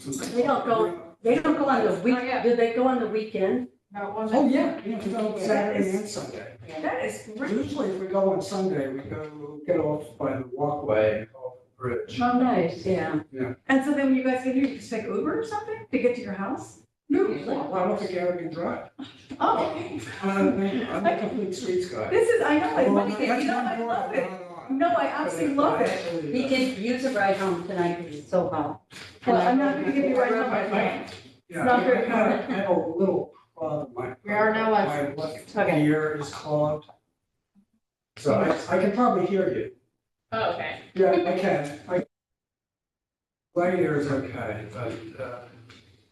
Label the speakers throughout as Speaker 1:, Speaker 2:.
Speaker 1: They don't go on the week,
Speaker 2: Oh, yeah.
Speaker 1: do they go on the weekend?
Speaker 2: No, it wasn't.
Speaker 3: Oh, yeah, we go Saturday and Sunday.
Speaker 2: That is great.
Speaker 3: Usually if we go on Sunday, we go get off by the walkway off the bridge.
Speaker 1: Oh, nice, yeah.
Speaker 2: And so then when you guys get here, you just take Uber or something to get to your house?
Speaker 3: No, I don't think I can drive.
Speaker 2: Oh, okay.
Speaker 3: I'm a complete streets guy.
Speaker 2: This is, I know, it's
Speaker 3: Well,
Speaker 2: funny,
Speaker 3: that's
Speaker 2: you know,
Speaker 3: one
Speaker 2: I
Speaker 3: part
Speaker 2: love
Speaker 3: I'm
Speaker 2: it.
Speaker 3: not on.
Speaker 2: No, I absolutely love it.
Speaker 1: He did use a ride home tonight because it's so hot.
Speaker 2: Well, I'm not gonna give you a ride home,
Speaker 3: I-
Speaker 2: my friend.
Speaker 3: Yeah,
Speaker 2: not very
Speaker 3: I have a little problem.
Speaker 2: We are now
Speaker 3: My left
Speaker 1: Okay.
Speaker 3: ear is clogged. So I can probably hear you.
Speaker 2: Oh, okay.
Speaker 3: Yeah, I can. Right ear is okay, but,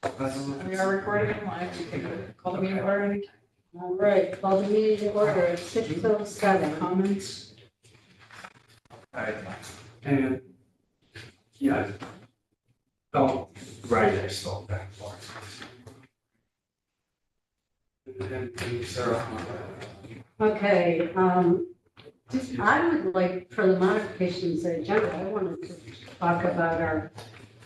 Speaker 3: I don't know.
Speaker 2: We are recording it live, you can call the meeting order anytime.
Speaker 1: All right, call the meeting to order at 6:07.
Speaker 3: Comments? And, yeah. Oh, right, I saw that part. And Sarah.
Speaker 1: Okay, I would like, for the modifications agenda, I wanted to talk about our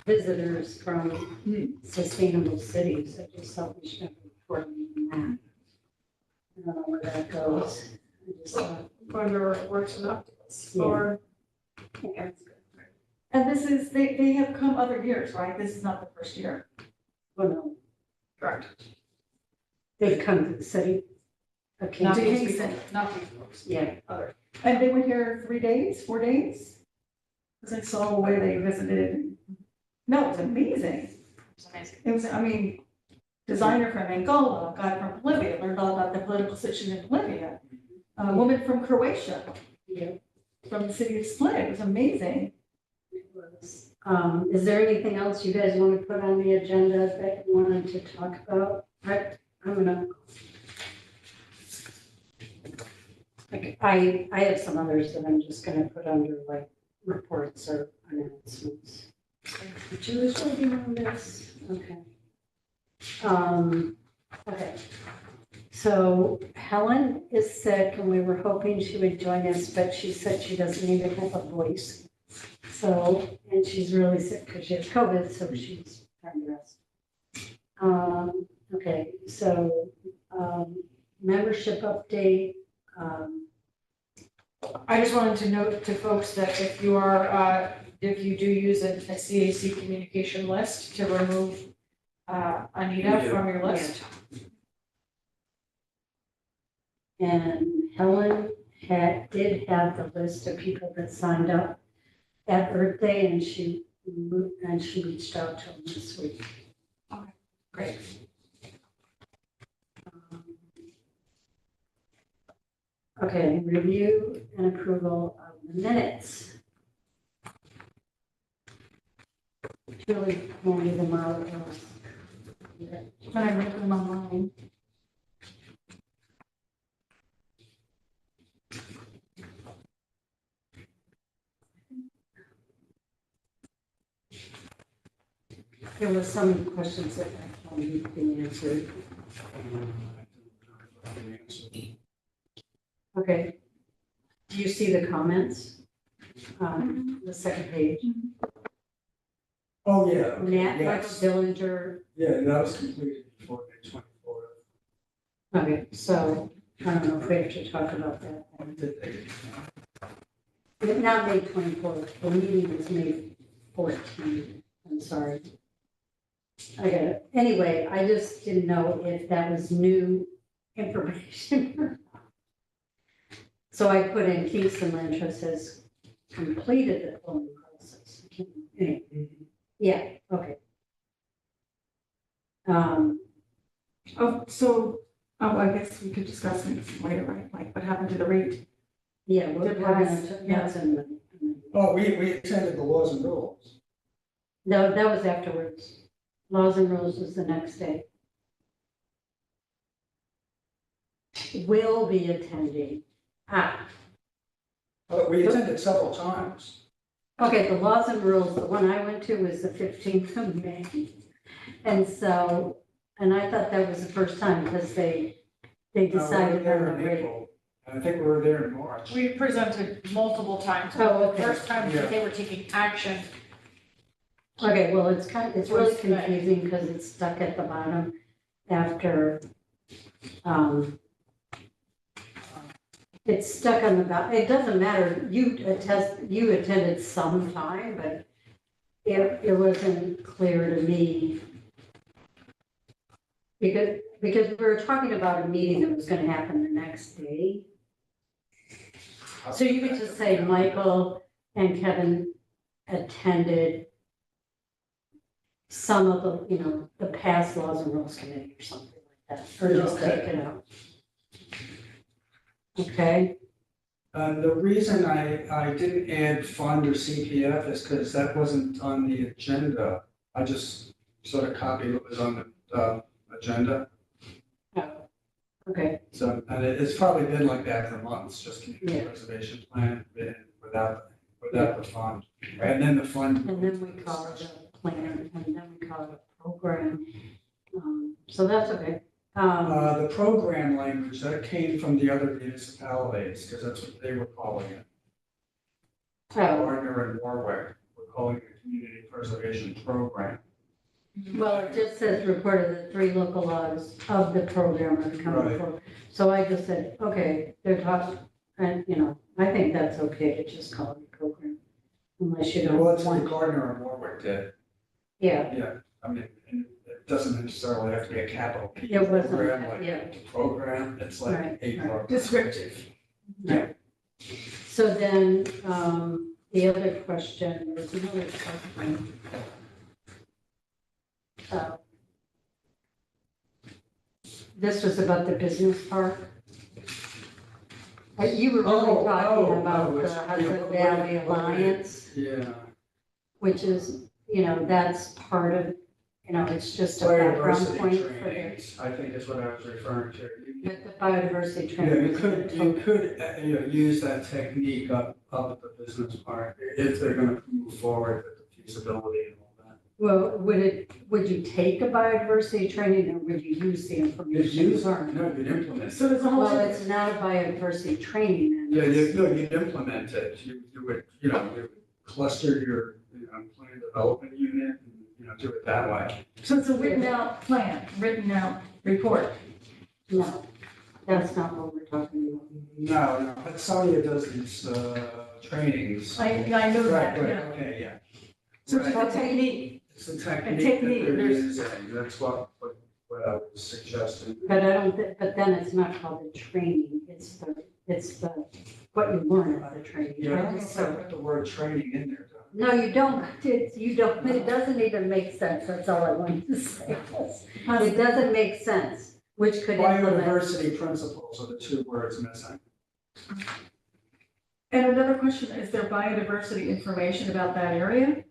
Speaker 1: visitors from sustainable cities. I just thought we should have a report on that. I don't know where that goes. I just thought,
Speaker 2: Wonder works enough
Speaker 1: Yeah.
Speaker 2: for.
Speaker 1: yeah.
Speaker 2: And this is, they have come other years, right? This is not the first year.
Speaker 1: Oh, no,
Speaker 2: Correct.
Speaker 1: they've come to the city. of
Speaker 2: To
Speaker 1: Kingston.
Speaker 2: Kingston, not these folks.
Speaker 1: Yeah,
Speaker 2: Other. And they were here 3 days, 4 days? Because I saw where they visited. No, it was amazing.
Speaker 4: It's amazing.
Speaker 2: It was, I mean, designer from Angola, a guy from Bolivia, learned all about the political situation in Bolivia. A woman from Croatia,
Speaker 1: yeah.
Speaker 2: from the city of Split. It was amazing.
Speaker 1: It was. Is there anything else you guys want to put on the agenda that you wanted to talk about? I'm gonna. I have some others that I'm just gonna put under like reports or announcements. But you was working on this, okay. Okay. So Helen is sick and we were hoping she would join us, but she said she doesn't even have a voice. So, and she's really sick because she has COVID, so she's trying to rest. Okay, so, membership update,
Speaker 4: I just wanted to note to folks that if you are, if you do use a CAC communication list, to remove Anita from your list.
Speaker 1: and Helen did have the list of people that signed up at Earth Day and she reached out to them this week.
Speaker 4: Great.
Speaker 1: Okay, review and approval of the minutes. Julie handed them out.
Speaker 2: But I read them online.
Speaker 1: There were some questions that I didn't answer. Okay. Do you see the comments? The second page.
Speaker 3: Oh, yeah. okay,
Speaker 1: Nat
Speaker 3: yes.
Speaker 1: Dillinger.
Speaker 3: Yeah, that was completed before May 24th.
Speaker 1: Okay, so I don't know if we have to talk about that. But not May 24th, the meeting was May 14th. I'm sorry. I got it. Anyway, I just didn't know if that was new information. So I put in Kingston Land Trust has completed the phone process. Anyway, yeah, okay.
Speaker 2: I guess we could discuss it later, right? Like what happened to the rate?
Speaker 1: Yeah, we're
Speaker 2: Device,
Speaker 1: that's in the,
Speaker 3: Oh, we extended the laws and rules.
Speaker 1: no, that was afterwards. Laws and rules was the next day. Will be attending.
Speaker 3: We attended several times.
Speaker 1: Okay, the laws and rules, the one I went to was the 15th of May. And so, and I thought that was the first time because they
Speaker 3: We were
Speaker 1: decided
Speaker 3: there
Speaker 1: on the
Speaker 3: in
Speaker 1: rate.
Speaker 3: April. I think we were there in March.
Speaker 4: We presented multiple times.
Speaker 1: Oh,
Speaker 4: The
Speaker 1: okay.
Speaker 4: first time
Speaker 3: Yeah.
Speaker 4: that they were taking action
Speaker 1: Okay, well, it's really
Speaker 4: What's that?
Speaker 1: confusing because it's stuck at the bottom after, it's stuck on the bottom. It doesn't matter. You attended sometime, but it wasn't clear to me. Because we were talking about a meeting that was gonna happen the next day. So you could just say Michael and Kevin attended some of the past laws and rules committee or something like that, or just take
Speaker 3: Okay.
Speaker 1: it out. Okay,
Speaker 3: The reason I didn't add fund or CPF is because that wasn't on the agenda. I just sort of copied what was on the agenda.
Speaker 1: okay,
Speaker 3: So, and it's probably been like that for months, just community
Speaker 1: Yeah.
Speaker 3: preservation plan without the fund. And then the fund.
Speaker 1: and then we call it a plan, and then we call it a program. So that's okay.
Speaker 3: The program language, that came from the other municipalities, because that's what they were calling it.
Speaker 1: So,
Speaker 3: Gardner and Warwick were calling it a community preservation program.
Speaker 1: well, it just says reported the 3 local laws of the program are coming
Speaker 3: Right.
Speaker 1: forward. So I just said, okay, they're talking, and, I think that's okay to just call it a program. Unless you don't
Speaker 3: Well, that's what
Speaker 1: want,
Speaker 3: Gardner and Warwick did.
Speaker 1: yeah,
Speaker 3: Yeah, I mean, and it doesn't necessarily have to be a capital P
Speaker 1: it wasn't,
Speaker 3: program, like
Speaker 1: yeah.
Speaker 3: program, it's like
Speaker 1: Right,
Speaker 3: a
Speaker 1: right.
Speaker 3: program.
Speaker 2: Descriptive.
Speaker 3: Yeah.
Speaker 1: So then, the other question, there was another question. This was about the business park. You were really
Speaker 3: Oh,
Speaker 1: talking about the
Speaker 3: it's-
Speaker 1: Hudson
Speaker 3: yeah,
Speaker 1: Valley
Speaker 3: okay.
Speaker 1: Alliance,
Speaker 3: Yeah.
Speaker 1: which is, that's part of, it's just a background
Speaker 3: Biodiversity
Speaker 1: point for the,
Speaker 3: trainings, I think is what I was referring to.
Speaker 1: with the biodiversity
Speaker 3: Yeah,
Speaker 1: training.
Speaker 3: you could, use that technique up at the business park if they're gonna move forward with the feasibility and all that.
Speaker 1: Well, would you take a biodiversity training or would you use the
Speaker 3: You'd
Speaker 1: information
Speaker 3: use,
Speaker 1: learned?
Speaker 3: no, you'd implement
Speaker 2: So
Speaker 3: it.
Speaker 2: there's a whole.
Speaker 1: Well, it's not a biodiversity training then.
Speaker 3: Yeah, you'd implement it. You would, you would cluster your, plan development unit and, do it that way.
Speaker 2: So it's a written out plan, written out report.
Speaker 1: No, that's not what we're talking about.
Speaker 3: No, but Sonia does these, trainings.
Speaker 2: I know that,
Speaker 3: Right,
Speaker 2: yeah.
Speaker 3: okay, yeah.
Speaker 2: So it's
Speaker 3: Right.
Speaker 2: a technique.
Speaker 3: It's a technique that
Speaker 2: technique,
Speaker 3: they're
Speaker 2: there's-
Speaker 3: using, that's what I was suggesting.
Speaker 1: But I don't, but then it's not called the training, it's the, what you learn at the training.
Speaker 3: Yeah, I don't know
Speaker 1: Just
Speaker 3: if I
Speaker 1: so-
Speaker 3: put the word training in there, though.
Speaker 1: No, you don't, it doesn't even make sense, that's all I wanted to say. It doesn't make sense, which could implement.
Speaker 3: Biodiversity principles are the 2 words missing.
Speaker 2: And another question, is there biodiversity information about that area?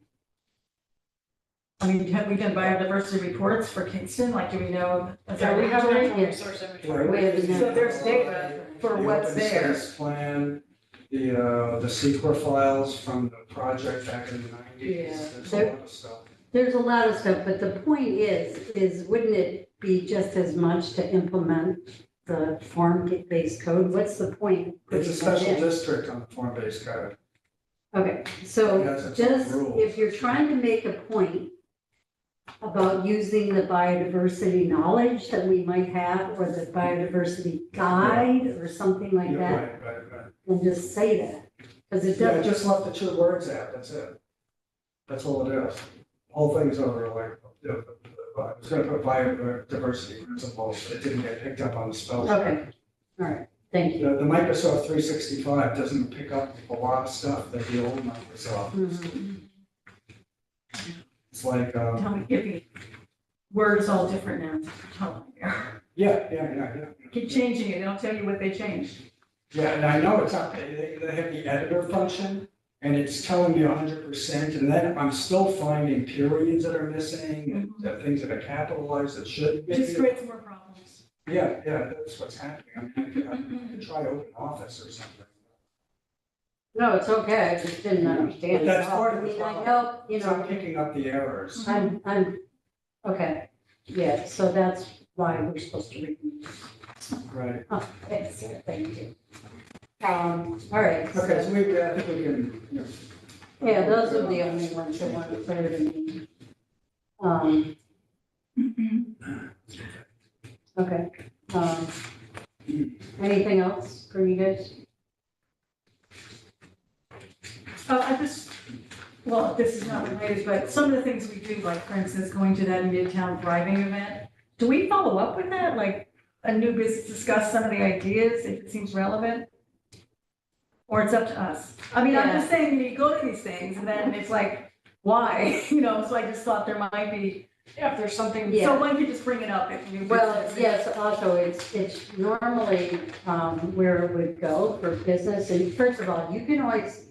Speaker 2: I mean, have we done biodiversity reports for Kingston? Like, do we know?
Speaker 4: Yeah, we have a
Speaker 1: Right,
Speaker 4: natural
Speaker 1: yes.
Speaker 4: resource inventory.
Speaker 1: We have a-
Speaker 2: So there's data for
Speaker 3: The
Speaker 2: what's
Speaker 3: open
Speaker 2: there.
Speaker 3: space plan, the secret files from the project back in the 90s.
Speaker 1: Yeah.
Speaker 3: There's a lot of stuff.
Speaker 1: There's a lot of stuff, but the point is wouldn't it be just as much to implement the form-based code? What's the point?
Speaker 3: It's a
Speaker 1: putting that
Speaker 3: special
Speaker 1: in?
Speaker 3: district on the form-based code.
Speaker 1: Okay,
Speaker 3: It
Speaker 1: so
Speaker 3: has its own
Speaker 1: just,
Speaker 3: rules.
Speaker 1: if you're trying to make a point about using the biodiversity knowledge that we might have, or the biodiversity guide, or something like
Speaker 3: Yeah,
Speaker 1: that,
Speaker 3: right.
Speaker 1: then just say that. Because it
Speaker 3: Yeah,
Speaker 1: doesn't,
Speaker 3: just left the 2 words out, that's it. That's all it is. Whole thing's over like, I was gonna put biodiversity principles, it didn't get picked up on the spell check.
Speaker 1: okay, all right, thank you.
Speaker 3: The Microsoft 365 doesn't pick up a lot of stuff that the old Microsoft.
Speaker 1: Mhm.
Speaker 3: It's like,
Speaker 2: Tell me, give me, words all different now. Tell me.
Speaker 3: yeah.
Speaker 2: Keep changing it, they'll tell you what they changed.
Speaker 3: Yeah, and I know it's up, they have the editor function, and it's telling me 100%, and then I'm still finding periods that are missing, and things that are capitalized that shouldn't
Speaker 2: It just
Speaker 3: be.
Speaker 2: creates more problems.
Speaker 3: Yeah, that's what's happening. I mean, I could try open office or something.
Speaker 1: No, it's okay, I just didn't understand.
Speaker 3: But that's
Speaker 1: it.
Speaker 3: part of
Speaker 1: I
Speaker 3: the
Speaker 1: mean, I
Speaker 3: problem.
Speaker 1: know,
Speaker 3: It's not picking up the errors.
Speaker 1: I'm, okay, yeah, so that's why we're supposed to read.
Speaker 3: Right.
Speaker 1: Oh, thank you. All right.
Speaker 3: Okay, so maybe I think we can,
Speaker 1: Yeah, those are the only ones that weren't clear to me. Okay, anything else for you guys?
Speaker 2: Well, this is not related, but some of the things we do, like for instance, going to that Midtown Thriving event, do we follow up with that? Like a new business, discuss some of the ideas if it seems relevant? Or it's up to us? I mean, I'm just saying, you go to these things and then it's like, why? So I just thought there might be,
Speaker 4: Yeah, if there's something.
Speaker 1: Yeah.
Speaker 2: so why don't you just bring it up if new
Speaker 1: Well,
Speaker 2: business?
Speaker 1: yes, also, it's normally, where it would go for business, and first of all, you can always,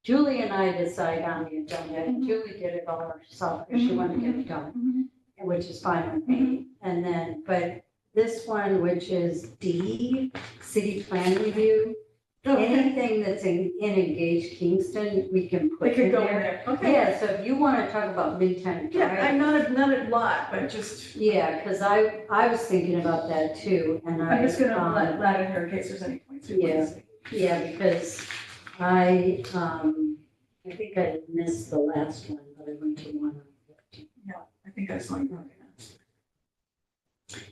Speaker 1: Julie and I decide on the agenda, and Julie did it all herself, because she wanted to get it done,
Speaker 2: Mhm.
Speaker 1: which is fine with me, and then, but this one, which is D, city plan review,
Speaker 2: Okay,
Speaker 1: anything that's in Engage Kingston, we can
Speaker 2: we
Speaker 1: put
Speaker 2: could
Speaker 1: in
Speaker 2: go in
Speaker 1: there.
Speaker 2: there, okay.
Speaker 1: Yeah, so if you want to talk about Midtown
Speaker 2: Yeah,
Speaker 1: Drive,
Speaker 2: not a lot, but just,
Speaker 1: yeah, because I was thinking about that too, and
Speaker 2: I'm just gonna
Speaker 1: um,
Speaker 2: let it here in case there's any points. we want to see.
Speaker 1: yeah, because I think I missed the last one, but I went to one on 15.
Speaker 2: Yeah, I think I saw you wrote it.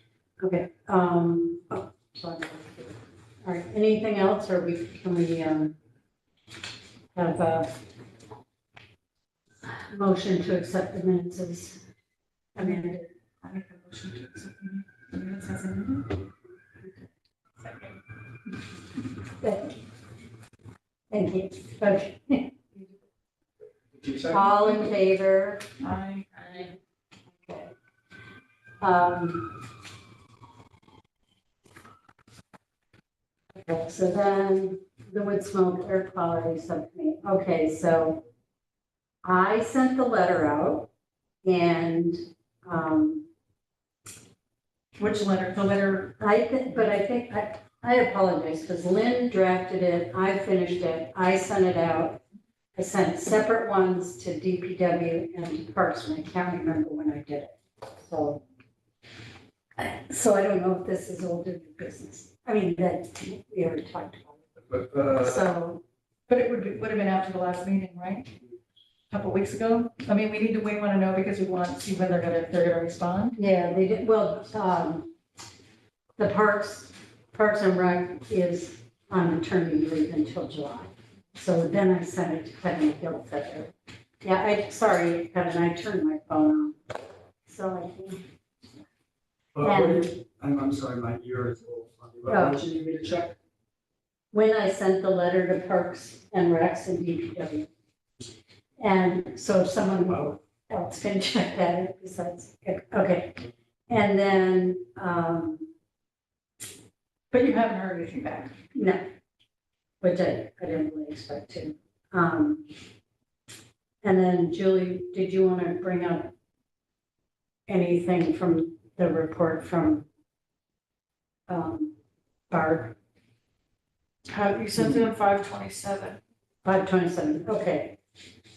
Speaker 1: Okay, oh, sorry. All right, anything else, or can we, have a motion to accept the minutes as amended?
Speaker 2: I make a motion to accept the minutes as amended.
Speaker 1: Thank you. Okay.
Speaker 3: Did you say?
Speaker 1: All in favor?
Speaker 2: Aye.
Speaker 1: Okay. Okay, so then the wood smoke air quality subcommittee. Okay, so I sent the letter out and,
Speaker 2: Which letter? The letter,
Speaker 1: I apologize because Lynn drafted it, I finished it, I sent it out. I sent separate ones to DPW and to Parks, and I can't remember when I did it. So I don't know if this is old or new business. I mean, that we already talked about it. So,
Speaker 2: but it would have been after the last meeting, right? A couple weeks ago? I mean, we want to know because we want to see when they're gonna respond.
Speaker 1: yeah, they did, well, the Parks and Rec is on maternity leave until July. So then I sent it to Kevin Gilfilter. Yeah, sorry, Kevin, I turned my phone on. So I think.
Speaker 3: I'm sorry, my ear is a little funny, but
Speaker 1: Oh.
Speaker 3: what do you need me to check?
Speaker 1: When I sent the letter to Parks and Recs and DPW. And so if someone else can check that besides, okay. And then,
Speaker 2: But you haven't heard anything back.
Speaker 1: no, which I didn't really expect to. And then Julie, did you want to bring up anything from the report from Barb?
Speaker 4: You sent it in 5/27.
Speaker 1: 5/27, okay.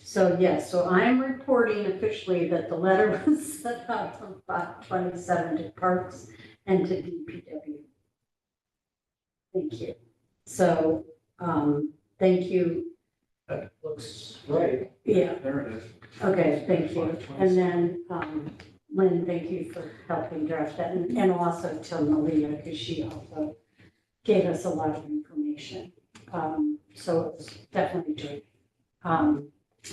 Speaker 1: So yes, so I'm reporting officially that the letter was sent out from 5/27 to Parks and to DPW. Thank you. So, thank you.
Speaker 3: That looks right.
Speaker 1: Yeah,
Speaker 3: There it is.
Speaker 1: okay, thank you. And then, Lynn, thank you for helping draft that, and also to Malia, because she also gave us a lot of information. So it was definitely good.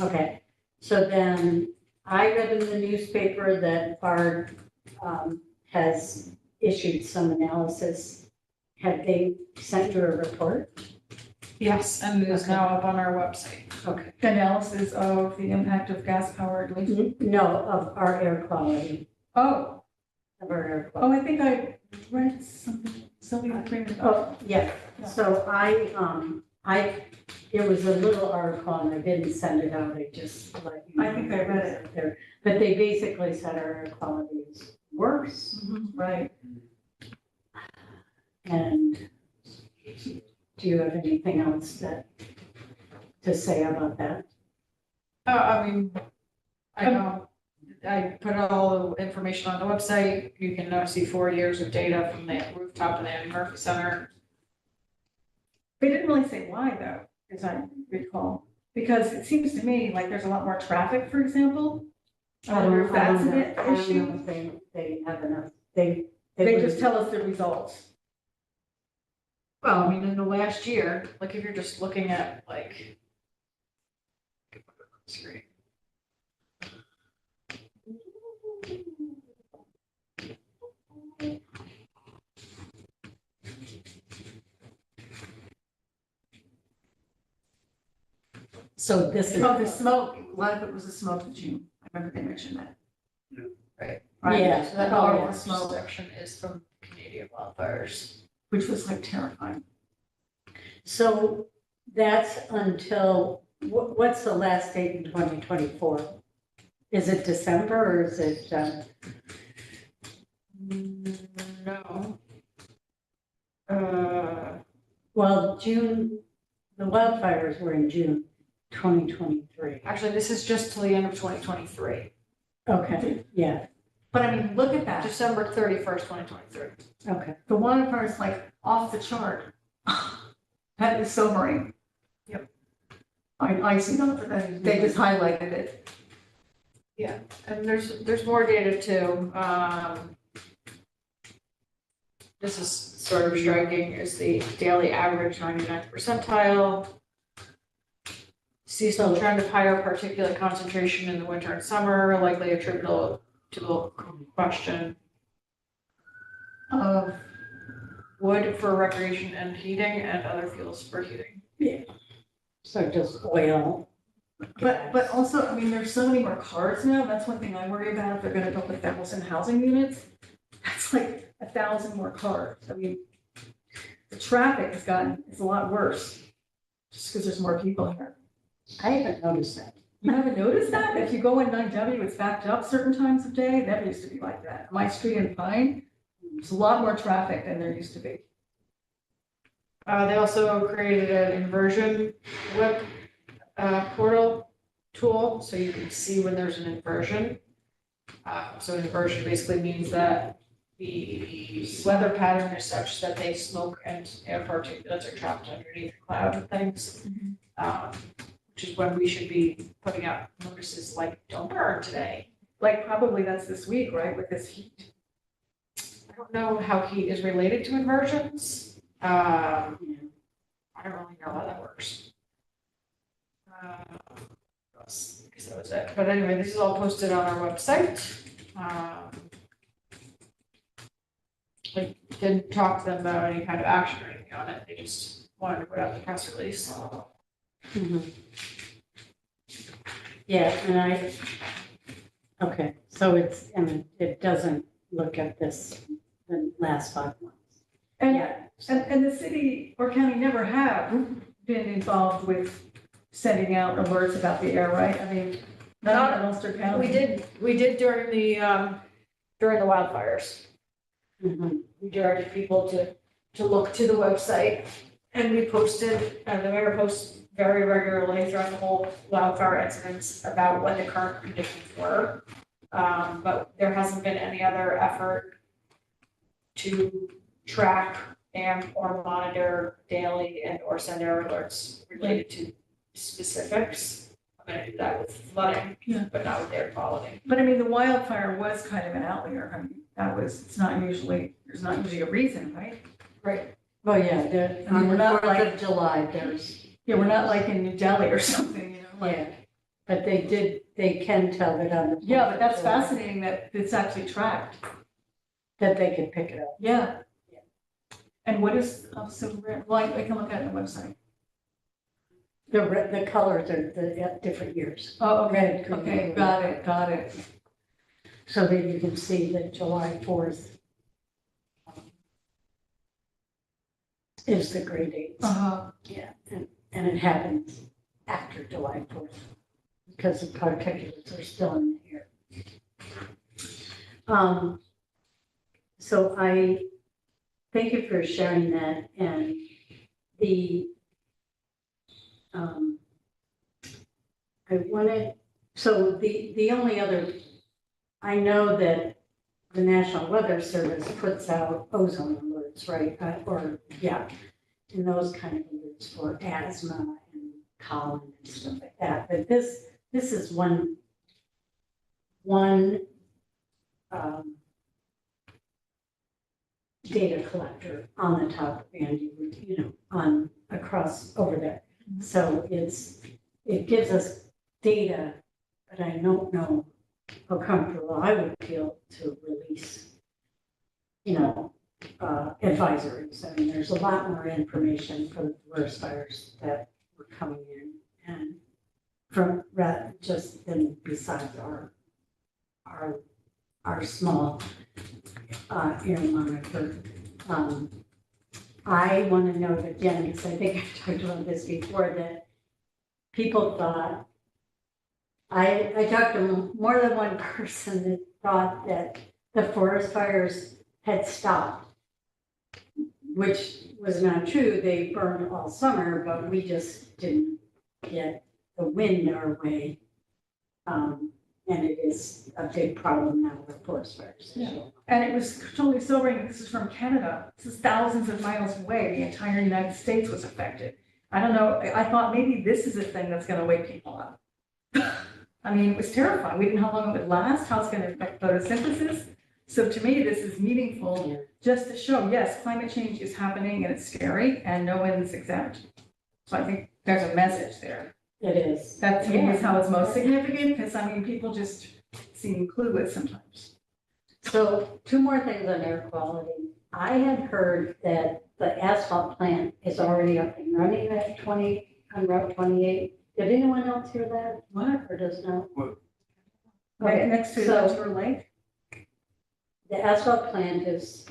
Speaker 1: Okay, so then I read in the newspaper that BARD has issued some analysis. Have they sent you a report?
Speaker 4: Yes, and it is now up on our website.
Speaker 1: Okay.
Speaker 2: Analysis of the impact of gas-powered leaf.
Speaker 1: No, of our air quality,
Speaker 2: Oh,
Speaker 1: of our air quality.
Speaker 2: I think I read something, bring
Speaker 1: Oh, yeah, so it was a little article and I didn't send it out, I just let you know.
Speaker 2: I think I read it.
Speaker 1: There. But they basically said our air quality is worse.
Speaker 2: Right.
Speaker 1: And do you have anything else to say about that?
Speaker 4: I mean, I put all the information on the website. You can now see 4 years of data from the rooftop of the Annie Murphy Center.
Speaker 2: They didn't really say why though, as I recall. Because it seems to me like there's a lot more traffic, for example. I
Speaker 1: I
Speaker 2: wonder
Speaker 1: don't,
Speaker 2: if
Speaker 1: I
Speaker 2: that's
Speaker 1: don't
Speaker 2: an
Speaker 1: know, I don't
Speaker 2: issue.
Speaker 1: know if they have enough, they
Speaker 2: They
Speaker 1: would-
Speaker 2: just tell us the results.
Speaker 4: Well, I mean, in the last year, like if you're just looking at like. Screen.
Speaker 1: So this is.
Speaker 2: Oh, the smoke, a lot of it was the smoke in June. I remember they mentioned that.
Speaker 4: Right.
Speaker 2: Right.
Speaker 1: Yeah.
Speaker 4: So that
Speaker 1: Oh,
Speaker 4: all
Speaker 1: yeah.
Speaker 4: the smoke section is from Canadian wildfires.
Speaker 2: Which was like terrifying.
Speaker 1: So that's until, what's the last date in 2024? Is it December or is it,
Speaker 4: No.
Speaker 1: well, June, the wildfires were in June 2023.
Speaker 4: Actually, this is just till the end of 2023,
Speaker 1: Okay, yeah,
Speaker 2: But I mean, look at that.
Speaker 4: December 31st, 2023.
Speaker 1: okay.
Speaker 2: The wildfire is like off the chart. That is sobering.
Speaker 4: Yep.
Speaker 2: I see that, they just highlighted it.
Speaker 4: And there's more data too. This is sort of striking, is the daily average 99th percentile. Seasonal trend of higher particulate concentration in the winter and summer, likely attributable to the combustion of wood for recreation and heating and other fuels for heating.
Speaker 1: So just oil.
Speaker 2: But also, I mean, there's so many more cars now. That's one thing I worry about. If they're gonna build 1,000 housing units, that's like 1,000 more cars. I mean, the traffic it's a lot worse just because there's more people here.
Speaker 1: I haven't noticed that.
Speaker 2: You haven't noticed that? If you go in 9W, it's backed up certain times of day. It never used to be like that. My street in Pine, there's a lot more traffic than there used to be.
Speaker 4: They also created an inversion web portal tool, so you can see when there's an inversion. So an inversion basically means that the weather pattern is such that they smoke and air particulates are trapped underneath the cloud and things. Which is when we should be putting out notices like, don't burn today.
Speaker 2: Like probably that's this week, right, with this heat.
Speaker 4: I don't know how heat is related to inversions. I don't really know how that works. I guess that was it. But anyway, this is all posted on our website. I didn't talk to them about any kind of action or anything on it. They just wanted to put out the press release.
Speaker 1: Mhm. Yeah, and okay, so it doesn't look at this, the last 5 months.
Speaker 2: And,
Speaker 1: Yeah.
Speaker 2: and the city or county never have been involved with sending out alerts about the air, right? I mean, not in Ulster County.
Speaker 4: We did during the wildfires.
Speaker 1: Mhm.
Speaker 4: We directed people to look to the website, and we posted, and the mayor posts very regularly throughout the whole wildfire incidents about what the current conditions were. But there hasn't been any other effort to track and or monitor daily and or send air alerts related to specifics. I'm gonna do that with flooding,
Speaker 2: Yeah.
Speaker 4: but not with air quality.
Speaker 2: But I mean, the wildfire was kind of an outlier. I mean, there's not usually a reason, right?
Speaker 4: Right.
Speaker 1: Well, yeah,
Speaker 2: I mean,
Speaker 1: on
Speaker 2: we're
Speaker 1: the
Speaker 2: not
Speaker 1: 4th
Speaker 2: like-
Speaker 1: of July, there's,
Speaker 2: Yeah, we're not like in New Delhi or something, you know, like.
Speaker 1: yeah. But they can tell that on the. 4th
Speaker 2: Yeah, but
Speaker 1: of
Speaker 2: that's
Speaker 1: July
Speaker 2: fascinating that it's actually tracked.
Speaker 1: That they can pick it up.
Speaker 2: Yeah.
Speaker 1: Yeah.
Speaker 2: And what is, well, I can look at the website.
Speaker 1: The colors are the different years.
Speaker 2: Oh, okay,
Speaker 1: Red, green,
Speaker 2: okay,
Speaker 1: blue.
Speaker 2: got it.
Speaker 1: So that you can see that July 4th is the grade 8.
Speaker 2: Uh-huh.
Speaker 1: Yeah, and it happens after July 4th because the particulates are still in the air. So I thank you for sharing that, and I wanted, so the only other, I know that the National Weather Service puts out ozone alerts, right? And those kind of alerts for asthma and column and stuff like that. But this is one, data collector on the top and, you know, on across over there. So it gives us data, but I don't know how comfortable I would feel to release, you know, advisories. I mean, there's a lot more information from the forest fires that were coming in and from rather just than besides our small air monitor. I want to note again, because I think I talked about this before, that people thought, I talked to more than one person that thought that the forest fires had stopped, which was not true. They burned all summer, but we just didn't get the wind our way. And it is a big problem now with forest fires.
Speaker 2: Yeah. And it was totally sobering. This is from Canada. This is thousands of miles away. The entire United States was affected. I don't know. I thought maybe this is a thing that's going to wake people up. I mean, it was terrifying. We didn't know how long it would last, how it's going to affect photosynthesis. So to me, this is meaningful just to show, yes, climate change is happening and it's scary and no one's exempt. So I think there's a message there.
Speaker 1: It is.
Speaker 2: That to me is how it's most significant, because I mean, people just seem clueless sometimes.
Speaker 1: So 2 more things on air quality. I had heard that the asphalt plant is already up and running at on Route 28. Did anyone else hear that?
Speaker 2: What?
Speaker 1: Or does not?
Speaker 2: Right next to
Speaker 1: So-
Speaker 2: River Lake?
Speaker 1: The asphalt plant is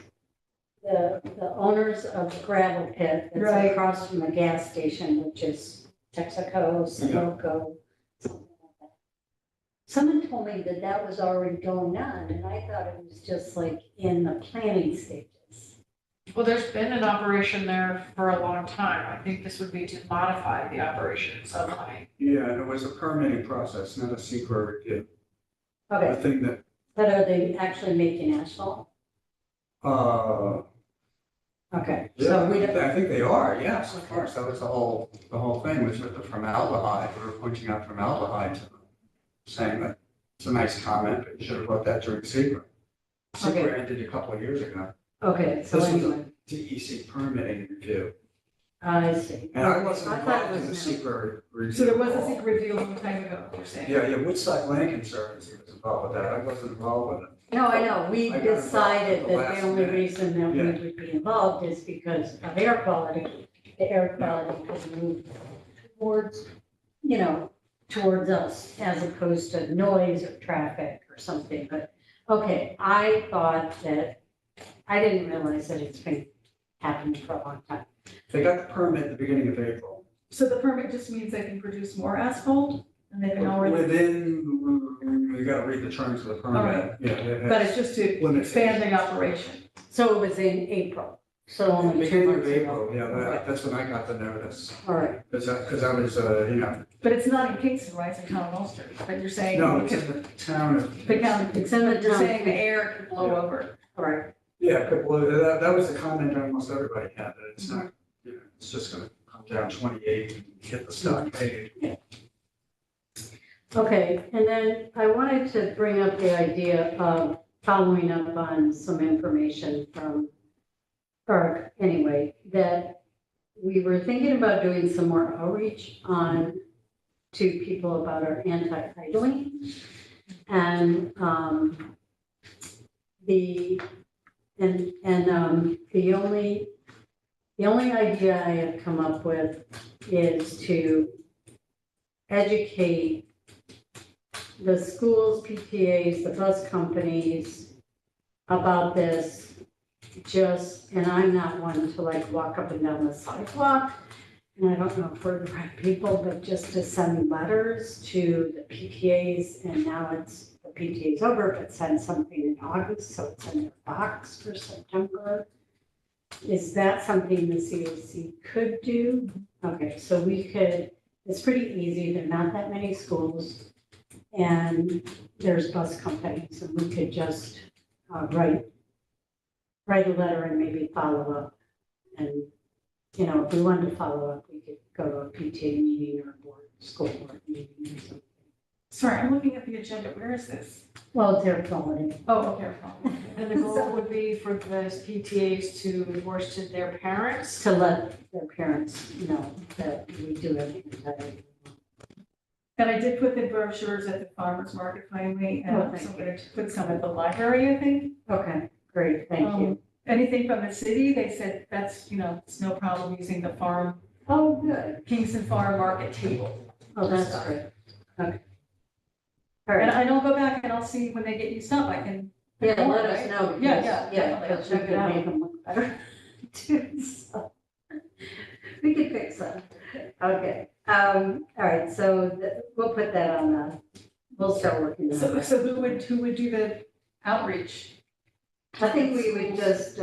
Speaker 1: the owners of the gravel pit that's
Speaker 2: Right.
Speaker 1: across from the gas station, which is Texaco, Sunoco, something like that. Someone told me that that was already going on, and I thought it was just like in the planning stages.
Speaker 4: Well, there's been an operation there for a long time. I think this would be to modify the operation in some way.
Speaker 3: Yeah, and it was a permitting process, not a secret review.
Speaker 1: Okay,
Speaker 3: The thing that,
Speaker 1: but are they actually making asphalt? Okay, so we don't,
Speaker 3: I think they are, yes, of course, that was the whole thing was with the formaldehyde, we were pointing out formaldehyde to them, saying that it's a nice comment, but you should have wrote that during secret. Secret ended a couple of years ago.
Speaker 1: okay, so
Speaker 3: This was
Speaker 1: anyway,
Speaker 3: a DEC permitting review,
Speaker 1: I see.
Speaker 3: and I wasn't
Speaker 1: I thought it
Speaker 3: involved in the
Speaker 1: was-
Speaker 3: secret review.
Speaker 2: So there was a secret review a long time ago, you're saying?
Speaker 3: Yeah, Woodstock Land Conservancy was involved with that, I wasn't involved with it.
Speaker 1: No, I know, we
Speaker 3: I got involved
Speaker 1: decided
Speaker 3: at
Speaker 1: that
Speaker 3: the
Speaker 1: the
Speaker 3: last
Speaker 1: only
Speaker 3: minute.
Speaker 1: reason that we
Speaker 3: Yeah.
Speaker 1: would be involved is because of air quality. The air quality could move towards, you know, towards us as opposed to noise or traffic or something, but, okay, I thought that, I didn't realize that it's been happening for a long time.
Speaker 3: They got the permit at the beginning of April.
Speaker 2: So the permit just means they can produce more asphalt and they can already,
Speaker 3: Within, you gotta read the terms of the
Speaker 2: All right.
Speaker 3: permit, yeah. it
Speaker 2: but
Speaker 3: has
Speaker 2: it's just to
Speaker 3: limitations.
Speaker 2: expand the operation.
Speaker 1: So it was in April, so only 2
Speaker 3: Beginning of
Speaker 1: months ago.
Speaker 3: April, yeah, that's when I got the notice,
Speaker 1: All right,
Speaker 3: because I was, you know,
Speaker 2: But it's not in Kingston, right? It's in town of Ulster, but you're saying.
Speaker 3: no, it's in the town of.
Speaker 2: The county,
Speaker 1: It's in the
Speaker 2: you're
Speaker 1: town.
Speaker 2: saying the air could blow over.
Speaker 1: all right.
Speaker 3: Yeah, it could blow, that was the comment almost everybody had, that it's not, you know, it's just gonna come down 28 and hit the stockade.
Speaker 1: Okay, and then I wanted to bring up the idea of following up on some information from, or anyway, that we were thinking about doing some more outreach on to people about our anti-idling. And the only idea I have come up with is to educate the schools, PTAs, the bus companies about this. Just, and I'm not one to like walk up and down the sidewalk, and I don't know if we're the right people, but just to send letters to the PTAs, and now it's, the PTA's over, but send something in August, so it's in their box for September. Is that something the COC could do? Okay, so we could, it's pretty easy, there are not that many schools, and there's bus companies, and we could just write a letter and maybe follow up. And, you know, if we wanted to follow up, we could go to a PTA meeting or a board, school board meeting or something.
Speaker 2: Sorry, I'm looking at the agenda. Where is this?
Speaker 1: Well, they're calling
Speaker 2: Oh, okay. fine.
Speaker 4: And the goal would be for the PTAs to enforce to their parents.
Speaker 1: to let their parents know that we do everything.
Speaker 2: And I did put the brochures at the farmer's market finally, and
Speaker 1: Oh,
Speaker 2: I'm
Speaker 1: thank
Speaker 2: also going to put some at the library, I think.
Speaker 1: Okay, great, thank you.
Speaker 2: Anything from the city, they said that's, it's no problem using the farm,
Speaker 1: Oh, good.
Speaker 2: Kingston Farm Market table.
Speaker 1: Oh, that's great. Okay. All
Speaker 2: And
Speaker 1: right,
Speaker 2: I'll go back and I'll see when they get used up, I can.
Speaker 1: yeah,
Speaker 2: more,
Speaker 1: let us
Speaker 2: right?
Speaker 1: know.
Speaker 2: Yeah,
Speaker 1: because-
Speaker 2: definitely. I'll
Speaker 1: because we
Speaker 2: check it
Speaker 1: can
Speaker 2: out.
Speaker 1: make them look better. too, so. We can fix that. Okay, all right, so we'll put that on we'll start working on
Speaker 2: So,
Speaker 1: that.
Speaker 2: so who would do the outreach?
Speaker 1: I think we would just,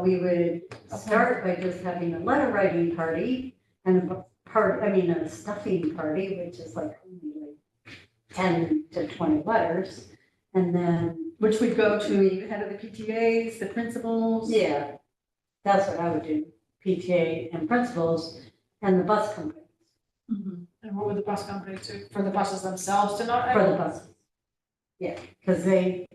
Speaker 1: we would start by just having a letter writing party and a stuffing party, which is like only like 10 to 20 letters. And then,
Speaker 2: Which would go to the head of the PTAs, the principals?
Speaker 1: yeah, that's what I would do, PTA and principals and the bus companies,
Speaker 2: Mhm.
Speaker 4: And what would the bus company do, for the buses themselves to not?
Speaker 1: for the buses. Yeah, because they,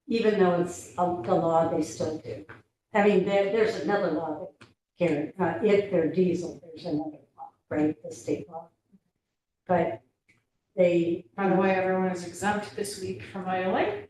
Speaker 1: even though it's the law, they still do. I mean, there's another law that Karen, if they're diesel, there's another law, right, the state law. But they,
Speaker 4: By the way, everyone is exempt this week from ILA.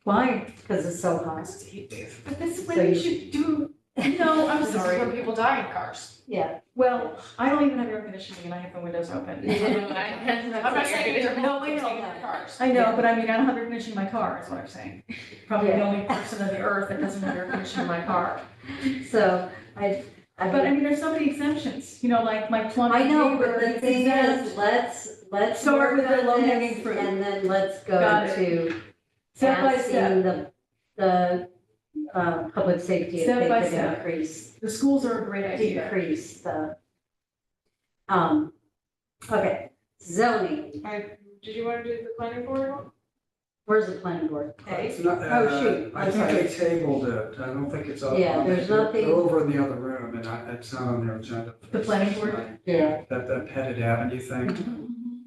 Speaker 2: Why?
Speaker 1: because it's so hot,
Speaker 4: It's a heat wave.
Speaker 2: But this is
Speaker 1: So
Speaker 2: when you
Speaker 1: you-
Speaker 2: should do, no, I'm
Speaker 4: This is when
Speaker 2: sorry.
Speaker 4: people die in cars.
Speaker 1: yeah.
Speaker 2: Well, I don't even have air conditioning and I have the windows open.
Speaker 4: I'm not saying there's no way to take
Speaker 1: no.
Speaker 4: their cars.
Speaker 2: I know, but I mean, I don't have air conditioning in my car, is what I'm saying. Probably the
Speaker 1: Yeah.
Speaker 2: only person on the earth that doesn't have air conditioning in my car.
Speaker 1: So
Speaker 2: But I mean, there's so many exemptions, like my plumbing
Speaker 1: I know,
Speaker 2: neighbor
Speaker 1: but the
Speaker 2: is
Speaker 1: thing
Speaker 2: exempt.
Speaker 1: is, let's
Speaker 2: Start with
Speaker 1: work
Speaker 2: the
Speaker 1: on
Speaker 2: low-hanging
Speaker 1: this,
Speaker 2: fruit.
Speaker 1: and then let's go
Speaker 2: Got it.
Speaker 1: to
Speaker 2: Step by step.
Speaker 1: asking the public safety if
Speaker 2: Step
Speaker 1: they
Speaker 2: by
Speaker 1: could
Speaker 2: step.
Speaker 1: increase,
Speaker 2: The schools are a great idea.
Speaker 1: decrease the, okay, zoning,
Speaker 4: Did you want to do the planning board one?
Speaker 1: where's the planning board?
Speaker 3: It's not,
Speaker 1: Oh, shoot,
Speaker 3: I
Speaker 1: I'm
Speaker 3: think
Speaker 1: sorry.
Speaker 3: they tabled it, I don't think it's up.
Speaker 1: Yeah,
Speaker 3: on
Speaker 1: there's
Speaker 3: it.
Speaker 1: nothing-
Speaker 3: They're over in the other room, and it's not on their agenda.
Speaker 2: The planning board?
Speaker 3: Tonight.
Speaker 1: Yeah,
Speaker 3: That Pettit Avenue thing,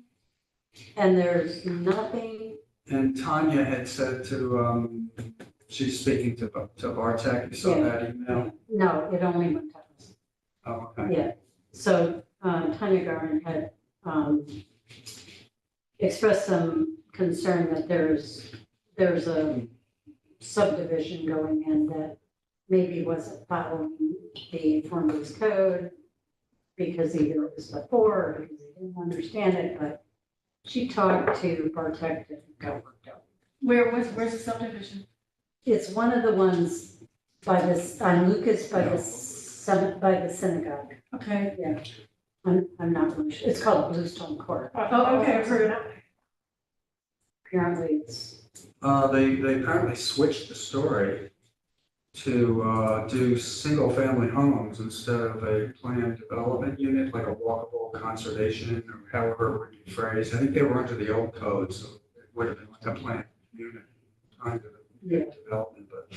Speaker 1: and there's nothing,
Speaker 3: and Tanya had said to, she's speaking to Bartek, you saw
Speaker 1: Yeah.
Speaker 3: that email?
Speaker 1: no, it only went to us.
Speaker 3: Oh, okay.
Speaker 1: Yeah, so Tanya Garn had expressed some concern that there's a subdivision going in that maybe wasn't following the form-based code because either it was before or because they didn't understand it, but she talked to Bartek and got worked out.
Speaker 2: Where's the subdivision?
Speaker 1: It's one of the ones by this, on Lucas, by the synagogue.
Speaker 2: Okay.
Speaker 1: I'm not really sure. It's called Bluestone Court.
Speaker 2: Oh, okay, I've heard of it.
Speaker 1: Apparently it's,
Speaker 3: They apparently switched the story to do single-family homes instead of a planned development unit, like a walkable conservation, or however it would be phrased. I think they were under the old code, so it would have been like a planned unit kind of
Speaker 1: Yeah.
Speaker 3: development, but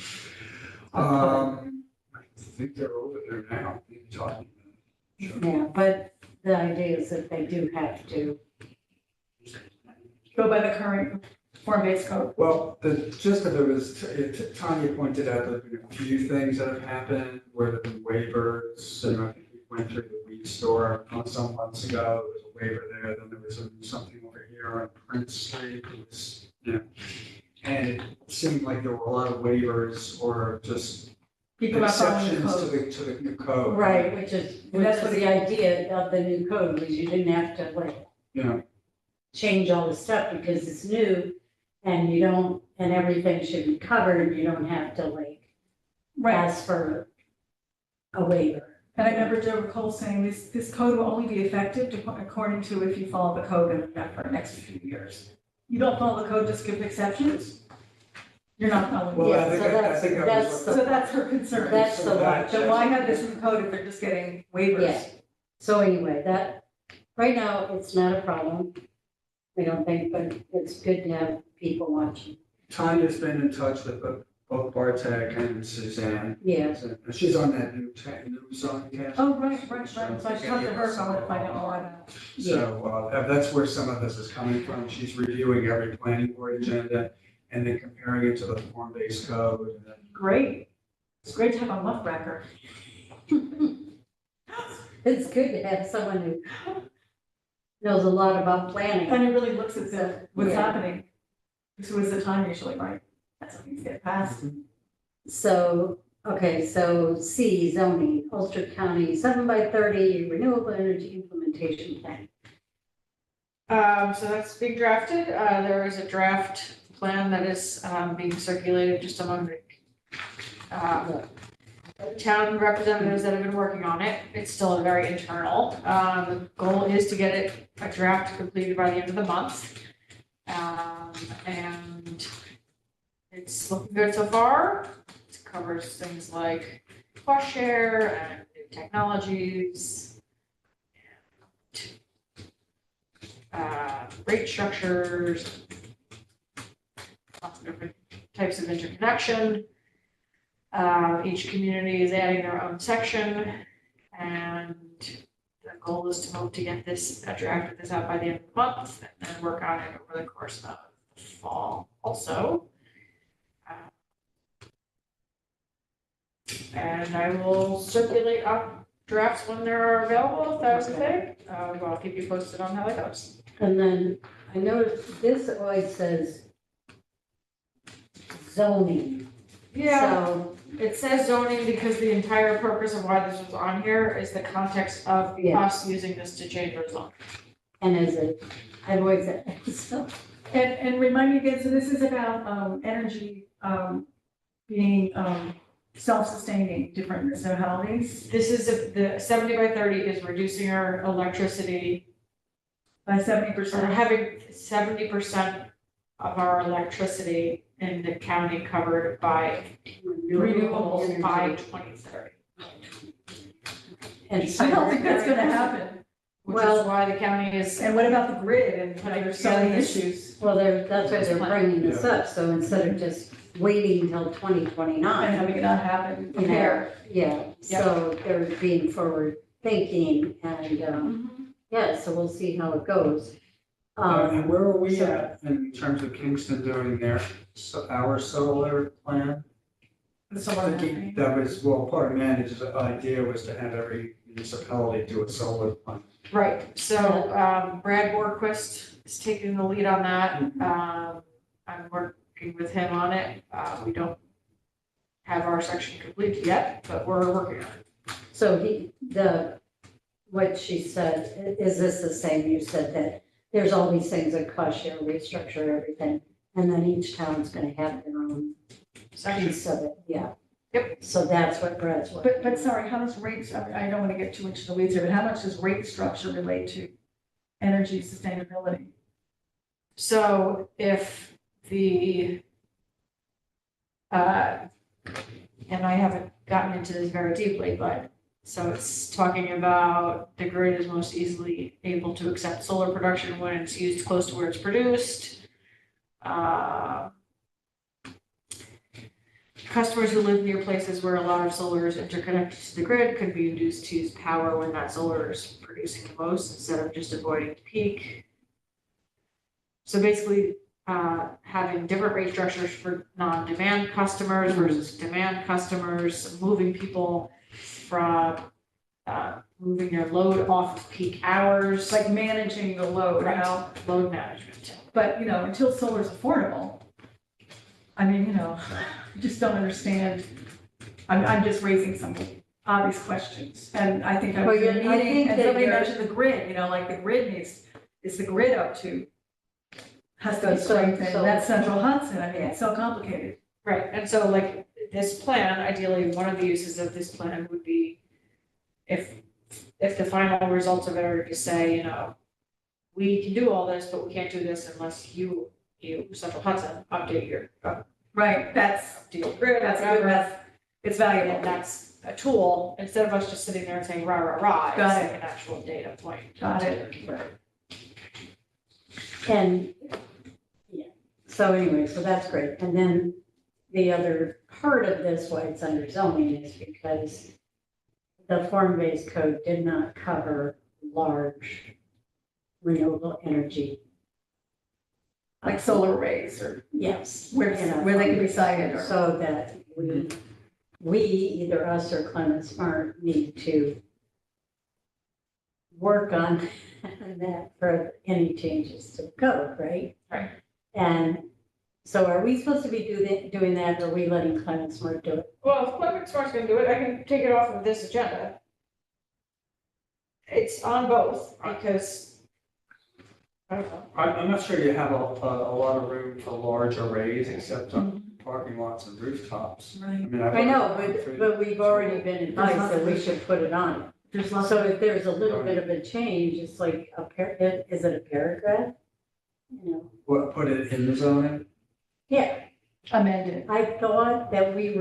Speaker 3: I think they're over there now, maybe talking.
Speaker 1: yeah, but the idea is that they do have to,
Speaker 2: Go by the current form-based code.
Speaker 3: Well, the gist of it was, Tanya pointed out that there have been a few things that have happened where there have been waivers. I think we went through the weed store some months ago, there was a waiver there, then there was something over here on Prince Street, it was, and it seemed like there were a lot of waivers or just
Speaker 2: People not following the
Speaker 3: exceptions
Speaker 2: code.
Speaker 3: to the new code.
Speaker 1: right,
Speaker 2: And
Speaker 1: which
Speaker 2: that's
Speaker 1: was
Speaker 2: what
Speaker 1: the idea of the new code, was you didn't have to like
Speaker 3: Yeah,
Speaker 1: change all the stuff because it's new and you don't, and everything should be covered, you don't have to like
Speaker 2: Right.
Speaker 1: ask for a waiver.
Speaker 2: And I remember Deborah Cole saying this code will only be effective according to if you follow the code for the next few years. You don't follow the code, just give exceptions, you're not following.
Speaker 3: well,
Speaker 2: it.
Speaker 3: I think,
Speaker 1: so
Speaker 3: I think that
Speaker 1: that's
Speaker 3: was.
Speaker 2: So that's her concern.
Speaker 1: That's the one.
Speaker 2: So why have this in the code if they're just getting waivers?
Speaker 1: Yeah. So anyway, right now, it's not a problem. We don't think, but it's good to have people watching.
Speaker 3: Tanya's been in touch with both Bartek and Suzanne.
Speaker 1: Yeah,
Speaker 3: And she's on that new zoning task.
Speaker 2: Oh, right. So I talked to her, so I want to find out more about.
Speaker 3: So that's where some of this is coming from. She's reviewing every planning board agenda and then comparing it to the form-based code. And then
Speaker 2: Great. It's great to have a muckraker.
Speaker 1: it's good to have someone who knows a lot about planning.
Speaker 2: And it really looks at what's
Speaker 1: Yeah.
Speaker 2: happening. So is the time usually, right? That's when things get passed.
Speaker 1: So, okay, so C, zoning, Ulster County, 7x30 renewable energy implementation plan.
Speaker 4: So that's being drafted. There is a draft plan that is, being circulated just among the, town representatives that have been working on it. It's still a very internal. The goal is to get it, a draft completed by the end of the month. And it's looking good so far. It covers things like cost share and new technologies. Rate structures, lots of different types of interconnection. Each community is adding their own section, and the goal is to hope to get this, draft of this out by the end of the month, and then work on it over the course of the fall also. And I will circulate up drafts when they're available, if that was okay. I'll keep you posted on how that goes.
Speaker 1: And then I noticed this always says zoning. So,
Speaker 4: It says zoning because the entire purpose of why this was on here is the context of
Speaker 1: Yeah.
Speaker 4: us using this to change our zone.
Speaker 1: and is it, I've always said, so,
Speaker 2: And remind me again, so this is about energy being self-sustaining different municipalities
Speaker 4: This is, the 70x30 is reducing our electricity,
Speaker 2: by
Speaker 4: or
Speaker 2: 70%.
Speaker 4: having 70% of our electricity in the county covered by renewables by 2030.
Speaker 1: and
Speaker 2: I don't think that's gonna happen.
Speaker 4: Which is
Speaker 1: Well-
Speaker 4: why the county is,
Speaker 2: And what about the grid and there's so many issues
Speaker 1: Well, that's why they're bringing this up, so instead of just waiting until 2029.
Speaker 2: and having it not happen.
Speaker 1: You know, yeah, so they're being forward thinking and, yeah, so we'll see how it goes.
Speaker 3: And where are we
Speaker 1: so-
Speaker 3: at in terms of Kingston doing our solar plan? That was, well, part of Manage's idea was to have every municipality do a solar plan.
Speaker 4: right, so Brad Borquist is taking the lead on that. I'm working with him on it. We don't have our section complete yet, but we're working on it.
Speaker 1: So what she said, is this the same? You said that there's all these things that cost share, restructure everything, and then each town's gonna have their own
Speaker 4: Section.
Speaker 1: piece of it, yeah.
Speaker 4: Yep.
Speaker 1: So that's what Brad's working.
Speaker 2: But sorry, how does rates, I don't want to get too much in the weeds here, but how much does rate structure relate to energy sustainability?
Speaker 4: So if the, and I haven't gotten into this very deeply, but, so it's talking about the grid is most easily able to accept solar production when it's used close to where it's produced. Customers who live near places where a lot of solar is interconnected to the grid could be induced to use power when that solar is producing the most instead of just avoiding peak. So basically, having different rate structures for non-demand customers versus demand customers, moving people from, moving their load off of peak hours,
Speaker 2: Like managing the load, you know?
Speaker 4: load management.
Speaker 2: But, until solar's affordable, I mean, I just don't understand. I'm just raising some obvious questions. And I think I was in a
Speaker 1: Well, I
Speaker 2: meeting
Speaker 1: think
Speaker 2: and
Speaker 1: that
Speaker 2: somebody
Speaker 1: you're-
Speaker 2: mentioned the grid, like the grid is the grid up to, has to be
Speaker 1: So-
Speaker 2: strengthened.
Speaker 1: so-
Speaker 2: That's Central Hudson. I mean, it's so complicated.
Speaker 4: Right, and so like this plan, ideally, one of the uses of this plan would be if the final results of it are to say, we can do all this, but we can't do this unless you, Central Hudson, update your,
Speaker 2: Right,
Speaker 4: update your grid,
Speaker 2: that's
Speaker 4: whatever.
Speaker 2: good, it's valuable.
Speaker 4: And that's a tool, instead of us just sitting there and saying rah, rah, rah, it's
Speaker 2: Got
Speaker 4: like an actual data point.
Speaker 2: Got it.
Speaker 1: And, yeah, so anyway, so that's great. And then the other part of this, why it's under zoning, is because the form-based code did not cover large renewable energy.
Speaker 2: Like solar arrays or
Speaker 1: Yes.
Speaker 2: where they can be sited or.
Speaker 1: So that we, either us or Climate Smart, need to work on that for any changes to the code, right?
Speaker 4: Right.
Speaker 1: And so are we supposed to be doing that, or are we letting Climate Smart do it?
Speaker 4: Well, if Climate Smart's gonna do it, I can take it off of this agenda. It's on both, because, I don't know.
Speaker 3: I'm not sure you have a lot of room for large arrays except on parking lots and rooftops.
Speaker 2: Right.
Speaker 3: I mean,
Speaker 1: I know, but we've already been advised that we should put it on.
Speaker 2: There's lots
Speaker 1: So if there's a little bit of a change, it's like is it a paragraph? You know,
Speaker 3: What, put it in the zoning?
Speaker 1: yeah,
Speaker 2: amended.
Speaker 1: I thought that it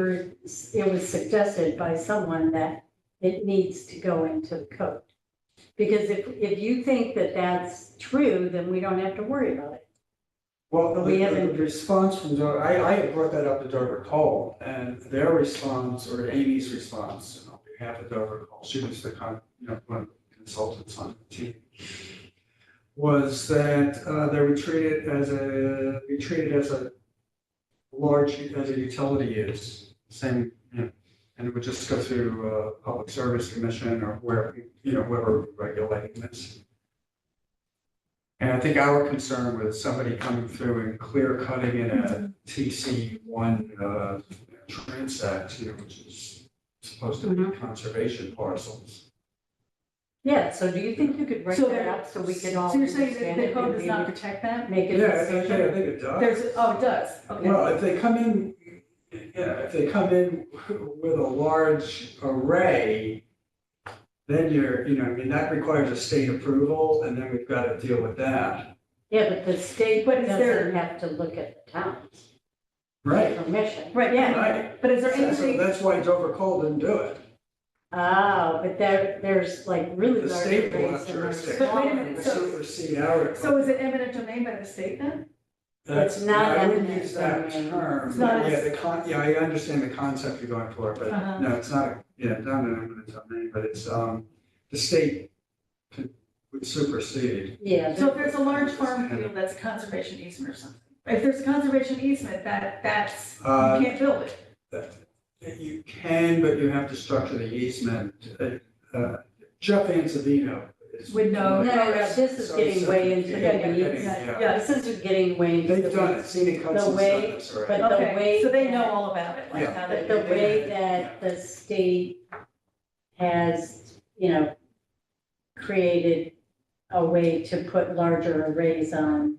Speaker 1: was suggested by someone that it needs to go into the code. Because if you think that that's true, then we don't have to worry about it.
Speaker 3: Well,
Speaker 1: But we
Speaker 3: the
Speaker 1: haven't-
Speaker 3: response from Dover, I had brought that up to Dover Cole, and their response, or Amy's response, on behalf of Dover Cole, she was the one of the consultants on the team, was that they would treat it as a large, as a utility use, same, and it would just go through Public Service Commission or whoever regulating this. And I think our concern with somebody coming through and clear cutting in a TC1 transect, which is supposed to be conservation parcels.
Speaker 1: Yeah, so do you think you could write
Speaker 2: So
Speaker 1: that
Speaker 2: there-
Speaker 1: up so we could all
Speaker 2: So you're saying
Speaker 1: understand
Speaker 2: that the
Speaker 1: it
Speaker 2: code
Speaker 1: and
Speaker 2: does
Speaker 1: be
Speaker 2: not
Speaker 1: able to
Speaker 2: protect that?
Speaker 1: make a
Speaker 3: Yeah, I think
Speaker 1: decision?
Speaker 3: it does.
Speaker 2: It does, okay.
Speaker 3: Well, if they come in, if they come in with a large array, then that requires a state approval, and then we've got to deal with that.
Speaker 1: Yeah, but the state
Speaker 2: But is there-
Speaker 1: doesn't have to look at the towns
Speaker 3: Right.
Speaker 1: permission.
Speaker 2: Right, yeah,
Speaker 3: Right.
Speaker 2: but is there
Speaker 3: So
Speaker 2: anything,
Speaker 3: that's why Dover Cole didn't do it.
Speaker 1: Oh, but there's like really
Speaker 3: The
Speaker 1: large
Speaker 3: state will
Speaker 1: arrays
Speaker 3: have
Speaker 1: and there's
Speaker 3: jurisdiction.
Speaker 2: But wait a
Speaker 1: smaller
Speaker 2: minute,
Speaker 3: To
Speaker 1: ones.
Speaker 3: supersede our.
Speaker 2: so is it eminent domain by the state then?
Speaker 3: That's,
Speaker 1: It's not
Speaker 3: I wouldn't
Speaker 1: eminent
Speaker 3: use that
Speaker 1: domain.
Speaker 3: term.
Speaker 2: It's not
Speaker 3: Yeah,
Speaker 2: as-
Speaker 3: I understand the concept you're going for, but
Speaker 2: Uh-huh.
Speaker 3: no, it's not, not an eminent domain, but it's, the state would supersede.
Speaker 1: Yeah,
Speaker 2: So if there's a large farm field that's a conservation easement or something, if there's a conservation easement, that's, you
Speaker 3: Uh,
Speaker 2: can't build it.
Speaker 3: You can, but you have to structure the easement. Jeff Anzavino is.
Speaker 2: Would know.
Speaker 1: No, this is getting way into the weeds.
Speaker 2: Yeah.
Speaker 1: this is getting way into the
Speaker 3: They've done it,
Speaker 1: weeds.
Speaker 3: Scenic Hudson's done
Speaker 1: way-
Speaker 3: this already.
Speaker 1: but the
Speaker 2: Okay,
Speaker 1: way
Speaker 2: so they
Speaker 1: that-
Speaker 2: know all about it, like
Speaker 3: Yeah.
Speaker 2: how they.
Speaker 1: But the way that the state has, created a way to put larger arrays on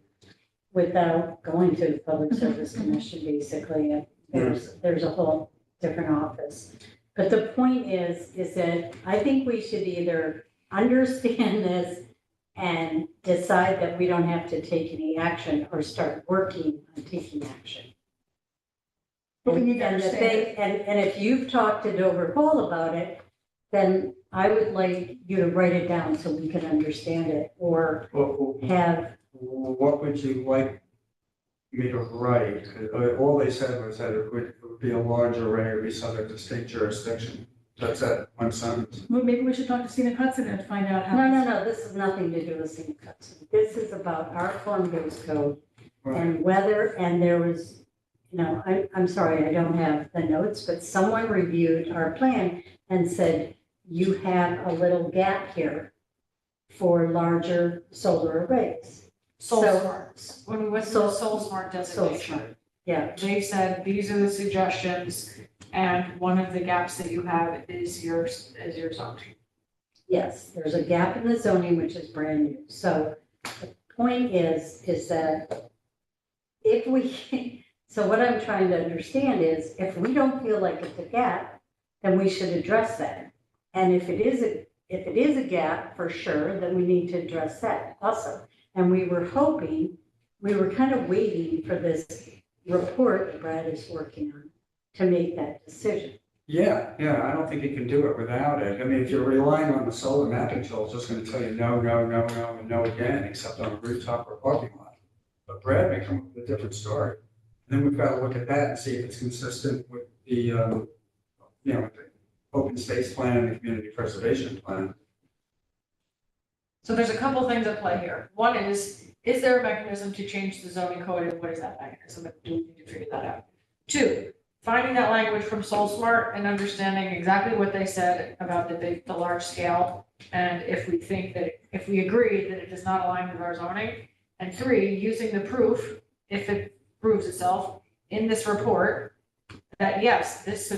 Speaker 1: without going to the Public Service Commission, basically. There's a whole different office. But the point is that I think we should either understand this and decide that we don't have to take any action or start working on taking action.
Speaker 2: But we need to
Speaker 1: And the
Speaker 2: understand
Speaker 1: thing- And if you've talked to Dover Cole about it, then I would like you to write it down so we can understand it, or have,
Speaker 3: What would you like me to write? All they said was that it would be a large array, or be subject to state jurisdiction. That's that one sentence.
Speaker 2: Well, maybe we should talk to Scenic Hudson and find out how.
Speaker 1: no, this has nothing to do with scenic Hudson. This is about our form-based code and whether, and there was, I'm sorry, I don't have the notes, but someone reviewed our plan and said, you have a little gap here for larger solar arrays.
Speaker 4: Soul
Speaker 1: So-
Speaker 4: Smart, when we went through the Soul Smart designation,
Speaker 1: Smart. Yeah,
Speaker 4: they said, these are the suggestions, and one of the gaps that you have is your zone.
Speaker 1: yes, there's a gap in the zoning, which is brand new. So the point is that if we, so what I'm trying to understand is if we don't feel like it's a gap, then we should address that. And if it is a gap, for sure, then we need to address that also. And we were kind of waiting for this report that Brad is working on to make that decision.
Speaker 3: Yeah, I don't think you can do it without it. I mean, if you're relying on the solar mapping tool, it's just gonna tell you no, and no again, except on a rooftop or parking lot. But Brad may come up with a different story. Then we've got to look at that and see if it's consistent with the, with the open space plan and the community preservation plan.
Speaker 4: So there's a couple things at play here. One is there a mechanism to change the zoning code, and what is that mechanism? And do we need to figure that out? Two, finding that language from SoulSmart and understanding exactly what they said about the large scale. And if we think that, if we agree that it does not align with our zoning. And three, using the proof, if it proves itself in this report, that yes, this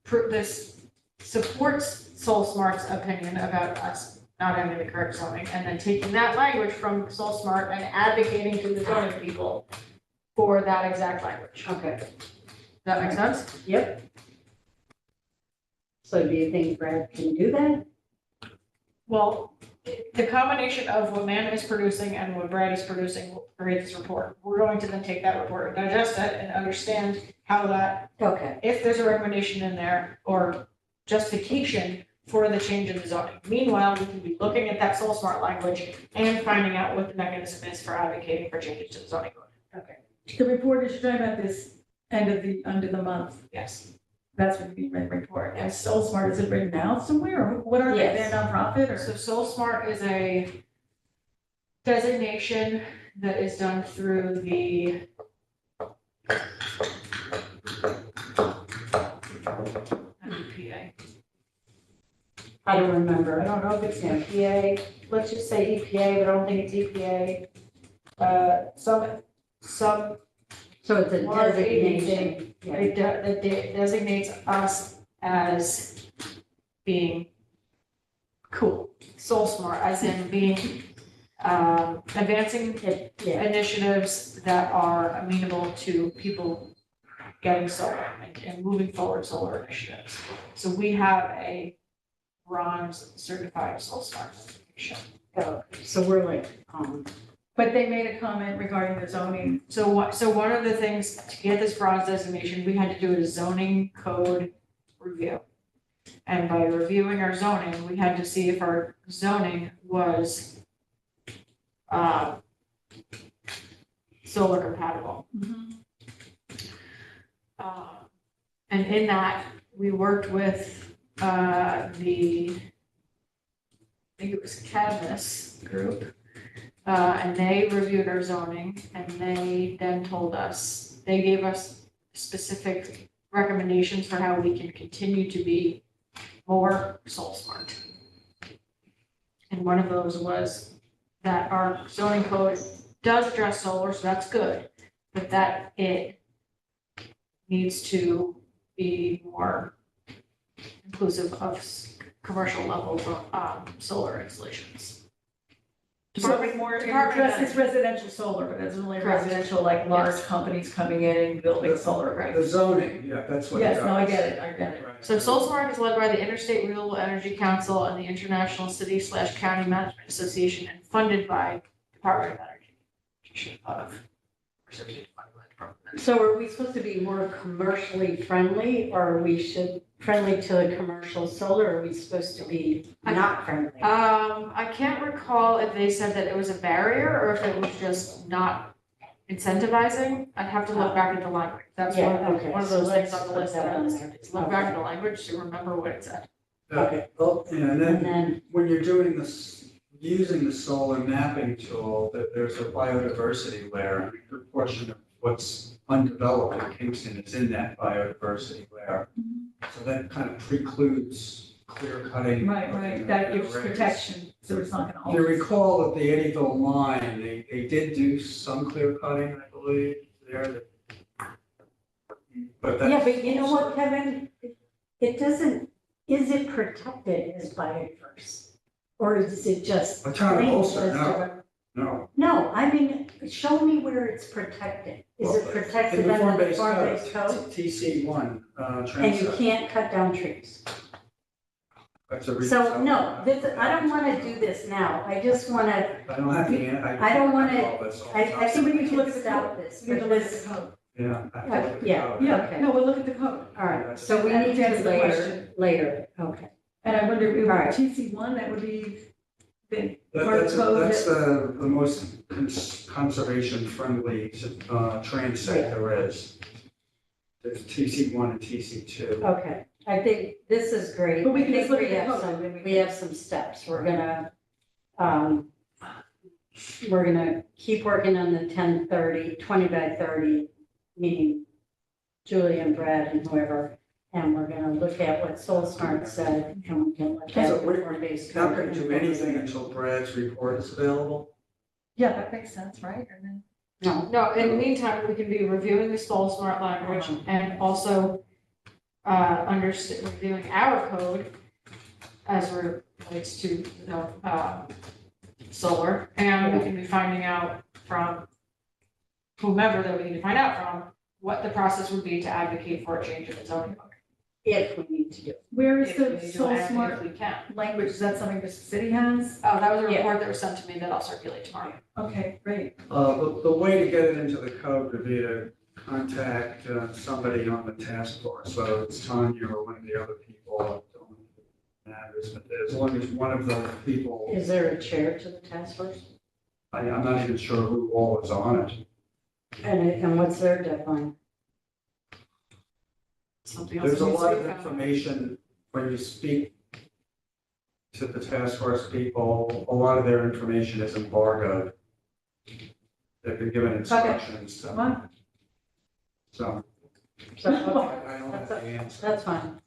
Speaker 4: supports SoulSmart's opinion about us not having the correct zoning, and then taking that language from SoulSmart and advocating to the zoning people for that exact language.
Speaker 1: Okay,
Speaker 4: Does that make sense?
Speaker 1: yep. So do you think Brad can do that?
Speaker 4: Well, the combination of what Amanda is producing and what Brad is producing will create this report. We're going to then take that report and digest it and understand how that,
Speaker 1: Okay,
Speaker 4: if there's a recommendation in there or justification for the change in the zoning. Meanwhile, we can be looking at that SoulSmart language and finding out what the mechanism is for advocating for changes to the zoning code.
Speaker 1: okay.
Speaker 2: The report is talking about this end of the month.
Speaker 4: Yes.
Speaker 2: That's what you mean report. And SoulSmart, is it written out somewhere? What are they,
Speaker 1: Yes.
Speaker 2: they're nonprofit or?
Speaker 4: So SoulSmart is a designation that is done through the EPA.
Speaker 1: I don't
Speaker 4: I
Speaker 1: remember.
Speaker 4: don't know if it's EPA, let's just say EPA, but I don't think it's EPA. Some
Speaker 1: So it's a
Speaker 4: large
Speaker 1: designation.
Speaker 4: agency that designates us as being cool, soul smart, as in being, advancing
Speaker 1: Yeah,
Speaker 4: initiatives that are amenable to people getting solar and moving forward solar initiatives. So we have a bronze certified soul smart certification.
Speaker 1: so we're like,
Speaker 2: But they made a comment regarding the zoning.
Speaker 4: So one of the things to get this bronze designation, we had to do a zoning code review. And by reviewing our zoning, we had to see if our zoning was solar compatible. And in that, we worked with I think it was Cadmus Group. And they reviewed our zoning and they then told us, they gave us specific recommendations for how we can continue to be more soul smart. And one of those was that our zoning code does address solar, so that's good, but that it needs to be more inclusive of commercial level solar installations.
Speaker 2: Department more,
Speaker 4: Department of
Speaker 2: it's residential solar, but it's only
Speaker 4: Correct.
Speaker 2: residential, like large
Speaker 4: Yes.
Speaker 2: companies coming in and building solar, right?
Speaker 3: The zoning, yeah, that's what.
Speaker 2: Yes,
Speaker 3: it
Speaker 2: no, I
Speaker 3: does.
Speaker 2: get it, I get it.
Speaker 3: Right.
Speaker 4: So SoulSmart is led by the Interstate Renewable Energy Council and the International City/County Management Association and funded by Department of Energy.
Speaker 1: so are we supposed to be more commercially friendly, or we should friendly to the commercial solar, or are we supposed to be not friendly?
Speaker 4: I can't recall if they said that it was a barrier or if it was just not incentivizing. I'd have to look back at the language. That's
Speaker 1: Yeah, okay,
Speaker 4: one of
Speaker 1: so
Speaker 4: those things
Speaker 1: let's
Speaker 4: on the
Speaker 1: put
Speaker 4: list
Speaker 1: that
Speaker 4: that I
Speaker 1: on
Speaker 4: listed.
Speaker 1: there.
Speaker 4: Is look back at the language to remember what it said.
Speaker 1: Okay.
Speaker 3: Well, yeah, and
Speaker 1: And
Speaker 3: then
Speaker 1: then,
Speaker 3: when you're doing this, using the solar mapping tool, that there's a biodiversity layer. A good portion of what's undeveloped in Kingston is in that biodiversity layer. So that kind of precludes clear cutting.
Speaker 2: Right, that gives protection, so it's not
Speaker 3: If
Speaker 2: gonna
Speaker 3: you
Speaker 2: hold.
Speaker 3: recall at the Eddyville line, they did do some clear cutting, I believe, there. But that's.
Speaker 1: yeah, but you know what, Kevin? It doesn't, is it protected as biodiverse? Or is it just?
Speaker 3: A town of
Speaker 1: plain
Speaker 3: Ulster,
Speaker 1: as
Speaker 3: no.
Speaker 1: direct-
Speaker 3: No.
Speaker 1: No, I mean, show me where it's protected. Is it protected
Speaker 3: In the
Speaker 1: under the
Speaker 3: form-based
Speaker 1: form-based
Speaker 3: code,
Speaker 1: code?
Speaker 3: TC1,
Speaker 1: And you
Speaker 3: transect.
Speaker 1: can't cut down trees.
Speaker 3: That's a reason.
Speaker 1: So, no, this, I don't wanna do this now. I just wanna,
Speaker 3: I don't have the,
Speaker 1: I don't wanna-
Speaker 3: all this all the
Speaker 1: I
Speaker 3: time.
Speaker 1: think we
Speaker 2: need
Speaker 1: need
Speaker 2: to
Speaker 1: to
Speaker 2: look at the
Speaker 1: stop this.
Speaker 2: You have to look at
Speaker 1: because-
Speaker 2: the code.
Speaker 3: Yeah. I have to look at the
Speaker 1: Yeah,
Speaker 3: code.
Speaker 2: Yeah,
Speaker 1: Okay.
Speaker 2: no, we'll look at the code.
Speaker 1: All right, so we need
Speaker 2: Answer
Speaker 1: to
Speaker 2: the
Speaker 1: later,
Speaker 2: question.
Speaker 1: later, okay.
Speaker 2: And I wonder, if
Speaker 1: All right.
Speaker 2: TC1, that would be the
Speaker 3: That's,
Speaker 2: code
Speaker 3: that's
Speaker 2: that-
Speaker 3: the most conservation friendly, transit there is. There's TC1 and TC2.
Speaker 1: Okay, I think this is great.
Speaker 2: But we can
Speaker 1: I
Speaker 2: just
Speaker 1: think
Speaker 2: look
Speaker 1: we
Speaker 2: at the
Speaker 1: have
Speaker 2: code
Speaker 1: some,
Speaker 2: and we
Speaker 1: we
Speaker 2: can-
Speaker 1: have some steps. We're gonna keep working on the 10:30, 20 by 30 meeting, Julie and Brad and whoever. And we're gonna look at what Soul Smart said, and we can look at
Speaker 3: So
Speaker 1: the
Speaker 3: we're
Speaker 1: form-based
Speaker 3: not
Speaker 1: code.
Speaker 3: going to do anything until Brad's report is available.
Speaker 2: Yeah, that makes sense, right? And then,
Speaker 1: No,
Speaker 4: No, in the meantime, we can be reviewing the Soul Smart language and also reviewing our code as relates to, solar, and we can be finding out from whomever that we need to find out from, what the process would be to advocate for a change in the zoning book.
Speaker 1: if we need to do.
Speaker 2: where is
Speaker 4: If we
Speaker 2: the
Speaker 4: need to,
Speaker 2: Soul
Speaker 4: and if
Speaker 2: Smart
Speaker 4: we can.
Speaker 2: language? Is that something the city has?
Speaker 4: Oh, that was a
Speaker 1: Yeah.
Speaker 4: report that was sent to me that I'll circulate tomorrow.
Speaker 2: Okay, great.
Speaker 3: The way to get it into the code would be to contact somebody on the task force, whether it's Tanya or one of the other people, it don't matters, but as long as one of those people,
Speaker 1: Is there a chair to the task force?
Speaker 3: I'm not even sure who all is on it.
Speaker 1: And what's their deadline?
Speaker 4: Something else.
Speaker 3: There's a
Speaker 4: needs to
Speaker 3: lot
Speaker 4: be
Speaker 3: of
Speaker 4: found.
Speaker 3: information when you speak to the task force people, a lot of their information is embargoed. They've been given instructions,
Speaker 2: Come on.
Speaker 3: so
Speaker 1: So, okay,
Speaker 3: I don't have the answer.
Speaker 1: that's fine.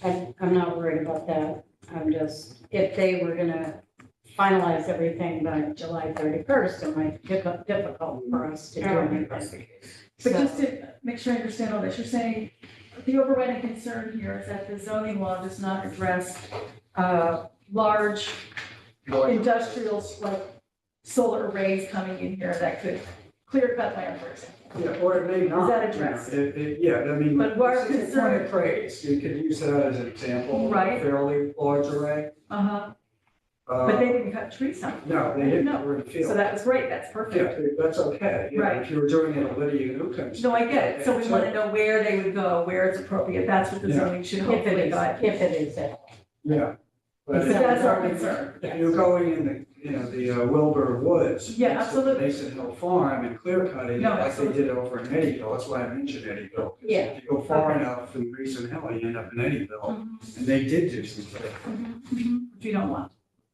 Speaker 1: I'm not worried about that. I'm just, if they were gonna finalize everything by July 31st, it might be difficult for us to do anything.
Speaker 2: But just to make sure I understand all this, you're saying the overriding concern here is that the zoning law does not address large industrial, like solar arrays coming in here that could clear cut land, for example.
Speaker 3: Yeah, or it may not.
Speaker 2: Is that addressed?
Speaker 3: Yeah, I mean.
Speaker 2: But we're
Speaker 3: it's a point
Speaker 2: concerned-
Speaker 3: of praise. You could use that as an example.
Speaker 2: Right.
Speaker 3: Fairly large array.
Speaker 2: Uh-huh, but they didn't cut trees down.
Speaker 3: No, they didn't,
Speaker 2: No.
Speaker 3: they were in the
Speaker 2: So
Speaker 3: field.
Speaker 2: that was great, that's perfect.
Speaker 3: Yeah, that's okay. Yeah,
Speaker 2: Right.
Speaker 3: if you were doing it at Lydia Newcomb's.
Speaker 2: No, I get it, so we want to know where they would go, where it's appropriate, that's what the
Speaker 3: Yeah.
Speaker 2: zoning should
Speaker 1: If
Speaker 2: hopefully
Speaker 1: it
Speaker 2: guide.
Speaker 1: is, if it is at all.
Speaker 3: Yeah.
Speaker 2: But that's our concern.
Speaker 3: If you're going in the Wilbur Woods.
Speaker 2: Yeah,
Speaker 3: next to
Speaker 2: absolutely.
Speaker 3: Mason Hill Farm and clear cutting,
Speaker 2: No,
Speaker 3: like they
Speaker 2: absolutely.
Speaker 3: did over in Eddyville, that's why I mentioned Eddyville. 'Cause
Speaker 1: Yeah.
Speaker 3: If you go far
Speaker 2: Okay.
Speaker 3: enough from Mason Hill, you end up in Eddyville,
Speaker 2: Mhm,
Speaker 3: and they did do some clear.
Speaker 2: mhm, mhm, which we don't want.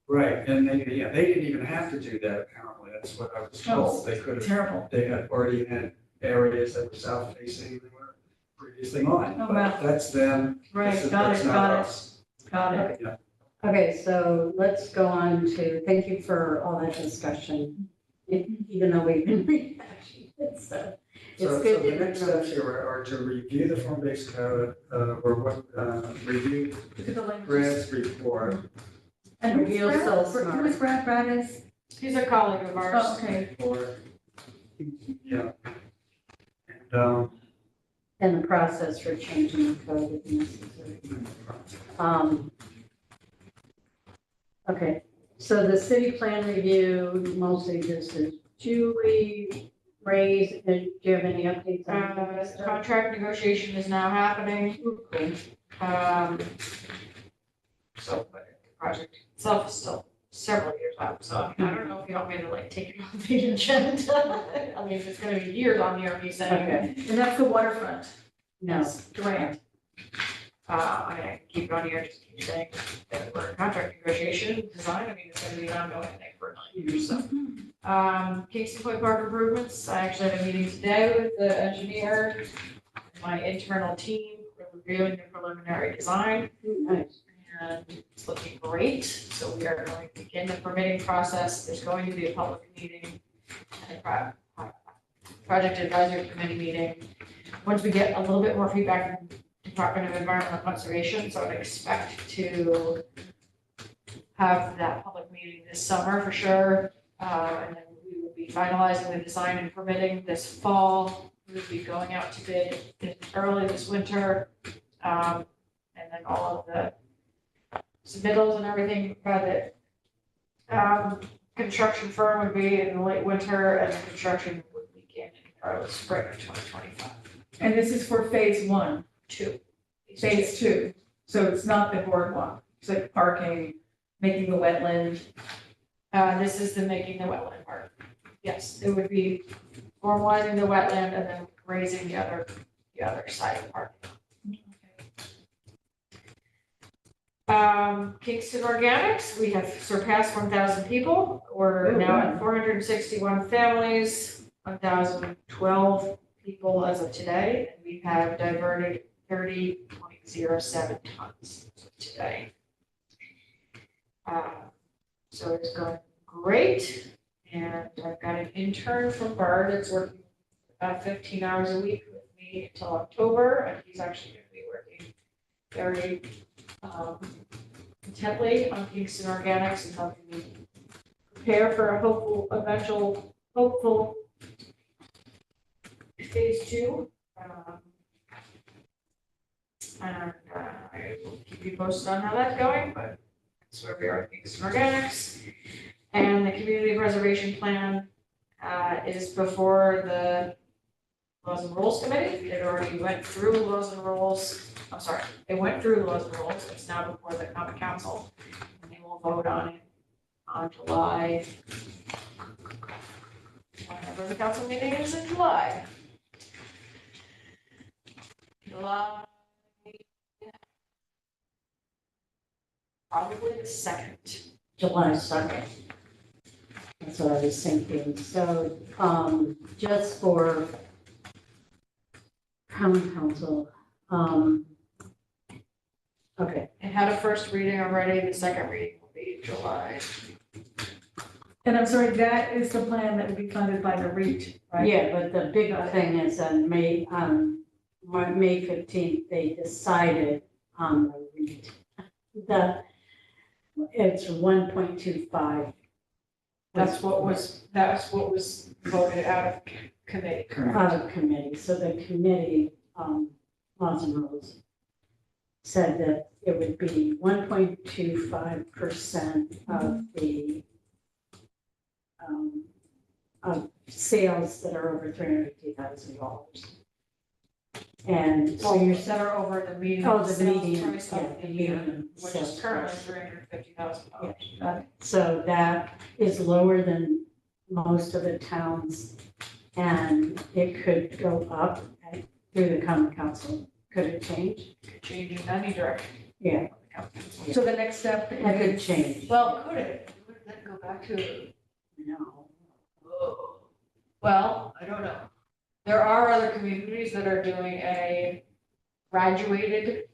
Speaker 3: Right, and they didn't even have to do that apparently, that's what I was told, they could have,
Speaker 2: Terrible.
Speaker 3: they had already had areas that were south facing, they were previously mine.
Speaker 2: Oh,
Speaker 3: But
Speaker 2: wow.
Speaker 3: that's them,
Speaker 2: Right,
Speaker 3: that's
Speaker 2: got it,
Speaker 3: not
Speaker 2: got it,
Speaker 3: us.
Speaker 2: got it.
Speaker 3: Yeah.
Speaker 1: Okay, so let's go on to, thank you for all that discussion, even though we've been rehashing it, so. It's
Speaker 3: So
Speaker 1: good
Speaker 3: the
Speaker 1: that
Speaker 3: next
Speaker 1: you know.
Speaker 3: steps here are to review the form-based code, review
Speaker 2: Look at the language.
Speaker 3: Brad's report,
Speaker 2: And who's
Speaker 1: Reveal
Speaker 2: Brad?
Speaker 1: Soul
Speaker 2: Who
Speaker 1: Smart.
Speaker 2: is Brad? Brad is?
Speaker 4: He's a colleague of ours.
Speaker 2: Oh, okay.
Speaker 3: report. Yeah.
Speaker 1: And the process for changing the code if necessary. Okay, so the city plan review, mostly this is Julie, Ray's, do you have any updates on that?
Speaker 4: Contract negotiation is now happening.
Speaker 1: Cool.
Speaker 4: So, but the project itself is still several years out, so I don't know if you want me to like take it off the agenda. I mean, it's gonna be years on here, me saying.
Speaker 1: Okay,
Speaker 2: And that's the waterfront
Speaker 1: no,
Speaker 2: grant.
Speaker 4: I mean, I can keep it on here, just keep saying that we're in contract negotiation, design, I mean, it's gonna be an ongoing thing for 9 years, so. Kingston Point Park improvements, I actually had a meeting today with the engineer, my internal team, we're reviewing the preliminary design,
Speaker 1: nice.
Speaker 4: and it's looking great. So we are going to begin the permitting process. There's going to be a public meeting and a project advisory committee meeting. Once we get a little bit more feedback from Department of Environmental Conservation, so I'd expect to have that public meeting this summer for sure. And then we will be finalizing the design and permitting this fall. We'll be going out to bid early this winter. And then all of the submittals and everything by the construction firm would be in the late winter, and the construction would begin in early spring of 2025.
Speaker 2: And this is for phase 1,
Speaker 4: Two.
Speaker 2: phase 2. So it's not the boardwalk, it's like parking, making the wetland.
Speaker 4: This is the making the wetland part. Yes, it would be formalizing the wetland and then raising the other side of the park. Kingston Organics, we have surpassed 1,000 people. We're
Speaker 2: Oh,
Speaker 4: now
Speaker 2: wow.
Speaker 4: at 461 families, 1,012 people as of today. And we have diverted 30.07 tons today. So it's going great. And I've got an intern from Bard that's working about 15 hours a week with me until October. And he's actually going to be working very intently on Kingston Organics and helping me prepare for a hopeful phase 2. And I will keep you posted on how that's going, but that's where we are with Kingston Organics. And the community preservation plan is before the Laws and Rules Committee. It already went through Laws and Rules. I'm sorry, it went through Laws and Rules. It's now before the Common Council. And they will vote on it on July. Whenever the council meeting is in July. July. Probably the 2nd.
Speaker 1: July 2nd. That's what I was thinking. So, just for common council, okay.
Speaker 4: It had a first reading already. The second reading will be July.
Speaker 2: And I'm sorry, that is the plan that would be funded by the REIT, right?
Speaker 1: Yeah, but the big thing is on May 15th, they decided on the REIT. It's 1.25.
Speaker 4: That was voted out of committee.
Speaker 1: Out of committee, so the committee, Laws and Rules, said that it would be 1.25% of the of sales that are over $350,000. And so you're
Speaker 4: That are over the median.
Speaker 1: Oh, the
Speaker 4: sales
Speaker 1: median,
Speaker 4: price
Speaker 1: yeah,
Speaker 4: of
Speaker 1: the
Speaker 4: the year,
Speaker 1: median
Speaker 4: which
Speaker 1: sales
Speaker 4: is currently
Speaker 1: price.
Speaker 4: $350,000.
Speaker 1: So that is lower than most of the towns, and it could go up through the common council. Could it change?
Speaker 4: Could change in any direction.
Speaker 1: Yeah,
Speaker 2: So the next step
Speaker 1: it could
Speaker 2: is,
Speaker 1: change.
Speaker 4: Well, could it? Would it then go back to,
Speaker 1: No.
Speaker 4: well, I don't know. There are other communities that are doing a graduated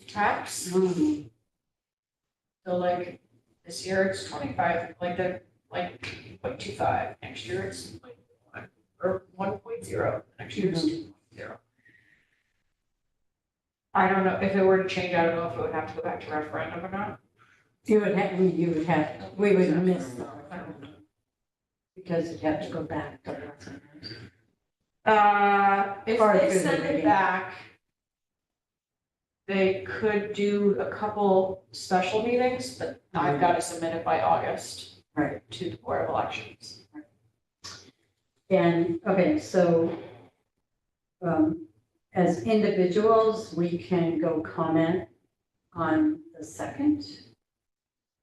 Speaker 4: tax.
Speaker 1: Mm,
Speaker 4: So like this year it's 25, like 0.25. Next year it's like 1.0. Next year it's 2.0. I don't know if it were to change. I don't know if it would have to go back to referendum or not.
Speaker 1: we would have, we would miss the referendum because it'd have to go back to referendum.
Speaker 4: If
Speaker 1: Or
Speaker 4: they
Speaker 1: through the
Speaker 4: send it
Speaker 1: meeting.
Speaker 4: back, they could do a couple special meetings, but I've got to submit it by August.
Speaker 1: Right.
Speaker 4: To the Board of Elections.
Speaker 1: And, okay, so as individuals, we can go comment on the 2nd.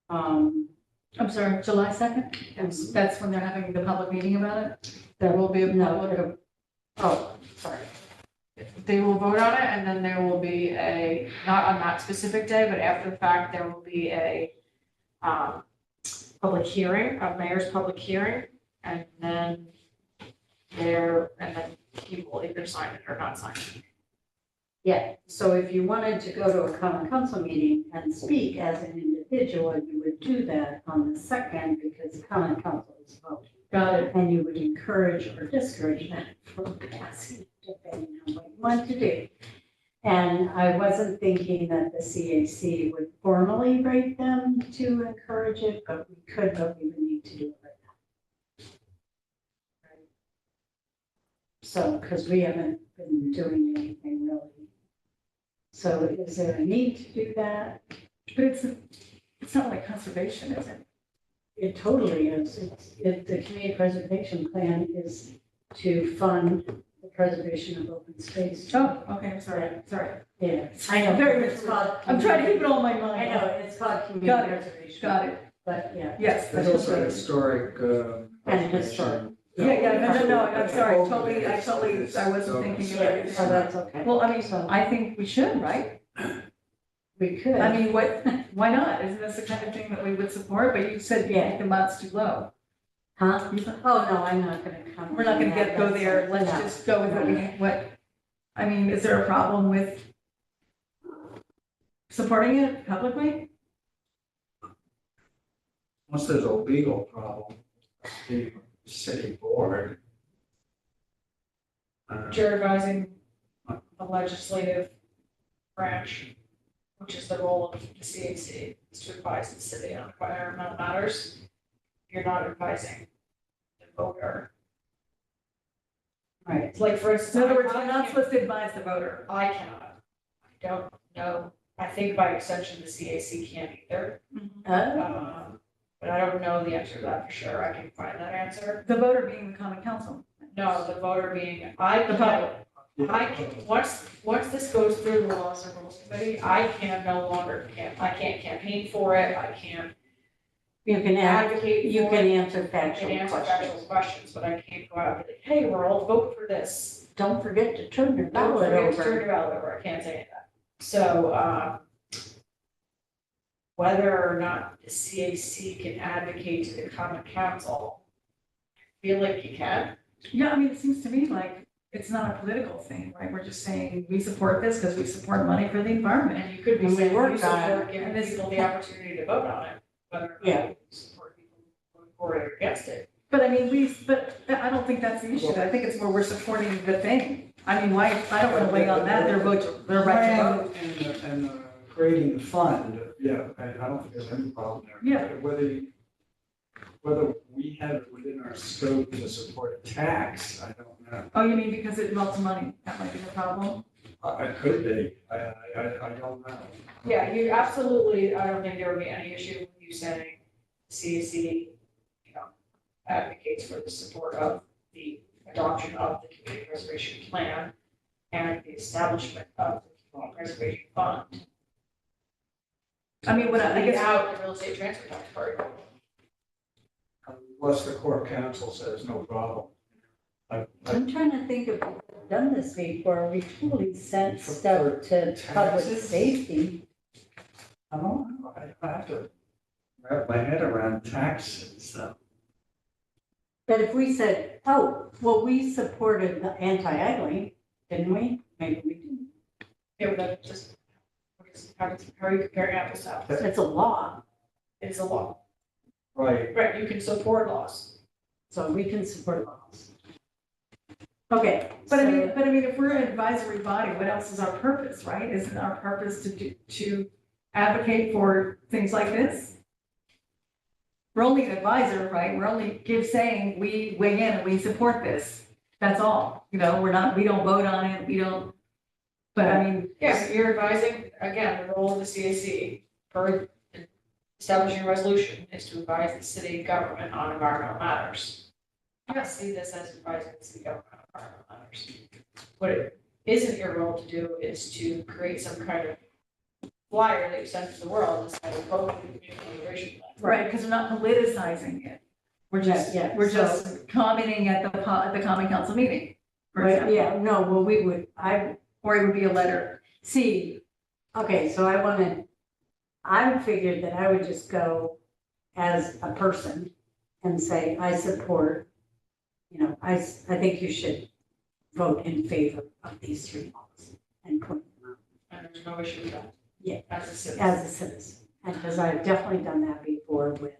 Speaker 2: I'm sorry, July 2nd?
Speaker 4: Yes.
Speaker 2: That's when they're having the public meeting about it?
Speaker 4: There will be a
Speaker 1: No,
Speaker 4: public,
Speaker 1: oh, sorry.
Speaker 4: they will vote on it, and then there will be not on that specific day, but after the fact, there will be a public hearing, a mayor's public hearing, and then people will either sign it or not sign it.
Speaker 1: Yeah, so if you wanted to go to a common council meeting and speak as an individual, you would do that on the 2nd because the common council is voting.
Speaker 2: Got it.
Speaker 1: And you would encourage or discourage that from passing, depending on what you want to do. And I wasn't thinking that the CAC would formally write them to encourage it, but we could, but we would need to do it right now. So, because we haven't been doing anything really. So is there a need to do that?
Speaker 2: But it's not like conservation, is it?
Speaker 1: It totally is. The community preservation plan is to fund the preservation of open space.
Speaker 2: Oh, okay, I'm sorry,
Speaker 1: Yeah, I know.
Speaker 2: Very
Speaker 1: It's called
Speaker 2: I'm trying to keep it all in my
Speaker 1: I
Speaker 2: mind.
Speaker 1: know, it's called community
Speaker 2: Got
Speaker 1: preservation.
Speaker 2: Got it,
Speaker 1: But yeah.
Speaker 2: yes.
Speaker 3: There's
Speaker 2: that's
Speaker 3: also
Speaker 2: right.
Speaker 3: historic,
Speaker 1: And historic.
Speaker 2: No, I'm sorry, I wasn't thinking of
Speaker 1: Yeah,
Speaker 2: everything.
Speaker 1: so that's okay.
Speaker 2: Well, I mean,
Speaker 1: So
Speaker 2: I think we should, right?
Speaker 1: we could.
Speaker 2: I mean, why not? Isn't this the kind of thing that we would support? But you said you think the amount's too low.
Speaker 1: Huh?
Speaker 2: You thought-
Speaker 1: Oh, no, I'm not gonna come.
Speaker 2: We're not gonna go there, let's
Speaker 1: No.
Speaker 2: just go with I mean, is there a problem with supporting it publicly?
Speaker 3: once there's a legal problem, the city board.
Speaker 4: You're advising the legislative branch, which is the role of the CAC, is to advise the city on environmental matters. You're not advising the voter.
Speaker 1: Right.
Speaker 4: Like, for instance.
Speaker 2: In other words,
Speaker 4: I
Speaker 2: we're not
Speaker 4: can't-
Speaker 2: supposed to advise the voter.
Speaker 4: I cannot. I don't know. I think by extension, the CAC can't either. But I don't know the answer to that for sure. I can find that answer.
Speaker 2: The voter being the common council.
Speaker 4: No, the voter being,
Speaker 2: The
Speaker 4: public. Once this goes through the laws and rules committee, I can't campaign for it. I can't
Speaker 1: You can
Speaker 4: advocate
Speaker 1: you
Speaker 4: for
Speaker 1: can
Speaker 4: it.
Speaker 1: answer
Speaker 4: I can
Speaker 1: factual
Speaker 4: answer
Speaker 1: questions.
Speaker 4: factual questions, but I can't go out and be like, hey, we're all voting for this.
Speaker 1: Don't forget to turn your
Speaker 4: Don't
Speaker 1: ballot
Speaker 4: forget to turn
Speaker 1: over.
Speaker 4: your ballot over. I can't say any of that. So, whether or not the CAC can advocate to the common council, I feel like you can.
Speaker 2: Yeah, I mean, it seems to me like it's not a political thing, right? We're just saying we support this because we support money for the environment.
Speaker 4: And you could be
Speaker 1: And we
Speaker 4: saying, you
Speaker 1: worked on it.
Speaker 4: support giving people the opportunity to vote on it, whether or
Speaker 1: Yeah.
Speaker 4: not you support people voting for it or against it.
Speaker 2: But I mean, but I don't think that's the issue. I think it's where we're supporting the thing. I mean, why, I don't want to weigh on that, their vote, their right to vote.
Speaker 3: And creating the fund, yeah, I don't think there's any problem there.
Speaker 2: Yeah.
Speaker 3: Whether we have it within our scope to support tax, I don't know.
Speaker 2: Oh, you mean because it involves money? That might be the problem?
Speaker 3: It could be, I don't know.
Speaker 4: Yeah, you absolutely, I don't think there would be any issue with you saying CAC, advocates for the support of the adoption of the community preservation plan and the establishment of the community preservation fund.
Speaker 2: I mean, what I guess,
Speaker 4: Without the real estate transfer tax part.
Speaker 3: Unless the core council says no problem.
Speaker 1: I'm trying to think if we've done this before. We totally sent
Speaker 3: For-
Speaker 1: stuff
Speaker 3: for
Speaker 1: to public
Speaker 3: taxes?
Speaker 1: safety.
Speaker 3: I don't know, I have to wrap my head around taxes, so.
Speaker 1: But if we said, oh, well, we supported the anti-idling, didn't we? Maybe we didn't.
Speaker 4: Yeah, but that just, how are you comparing apples to apples?
Speaker 1: It's a law,
Speaker 4: It's a law.
Speaker 3: Right.
Speaker 4: Right, you can support laws.
Speaker 1: so we can support laws. Okay.
Speaker 2: but I
Speaker 1: so-
Speaker 2: mean, if we're an advisory body, what else is our purpose, right? Isn't our purpose to advocate for things like this? We're only an advisor, right? We're only saying we weigh in and we support this. That's all. You know, we don't vote on it, we don't, but I mean,
Speaker 4: Yes, you're advising, again, the role of the CAC per establishing a resolution is to advise the city government on environmental matters. I see this as advising the city government on environmental matters. What it isn't your role to do is to create some kind of flyer that you send to the world and say, vote for the community preservation plan.
Speaker 2: right, because we're not politicizing it. We're just,
Speaker 1: Yeah,
Speaker 2: we're
Speaker 1: so-
Speaker 2: just commenting at the common council meeting, for
Speaker 1: Right,
Speaker 2: example.
Speaker 1: yeah, no, well, we would,
Speaker 2: Or it would be a letter.
Speaker 1: see, okay, so I figured that I would just go as a person and say, I support, I think you should vote in favor of these three laws and put them
Speaker 4: And there's no issue with that.
Speaker 1: Yeah.
Speaker 4: As a
Speaker 1: out
Speaker 4: citizen.
Speaker 1: as a citizen. And because I've definitely done that before with,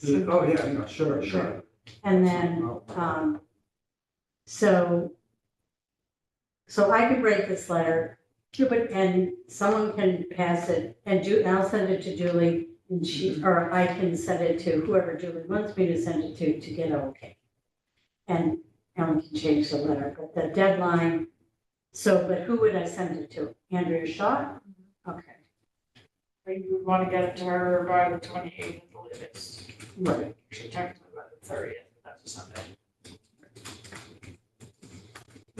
Speaker 3: Oh, yeah, no, sure.
Speaker 1: and then, so I could write this letter, and someone can pass it, and I'll send it to Julie, and or I can send it to whoever Julie wants me to send it to get an okay. And we can change the letter, but the deadline, but who would I send it to? Andrea Shaw? Okay,
Speaker 4: You would want to get it to her by the 28th, I believe it's,
Speaker 1: right,
Speaker 4: actually technically by the 30th, that's a Sunday.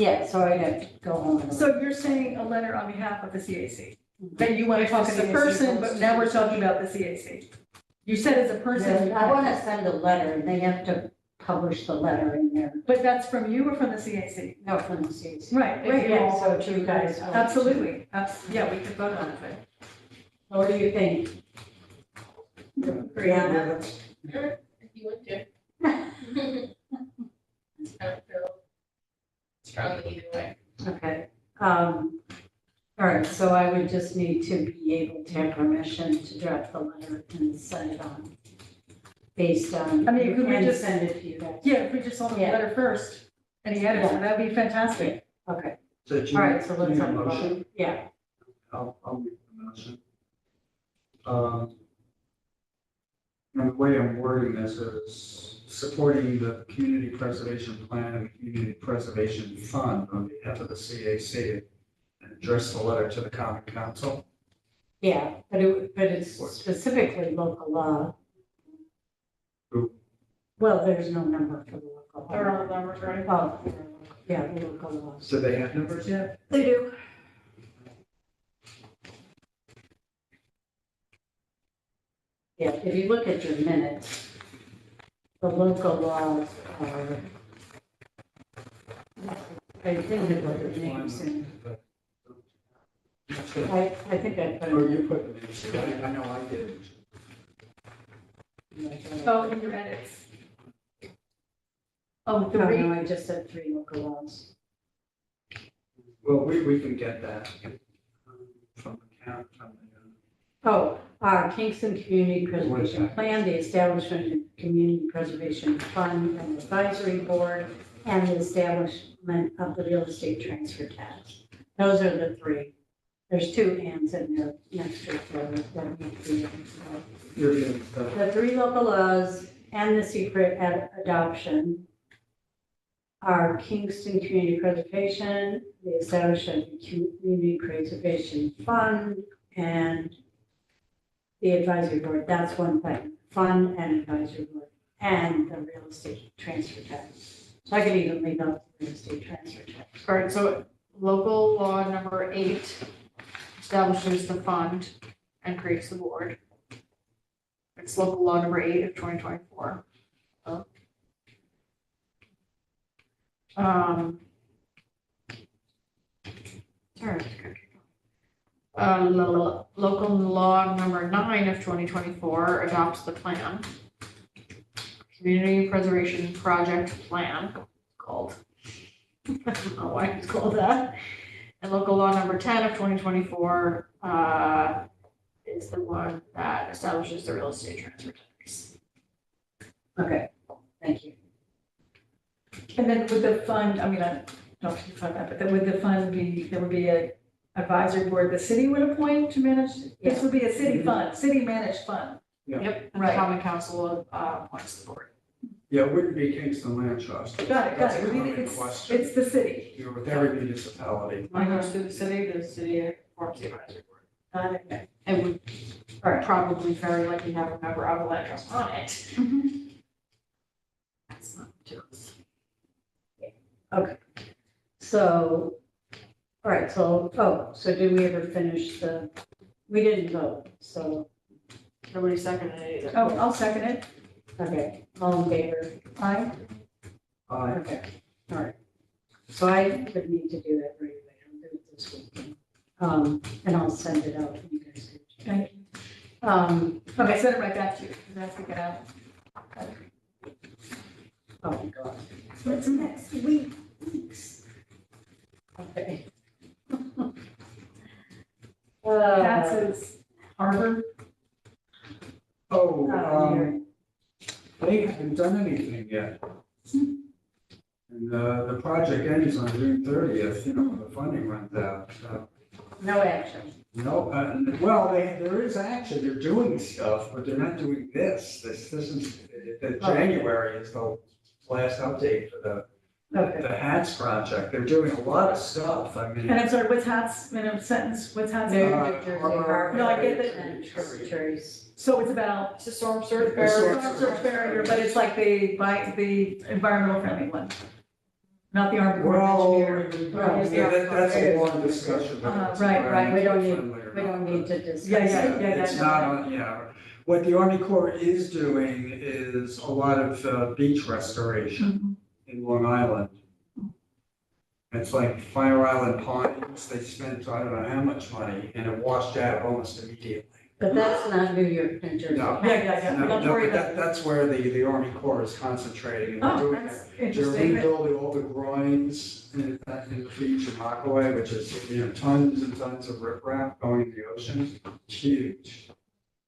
Speaker 1: Yeah, so I'd have to go home and.
Speaker 2: So you're saying a letter on behalf of the CAC, that you want to
Speaker 4: If
Speaker 2: talk
Speaker 4: the
Speaker 2: to the
Speaker 4: CAC
Speaker 2: person,
Speaker 4: wants
Speaker 2: but
Speaker 4: to
Speaker 2: now
Speaker 4: do
Speaker 2: we're
Speaker 4: it.
Speaker 2: talking about the CAC. You said as a person.
Speaker 1: I want to send a letter, and they have to publish the letter in there.
Speaker 2: But that's from you or from the CAC?
Speaker 1: No, from the CAC.
Speaker 2: Right,
Speaker 4: If you
Speaker 1: Yeah,
Speaker 4: all
Speaker 1: so
Speaker 4: vote
Speaker 1: if you guys. vote.
Speaker 2: absolutely. Yeah, we could vote on it.
Speaker 1: What do you think?
Speaker 3: Yeah, that's,
Speaker 4: If you want to. I don't feel strongly either way.
Speaker 1: Okay, all right, so I would just need to be able to have permission to draft the letter and send it on. Based on.
Speaker 2: I mean, could we
Speaker 1: and
Speaker 2: just-
Speaker 1: send it to you guys?
Speaker 2: Yeah, if we just saw the
Speaker 1: Yeah.
Speaker 2: letter first, and he edits it, that'd be fantastic.
Speaker 1: Okay,
Speaker 3: so do you
Speaker 1: all right, so let's
Speaker 3: need a
Speaker 1: have a
Speaker 3: motion?
Speaker 1: vote. Yeah,
Speaker 3: I'll make the motion. And the way I'm wording this is supporting the community preservation plan and the community preservation fund on behalf of the CAC and address the letter to the common council.
Speaker 1: yeah, but it's specifically local law.
Speaker 3: Who?
Speaker 1: Well, there's no number for the local
Speaker 4: They're
Speaker 1: law.
Speaker 4: all the numbers, right?
Speaker 1: Oh, yeah, the local laws.
Speaker 3: So they have numbers yet?
Speaker 1: They do. Yeah, if you look at your minutes, the local laws are, I think it was the names in, I think I put
Speaker 3: Oh,
Speaker 1: it.
Speaker 3: you put the names, in. I know I did.
Speaker 2: Oh, in your edits. Oh, the
Speaker 1: No,
Speaker 2: re,
Speaker 1: no, I just said 3 local laws.
Speaker 3: Well, we can get that from the count, from the,
Speaker 1: Oh, Kingston Community Preservation Plan, the establishment of Community Preservation Fund and Advisory Board, and the establishment of the real estate transfer tax. Those are the 3. There's 2 ands in there next to each other that need to be.
Speaker 3: you're getting stuff.
Speaker 1: The 3 local laws and the secret adoption are Kingston Community Preservation, the establishment of the Community Preservation Fund, and the advisory board. That's one thing, fund and advisory board, and the real estate transfer tax. So I could even leave out the real estate transfer tax.
Speaker 4: All right, so local law number 8 establishes the fund and creates the board. It's local law number 8 of 2024. Sorry. Local law number 9 of 2024 adopts the plan. Community Preservation Project Plan, called. I don't know why it's called that. And local law number 10 of 2024 is the one that establishes the real estate transfer tax.
Speaker 1: Okay, thank you.
Speaker 2: and then with the fund, I mean, I don't know if you thought that, but then would the fund be, there would be a advisory board the city would appoint to manage? This would be a city fund, city managed fund.
Speaker 4: Yep, and the
Speaker 2: Right.
Speaker 4: common council appoints the board.
Speaker 3: Yeah, it wouldn't be Kingston Land Trust.
Speaker 2: Got it.
Speaker 3: That's a
Speaker 2: We need-
Speaker 3: common
Speaker 2: It's,
Speaker 3: question.
Speaker 2: it's the city.
Speaker 3: You know, with every municipality.
Speaker 4: When it goes through the city forms the advisory board.
Speaker 2: Got it.
Speaker 4: And would probably very likely have a member of the land trust on it. That's not just.
Speaker 1: So, all right, so did we ever finish we didn't vote, so,
Speaker 4: Nobody seconded it either.
Speaker 2: Oh, I'll second it.
Speaker 1: okay, all in favor?
Speaker 2: Aye.
Speaker 1: Okay, all right. So I would need to do that right away, I'll do it this week. And I'll send it out to you guys.
Speaker 2: Thank you.
Speaker 1: Okay,
Speaker 2: Send it right back to you, because I have to get out.
Speaker 1: oh my God. What's next week? Okay.
Speaker 2: That's Harvard.
Speaker 3: Oh,
Speaker 1: Here.
Speaker 3: they haven't done anything yet. And the project ends on June 30th, you know, the funding runs out, so.
Speaker 1: No action.
Speaker 3: No, well, there is action, they're doing stuff, but they're not doing this. This is, January is the last update for
Speaker 1: Okay.
Speaker 3: the HATS project. They're doing a lot of stuff, I mean.
Speaker 2: And I'm sorry, what's HATS, in a sentence, what's HATS?
Speaker 1: New
Speaker 3: Uh,
Speaker 1: Jersey
Speaker 3: Harbor-
Speaker 1: Harbor.
Speaker 2: No, I get that.
Speaker 1: And tributaries.
Speaker 2: So it's about
Speaker 4: It's a storm surge
Speaker 3: The
Speaker 4: barrier.
Speaker 3: storm
Speaker 2: storm surge barrier, but it's like the environmental friendly one. not the Army Corps of
Speaker 3: Well,
Speaker 2: Engineers.
Speaker 3: that's a long discussion. but it's
Speaker 2: Right.
Speaker 1: We don't need-
Speaker 3: friendly or
Speaker 1: We don't
Speaker 3: not.
Speaker 1: need to discuss.
Speaker 2: Yeah.
Speaker 3: It's not on, what the Army Corps is doing is a lot of beach restoration in Long Island. It's like Fire Island Pines, they spent, I don't know how much money, and it washed out almost immediately.
Speaker 1: But that's not New York, New Jersey.
Speaker 3: No.
Speaker 2: Yeah,
Speaker 3: No,
Speaker 2: don't
Speaker 3: no,
Speaker 2: worry
Speaker 3: but
Speaker 2: about it.
Speaker 3: that's where the Army Corps is concentrating. And they're
Speaker 2: Oh,
Speaker 3: doing
Speaker 2: that's
Speaker 3: They're
Speaker 2: interesting.
Speaker 3: rebuilding all the groins in the beach in Rockaway, which is, tons and tons of riprap going in the ocean. It's huge.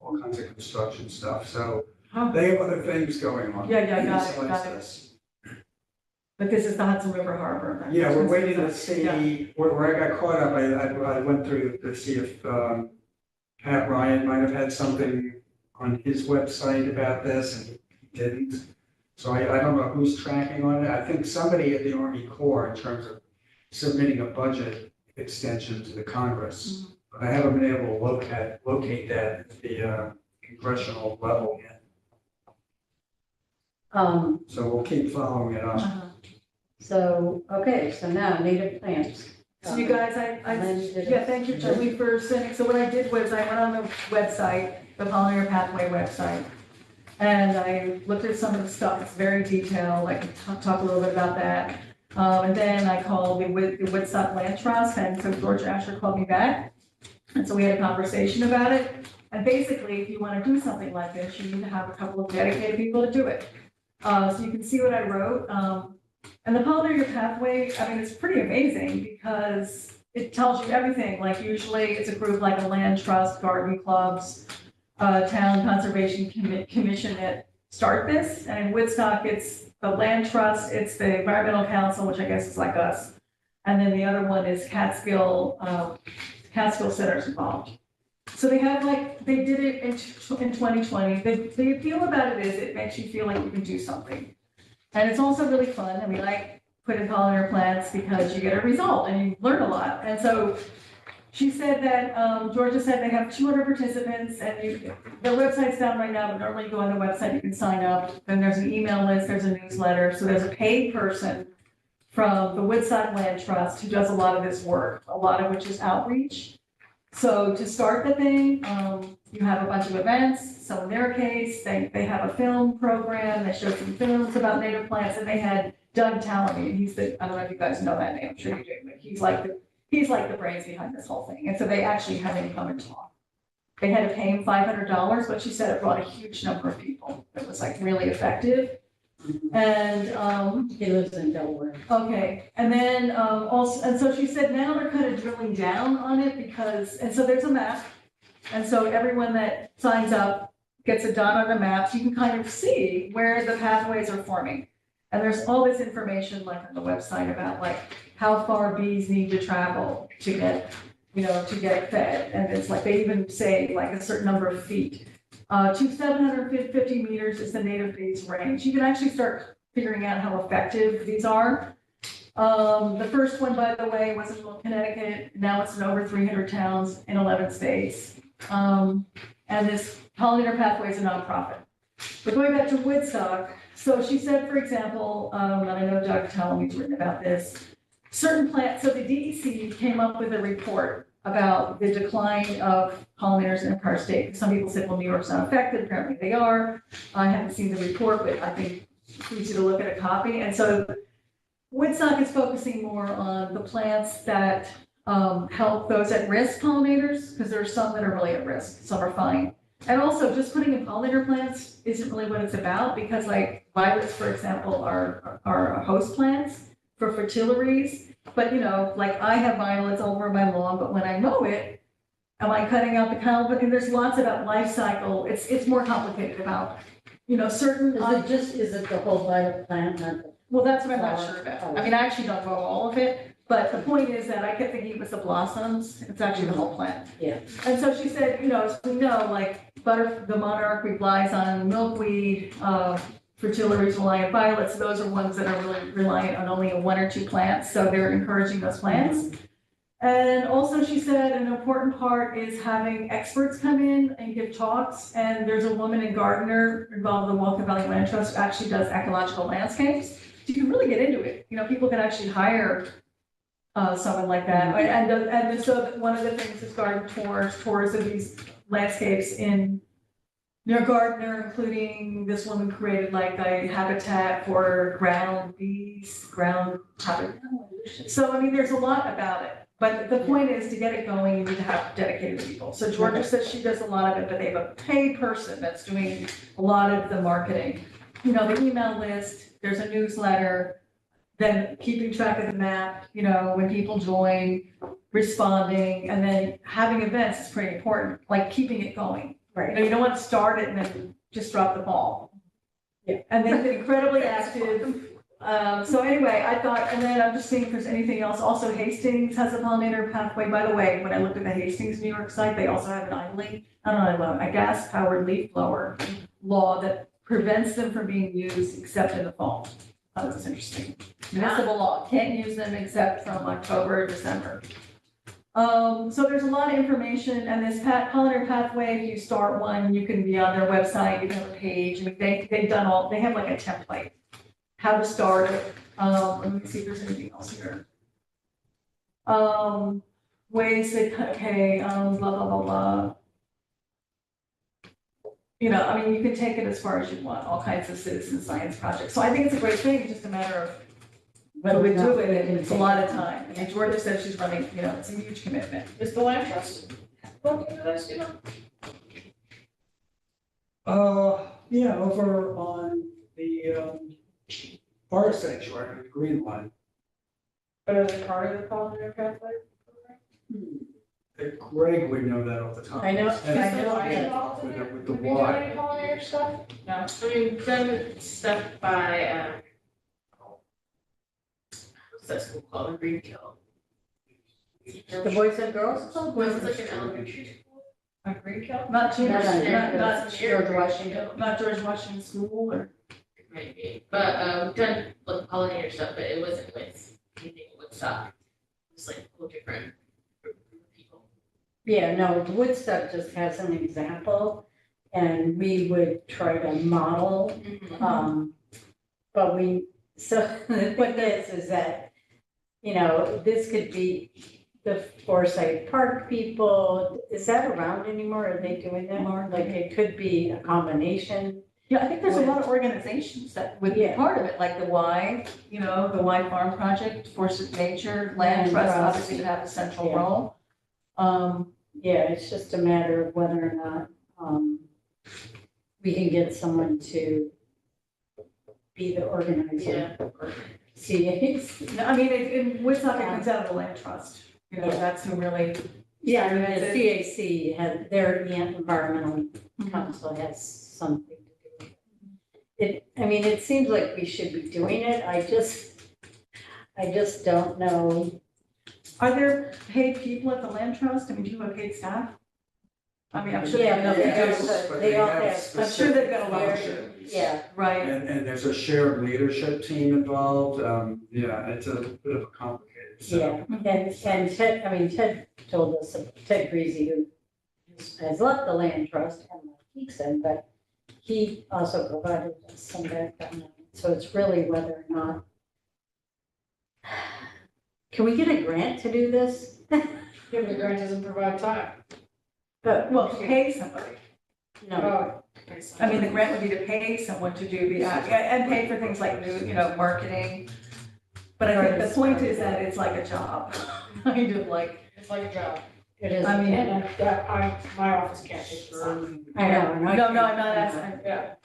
Speaker 3: All kinds of construction stuff. So
Speaker 2: Oh,
Speaker 3: they have other things going on.
Speaker 2: Yeah, got it,
Speaker 3: besides
Speaker 2: got it.
Speaker 3: this.
Speaker 2: But this is the Hudson River Harbor.
Speaker 3: Yeah, we're waiting to see,
Speaker 2: Yeah.
Speaker 3: where I got caught up, I went through to see if Pat Ryan might have had something on his website about this, and he didn't. So I don't know who's tracking on it. I think somebody at the Army Corps in terms of submitting a budget extension to the Congress. But I haven't been able to locate that at the congressional level yet. So we'll keep following it up.
Speaker 1: Okay, so now native plants.
Speaker 2: So you guys,
Speaker 1: Lynn did it.
Speaker 2: yeah, thank you, Julie, for sending, so what I did was I went on the website, the Pollinator Pathway website, and I looked at some of the stuff, it's very detailed, I can talk a little bit about that. And then I called the Woodstock Land Trust, and so George Asher called me back, and so we had a conversation about it. And basically, if you want to do something like this, you need to have a couple of dedicated people to do it. So you can see what I wrote. And the Pollinator Pathway, I mean, it's pretty amazing because it tells you everything. Like usually it's a group like a land trust, garden clubs, town conservation commission that start this. And in Woodstock, it's the land trust, it's the environmental council, which I guess is like us. And then the other one is Catskill Center's involved. So they have they did it in 2020. The appeal about it is it makes you feel like you can do something. And it's also really fun. I mean, I put in pollinator plants because you get a result and you learn a lot. And so she said that, Georgia said they have 200 participants and their website's down right now, but normally you go on the website, you can sign up. Then there's an email list, there's a newsletter. So there's a paid person from the Woodstock Land Trust who does a lot of this work, a lot of which is outreach. So to start the thing, you have a bunch of events. So in their case, they have a film program. They show some films about native plants, and they had Doug Tallamy. He's I don't know if you guys know that name. I'm sure you do, but he's like the brains behind this whole thing. And so they actually had him come and talk. They had to pay him $500, but she said it brought a huge number of people. It was really effective. And
Speaker 1: He lives in Delaware.
Speaker 2: okay, and then also, and so she said now they're kind of drilling down on it and so there's a map. And so everyone that signs up gets a dot on the map, so you can kind of see where the pathways are forming. And there's all this information on the website about how far bees need to travel to get, to get fed. And it's they even say a certain number of feet. To 750 meters is the native bees range. You can actually start figuring out how effective these are. The first one, by the way, was in Connecticut. Now it's in over 300 towns in 11 states. And this Pollinator Pathway is a nonprofit. But going back to Woodstock, so she said, for example, and I know Doug Tallamy's written about this, certain plants, so the DEC came up with a report about the decline of pollinators in Empire State. Some people said, well, New York's not affected. Apparently they are. I haven't seen the report, but I think it's easy to look at a copy. And so Woodstock is focusing more on the plants that help those at risk pollinators, because there are some that are really at risk, some are fine. And also just putting in pollinator plants isn't really what it's about, because violets, for example, are host plants for fritillaries. But I have violets over my lawn, but when I mow it, am I cutting out the caliber? And there's lots about life cycle. It's more complicated about, certain.
Speaker 1: Is it the whole violet plant, not the?
Speaker 2: Well, that's what I'm not sure about. I mean, I actually don't mow all of it, but the point is that I kept thinking it was the blossoms. It's actually the whole plant.
Speaker 1: Yeah.
Speaker 2: And so she said, as we know, the monarch relies on milkweed, fritillaries rely on violets. Those are ones that are really reliant on only one or two plants. So they're encouraging those plants. And also she said an important part is having experts come in and give talks. And there's a woman in Gardner involved in the Walker Valley Land Trust who actually does ecological landscapes. you can really get into it. People can actually hire someone like that. And so one of the things is garden tours of these landscapes in near Gardner, including this woman created like a habitat for ground bees, ground habitat. So, there's a lot about it. But the point is, to get it going, you need to have dedicated people. So Georgia says she does a lot of it, but they have a paid person that's doing a lot of the marketing. The email list, there's a newsletter, then keeping track of the map, when people join, responding, and then having events is pretty important, like keeping it going.
Speaker 1: Right.
Speaker 2: You don't want to start it and then just drop the ball.
Speaker 1: Yeah.
Speaker 2: And they've been incredibly active. So anyway, I thought, and then I'm just seeing if there's anything else. Also, Hastings has a pollinator pathway. By the way, when I looked at the Hastings, New York site, they also have a gas-powered leaf blower law that prevents them from being used except in the fall. That was interesting. Municipal law, can't use them except from October or December. So there's a lot of information, and this pollinator pathway, if you start one, you can be on their website, you can have a page. They've done they have like a template, how to start it. Let me see if there's anything else here. Ways that, blah, blah, blah, blah. You can take it as far as you want, all kinds of citizen science projects. So I think it's a great thing, it's just a matter of whether we do it, and it's a lot of time. And Georgia said she's running, it's a huge commitment.
Speaker 4: Is the land trust looking at this,
Speaker 3: Yeah, over on the, forest sanctuary, the green one.
Speaker 4: But are they part of the pollinator pathway program?
Speaker 3: Greg would know that off the top.
Speaker 1: I know,
Speaker 3: of his head.
Speaker 1: I know,
Speaker 4: Are you
Speaker 1: yeah.
Speaker 4: involved in it?
Speaker 3: With the
Speaker 4: Have you done
Speaker 3: Y.
Speaker 4: any pollinator stuff? No.
Speaker 5: Done stuff by, what's that school called, Greenkill?
Speaker 1: The Boys and Girls Club?
Speaker 5: Was it like an elementary school?
Speaker 2: A Greenkill? Not George, not
Speaker 1: George Washington.
Speaker 2: not George Washington School or.
Speaker 5: It might be, but, we've done like pollinator stuff, but it wasn't with anything with Woodstock. It was like a whole different group of people.
Speaker 1: Yeah, no, Woodstock just has an example, and we would try to model, but the point is that, this could be the Forsyth Park people, is that around anymore? Are they doing that more? Like, it could be a combination.
Speaker 2: Yeah, I think there's a lot of organizations that would be
Speaker 1: Yeah.
Speaker 2: part of it, like the Y, the Y Farm Project, Force of Nature, Land
Speaker 1: Land
Speaker 2: Trust,
Speaker 1: Trust.
Speaker 2: obviously would have a central
Speaker 1: Yeah.
Speaker 2: role.
Speaker 1: Yeah, it's just a matter of whether or not, we can get someone to be the organizer. See,
Speaker 2: In Woodstock, it comes out of the Land Trust, that's who really.
Speaker 1: yeah, the CAC has, their environmental council has something to do with it. It seems like we should be doing it, I just don't know.
Speaker 2: Are there paid people at the Land Trust? Do you have paid staff? I'm sure.
Speaker 1: Yeah, no,
Speaker 2: they
Speaker 1: they
Speaker 2: do.
Speaker 1: have-
Speaker 3: But
Speaker 1: they all
Speaker 3: have
Speaker 1: have-
Speaker 2: I'm sure they've got a lot of
Speaker 3: functions.
Speaker 1: Yeah,
Speaker 2: Right,
Speaker 3: And there's a shared leadership team involved, it's a bit of a complicated setup.
Speaker 1: yeah, and Ted told us, Ted Greasy, who has left the Land Trust and Kingston, but he also provided us some background. So it's really whether or not. Can we get a grant to do this?
Speaker 4: If the grant doesn't provide time.
Speaker 1: But,
Speaker 2: well, to pay somebody.
Speaker 1: no,
Speaker 2: The grant would be to pay someone to do the, and pay for things like new, marketing. But I think the point is that it's like a job, kind of like,
Speaker 4: It's like a job.
Speaker 1: it is.
Speaker 4: And my office can't take the
Speaker 1: I know. and I
Speaker 2: no,
Speaker 1: can't-
Speaker 2: I'm not asking.
Speaker 4: Yeah.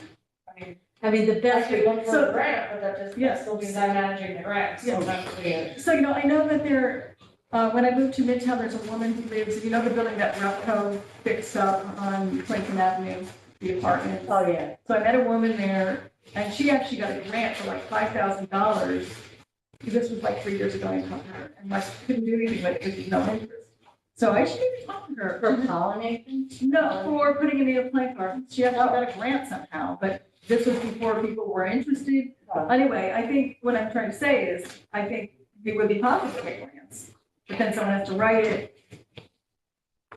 Speaker 1: The best.
Speaker 4: Actually, one for
Speaker 2: So-
Speaker 4: the grant, but that just,
Speaker 2: Yeah.
Speaker 4: that still means I'm managing the grant, so
Speaker 2: Yeah.
Speaker 4: that's clear.
Speaker 2: So, I know that there, when I moved to Midtown, there's a woman who lives, the building that Repco fixed up on Clinton Avenue, the apartment.
Speaker 1: Oh, yeah.
Speaker 2: So I met a woman there, and she actually got a grant for like $5,000. This was like 3 years ago, I talked to her, and couldn't do anything with it because there's no interest. So I should maybe talk to her.
Speaker 1: For pollination?
Speaker 2: No, for putting in native plant gardens. She actually got a grant somehow, but this was before people were interested. Anyway, I think what I'm trying to say is, I think it would be possible to get grants, but then someone has to write it.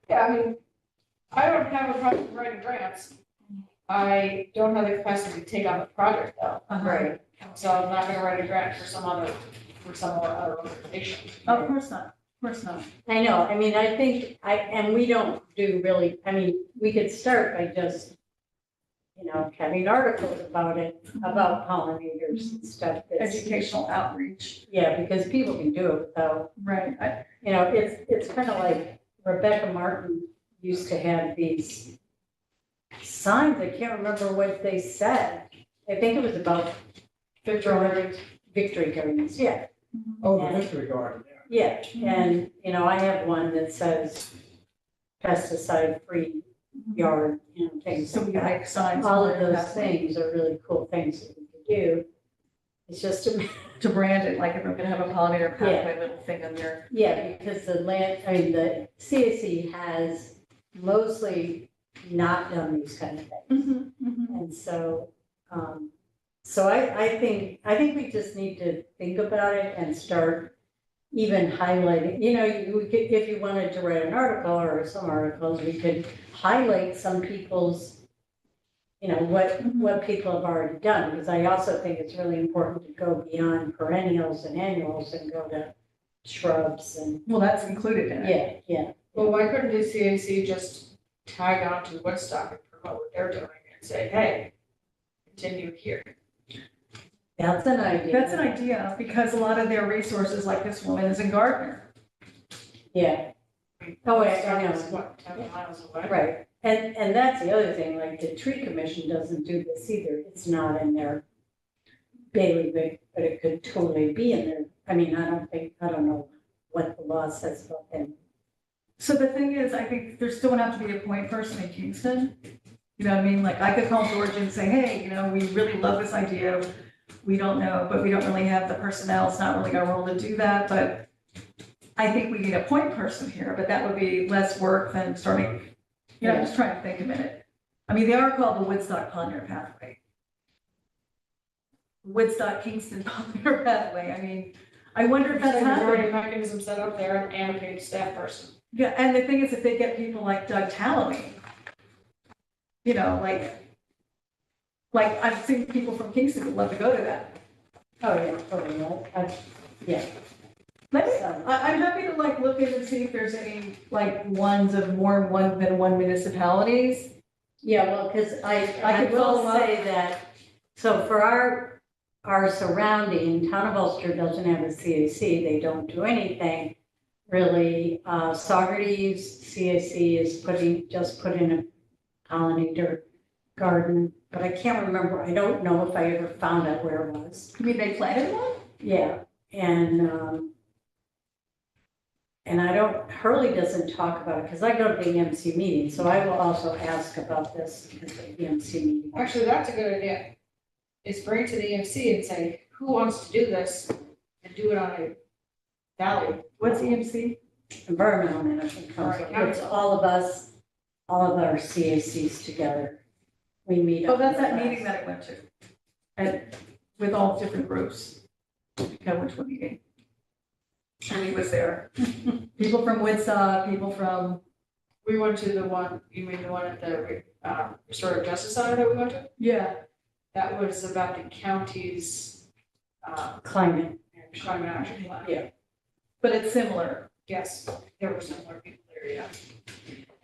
Speaker 4: Yeah, I don't have a problem writing grants. I don't have the capacity to take on the project though.
Speaker 2: Right.
Speaker 4: So I'm not gonna write a grant for some other organization.
Speaker 2: Oh, of course not, of course not.
Speaker 1: I know, I mean, I think, and we don't do really, I mean, we could start by just, you know, having articles about it, about pollinators and stuff. that's-
Speaker 2: Educational outreach.
Speaker 1: Yeah, because people can do it without,
Speaker 2: Right,
Speaker 1: you know, it's kind of like Rebecca Martin used to have these signs, I can't remember what they said. I think it was about victory gardens, yeah.
Speaker 3: Oh, the Victory Garden, yeah.
Speaker 1: Yeah, and, you know, I have one that says pesticide-free yard, you know, things
Speaker 2: so
Speaker 1: like
Speaker 2: we
Speaker 1: that.
Speaker 2: like signs.
Speaker 1: All of
Speaker 2: for
Speaker 1: those
Speaker 2: that.
Speaker 1: things are really cool things that we could do. It's just,
Speaker 2: To brand it, like if we're gonna have a pollinator pathway little thing on there.
Speaker 1: yeah, because the the CAC has mostly not done these kind of things. And so, I think we just need to think about it and start even highlighting, you know, we could, if you wanted to write an article or some articles, we could highlight some people's, you know, what people have already done, because I also think it's really important to go beyond perennials and annuals and go to shrubs and,
Speaker 2: Well, that's included in it.
Speaker 1: yeah.
Speaker 4: Well, why couldn't the CAC just tag on to Woodstock and promote what they're doing and say, hey, continue here?
Speaker 1: That's an idea.
Speaker 2: That's an idea, because a lot of their resources, like this woman, is in Gardner.
Speaker 1: Yeah, Oh, I know.
Speaker 4: Woodstock is what, 10 miles away?
Speaker 1: right. And that's the other thing, like the tree commission doesn't do this either. It's not in their bailiwick, but it could totally be in there. I mean, I don't know what the law says about them.
Speaker 2: So the thing is, I think there's still gonna have to be a point person in Kingston. You know what I mean? Like, I could call George and say, hey, you know, we really love this idea. We don't know, but we don't really have the personnel. It's not really our role to do that, but I think we need a point person here, but that would be less work than starting, you know, just trying to think a minute. I mean, they are called the Woodstock Pollinator Pathway. Woodstock Kingston Pollinator Pathway. I mean, I wonder if that's
Speaker 4: There's already
Speaker 2: happening.
Speaker 4: a mechanism set up there and a paid staff person.
Speaker 2: Yeah, and the thing is, if they get people like Doug Tallamy, you know, like I've seen people from Kingston would love to go to that.
Speaker 1: Oh, yeah, totally, yeah.
Speaker 2: Let me,
Speaker 1: So,
Speaker 2: I'm happy to like look in and see if there's any like ones of more than one municipalities.
Speaker 1: yeah, well, because I
Speaker 2: could
Speaker 1: will
Speaker 2: follow up.
Speaker 1: say that, so for our surrounding, town of Ulster doesn't have a CAC, they don't do anything. Really, Saugerties CAC is just put in a pollinator garden, but I can't remember, I don't know if I ever found out where it was.
Speaker 2: You mean they planted one?
Speaker 1: Yeah, and I don't, Hurley doesn't talk about it, because I go to the EMC meeting, so I will also ask about this at the EMC meeting.
Speaker 4: Actually, that's a good idea. Is bring it to the EMC and say, who wants to do this and do it on a valley?
Speaker 2: What's EMC?
Speaker 1: Environmental Management Council,
Speaker 4: Right.
Speaker 1: it's all of us, all of our CACs together. We meet.
Speaker 2: Oh,
Speaker 1: up
Speaker 2: that's
Speaker 1: with
Speaker 2: that
Speaker 1: us.
Speaker 2: meeting that I went to. And with all different groups. I went to a meeting. And he was there. People from Woodstock, people from,
Speaker 4: We went to the one, you mean the one at the Restorative Justice Center that we went to?
Speaker 2: yeah,
Speaker 4: That was about the county's
Speaker 1: Climate,
Speaker 4: climate action plan.
Speaker 1: Yeah.
Speaker 2: but it's similar.
Speaker 4: Yes, there were similar people there, yeah.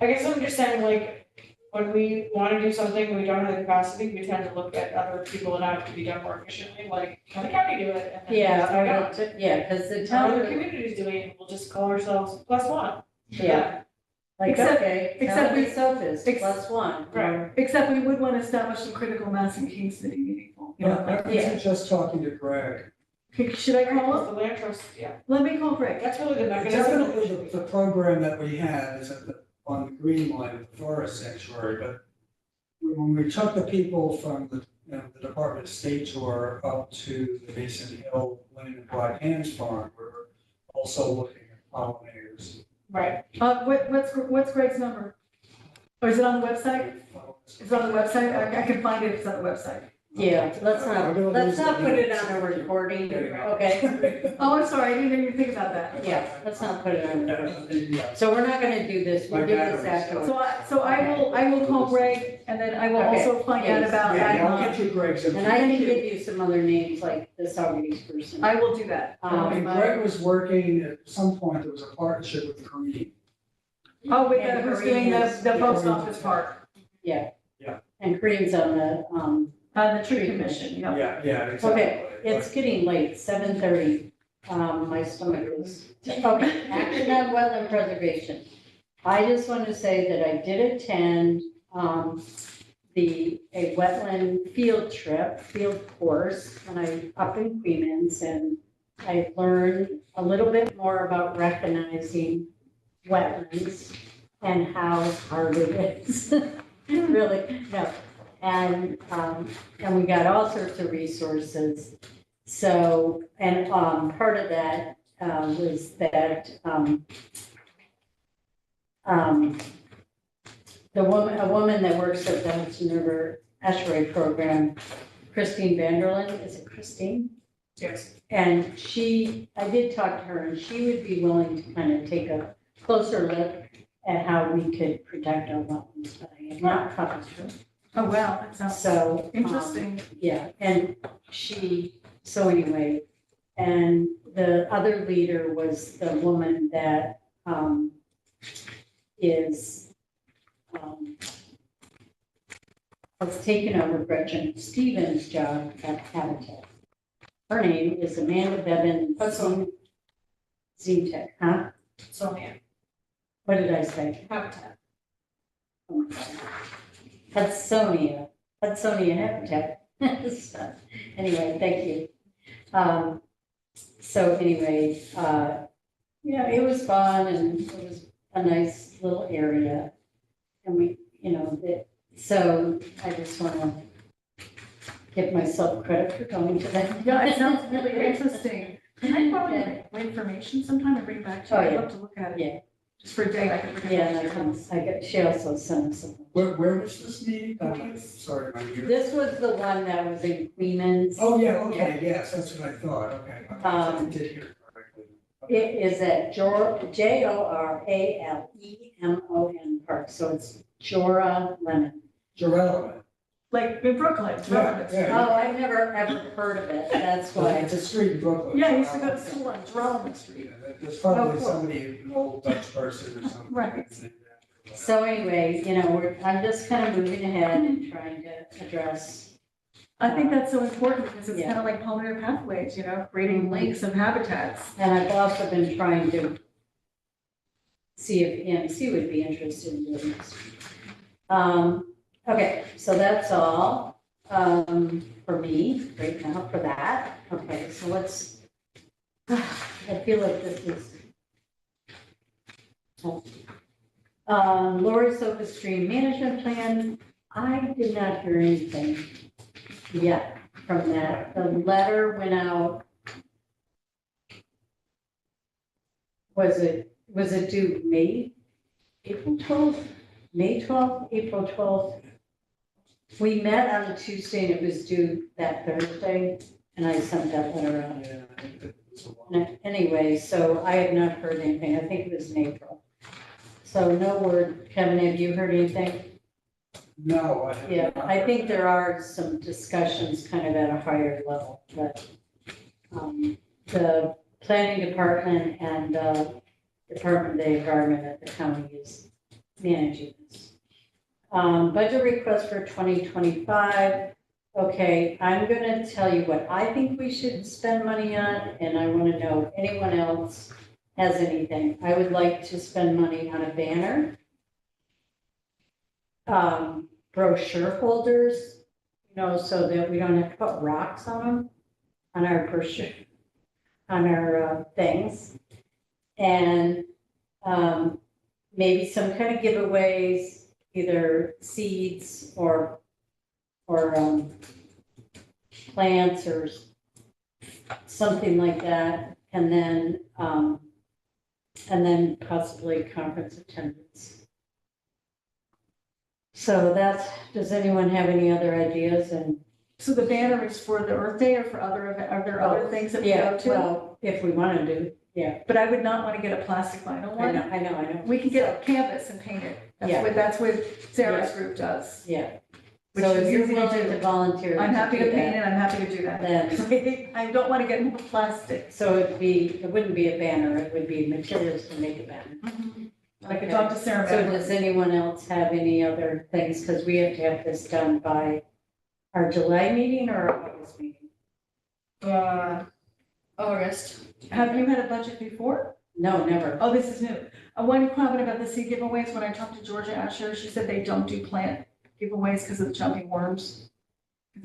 Speaker 4: I guess I'm just saying, like, when we want to do something, we don't have the capacity, we tend to look at other people and have it to be done more efficiently, like, can the county do it? And then
Speaker 1: yeah,
Speaker 4: just
Speaker 1: I
Speaker 4: go.
Speaker 1: will because the
Speaker 4: How other
Speaker 1: town,
Speaker 4: communities doing it, we'll just call ourselves +1.
Speaker 1: yeah, like,
Speaker 2: Except-
Speaker 1: okay,
Speaker 2: except we-
Speaker 1: Sophist, plus one.
Speaker 4: Right.
Speaker 2: Except we would want to establish some critical mass in Kingston to be meaningful. You know, like,
Speaker 3: I was just talking to Greg.
Speaker 2: should I call
Speaker 4: Because
Speaker 2: him?
Speaker 4: the land trust, yeah,
Speaker 2: Let me call Greg.
Speaker 4: that's really the mechanism.
Speaker 3: Definitely the program that we have is on the green line of the forest sanctuary, but when we took the people from the the Department of State tour up to the Mason Hill Lane and Broad Hands Farm, we're also looking at pollinators.
Speaker 4: Right,
Speaker 2: What's Greg's number? Or is it on the website? Is it on the website? I can find it if it's on the website.
Speaker 1: Yeah, let's not put it on a recording, okay?
Speaker 2: Oh, I'm sorry, I didn't even think about that.
Speaker 1: Yeah, let's not put it on a recording. So we're not gonna do this, we'll do this afterwards.
Speaker 2: So I will call Greg, and then I will
Speaker 1: Okay,
Speaker 2: also find out
Speaker 1: yes.
Speaker 2: about
Speaker 3: Yeah, I'll
Speaker 2: that.
Speaker 3: get you Greg's
Speaker 1: And I
Speaker 3: information.
Speaker 1: can give you some other names, like the Saugerties person.
Speaker 2: I will do that.
Speaker 3: And Greg was working, at some point, there was a partnership with Kareem.
Speaker 2: Oh, with
Speaker 1: And
Speaker 2: who's doing
Speaker 1: Koreans,
Speaker 2: the
Speaker 1: yeah.
Speaker 2: post office part,
Speaker 1: And Korean's on the,
Speaker 2: the tree commission, yeah.
Speaker 3: Yeah, exactly.
Speaker 1: okay, it's getting late, 7:30. My stomach is, okay, action on wetland preservation. I just want to say that I did attend, a wetland field course, and I up in Queens, and I learned a little bit more about recognizing wetlands and how hard it is. Really, no. And we got all sorts of resources. So, and part of that was that a woman that works at the Hudson River Estuary Program, Christine Vanderlyn, is it Christine?
Speaker 3: Yes.
Speaker 1: And I did talk to her, and she would be willing to kind of take a closer look at how we could protect our wetlands, but I have not talked to her.
Speaker 2: Oh, wow, that sounds
Speaker 1: So.
Speaker 2: interesting.
Speaker 1: Yeah, and so anyway, and the other leader was the woman that has taken over Gretchen Stevens' job at Habitat. Her name is Amanda Bevan Zintek, huh?
Speaker 4: Sonia,
Speaker 1: What did I say?
Speaker 4: Habitat.
Speaker 1: Oh my God. Hudsonia Habitat. So, anyway, thank you. So anyway, yeah, it was fun, and it was a nice little area. And we, so I just want to give myself credit for going to that.
Speaker 2: Yeah, it sounds really interesting. Can I borrow my information sometime and bring back to you?
Speaker 1: Oh,
Speaker 2: I'd
Speaker 1: yeah.
Speaker 2: love to look at it.
Speaker 1: Yeah.
Speaker 2: Just for a day, I can bring it
Speaker 1: Yeah,
Speaker 2: back
Speaker 1: and
Speaker 2: to you.
Speaker 1: I got, she also sent us something.
Speaker 3: Where was this meeting? Sorry, my ear.
Speaker 1: This was the one that was in Queens.
Speaker 3: Oh, yeah, okay, yes, that's what I thought, okay. I did hear it correctly.
Speaker 1: It is at JORALEMON Park, so it's Jora Lemon.
Speaker 3: Jarella.
Speaker 2: Like in Brooklyn.
Speaker 3: Yeah, yeah.
Speaker 1: Oh, I've never ever heard of it, that's
Speaker 3: Well,
Speaker 1: why.
Speaker 3: it's a street in Brooklyn.
Speaker 2: Yeah, I used to go to school on Jerome Street.
Speaker 3: Yeah, there's probably
Speaker 2: Oh, cool.
Speaker 3: somebody, an old Dutch person or something.
Speaker 2: Right.
Speaker 1: So anyway, I'm just kind of moving ahead and trying to address.
Speaker 2: I think that's so important because it's
Speaker 1: Yeah.
Speaker 2: kind of like pulmonary pathways, creating links of habitats.
Speaker 1: And I've also been trying to see if EMC would be interested in doing this. Okay, so that's all for me right now for that. Okay, so let's, I feel like this is. Lower Sofa Stream Management Plan, I did not hear anything yet from that. The letter went out. Was it due April 12th? May 12th, April 12th? We met on a Tuesday and it was due that Thursday, and I sent that letter out.
Speaker 3: Yeah, I think that was a while.
Speaker 1: Anyway, so I have not heard anything. I think it was in April. So no word. Kevin, have you heard anything?
Speaker 3: No, I have
Speaker 1: Yeah,
Speaker 3: not.
Speaker 1: I think there are some discussions kind of at a higher level, but the planning department and Department of the Environment at the county is managing this. Budget request for 2025. Okay, I'm going to tell you what I think we should spend money on, and I want to know if anyone else has anything. I would like to spend money on a banner, brochure holders, so that we don't have to put rocks on them, on our brochure, on our things. And maybe some kind of giveaways, either seeds or plants or something like that. And then possibly conference attendance. So does anyone have any other ideas? And
Speaker 2: So the banner is for the Earth Day or for are there other things that we
Speaker 1: Yeah,
Speaker 2: go to?
Speaker 1: well, if we want to do, yeah,
Speaker 2: But I would not want to get a plastic vinyl
Speaker 1: I know,
Speaker 2: one.
Speaker 1: I know, I know.
Speaker 2: We can get a canvas and paint it.
Speaker 1: Yeah.
Speaker 2: That's what Sarah's group does.
Speaker 1: Yeah.
Speaker 2: Which
Speaker 1: So
Speaker 2: is
Speaker 1: if you're
Speaker 2: easy to
Speaker 1: willing
Speaker 2: do.
Speaker 1: to volunteer.
Speaker 2: I'm happy to
Speaker 1: do
Speaker 2: paint
Speaker 1: that,
Speaker 2: it, I'm happy to do that.
Speaker 1: Then,
Speaker 2: I don't want to get more plastic.
Speaker 1: so it wouldn't be a banner, it would be materials to make a banner.
Speaker 2: I could talk to Sarah
Speaker 1: So
Speaker 2: about it.
Speaker 1: does anyone else have any other things? Because we have to have this done by our July meeting or our August meeting?
Speaker 4: August.
Speaker 2: Have you had a budget before?
Speaker 1: No, never.
Speaker 2: Oh, this is new. One comment about the seed giveaways, when I talked to Georgia Asher, she said they don't do plant giveaways because of the jumping worms.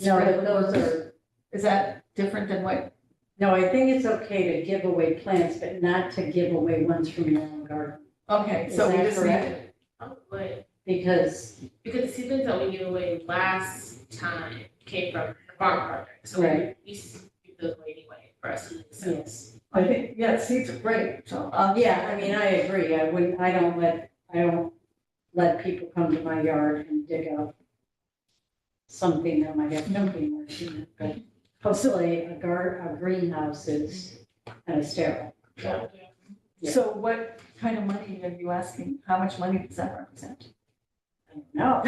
Speaker 1: No, but those are,
Speaker 2: Is that different than what?
Speaker 1: no, I think it's okay to give away plants, but not to give away ones from your own garden.
Speaker 2: Okay,
Speaker 1: Is
Speaker 2: so we
Speaker 1: that
Speaker 2: just need
Speaker 1: correct?
Speaker 2: to.
Speaker 5: Oh, but
Speaker 1: Because,
Speaker 5: because the seedlings that we gave away last time came from the farm project, so
Speaker 1: Right.
Speaker 5: we used to give those away anyway for us to sell.
Speaker 1: yes.
Speaker 2: I think, yeah, seeds are great, so.
Speaker 1: Yeah, I mean, I agree. I don't let people come to my yard and dig up something that might have nobody works in it, but hopefully a greenhouse is sterile.
Speaker 5: Yeah.
Speaker 1: Yeah.
Speaker 2: So what kind of money are you asking? How much money does that represent?
Speaker 1: I don't know.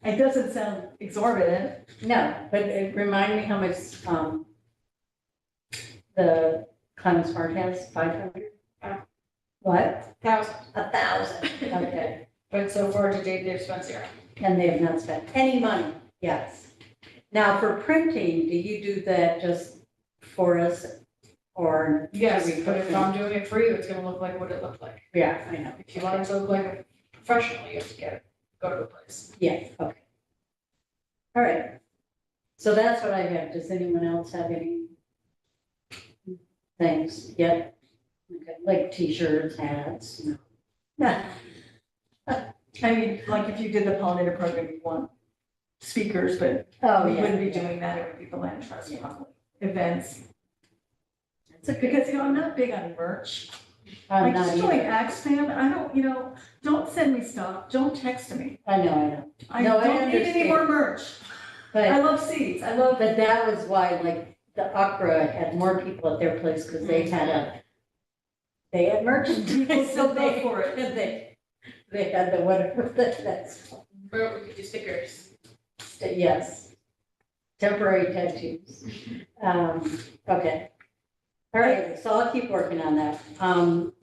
Speaker 2: It doesn't sound exorbitant.
Speaker 1: No, but it remind me how much, the Clemens Smart has, 500?
Speaker 4: Yeah.
Speaker 1: What?
Speaker 4: 1,000.
Speaker 1: 1,000, okay.
Speaker 4: But so far to date, they've spent 0.
Speaker 1: And they have not spent any money, yes. Now, for printing, do you do that just for us or?
Speaker 4: Yes,
Speaker 1: do we
Speaker 4: but
Speaker 1: put
Speaker 4: if
Speaker 1: in-
Speaker 4: I'm doing it for you, it's gonna look like what it looked like.
Speaker 1: Yeah, I know.
Speaker 4: If you want it to look like a professional, you have to go to a place.
Speaker 1: Yeah, okay. All right. So that's what I have. Does anyone else have any things? Yep. Okay, like t-shirts, hats? No.
Speaker 2: I mean, like if you did the pollinator program, you want speakers, but
Speaker 1: Oh,
Speaker 2: we
Speaker 1: yeah.
Speaker 2: wouldn't be doing that. It would be the land trust, probably, events.
Speaker 1: It's a good.
Speaker 2: Because, I'm not big on merch.
Speaker 1: I'm
Speaker 2: Like,
Speaker 1: not
Speaker 2: just doing
Speaker 1: either.
Speaker 2: Axe Fan, I don't, don't send me stuff. Don't text me.
Speaker 1: I know.
Speaker 2: I
Speaker 1: No, I
Speaker 2: don't need any
Speaker 1: understand.
Speaker 2: more merch. I
Speaker 1: But,
Speaker 2: love seeds.
Speaker 1: but that was why, like, the Opera had more people at their place because they had merchandise.
Speaker 2: People still
Speaker 1: and
Speaker 2: go
Speaker 1: they-
Speaker 2: for it.
Speaker 1: and They had the whatever, that's,
Speaker 5: Or we could do stickers.
Speaker 1: yes. Temporary tattoos. Okay. All right, so I'll keep working on that.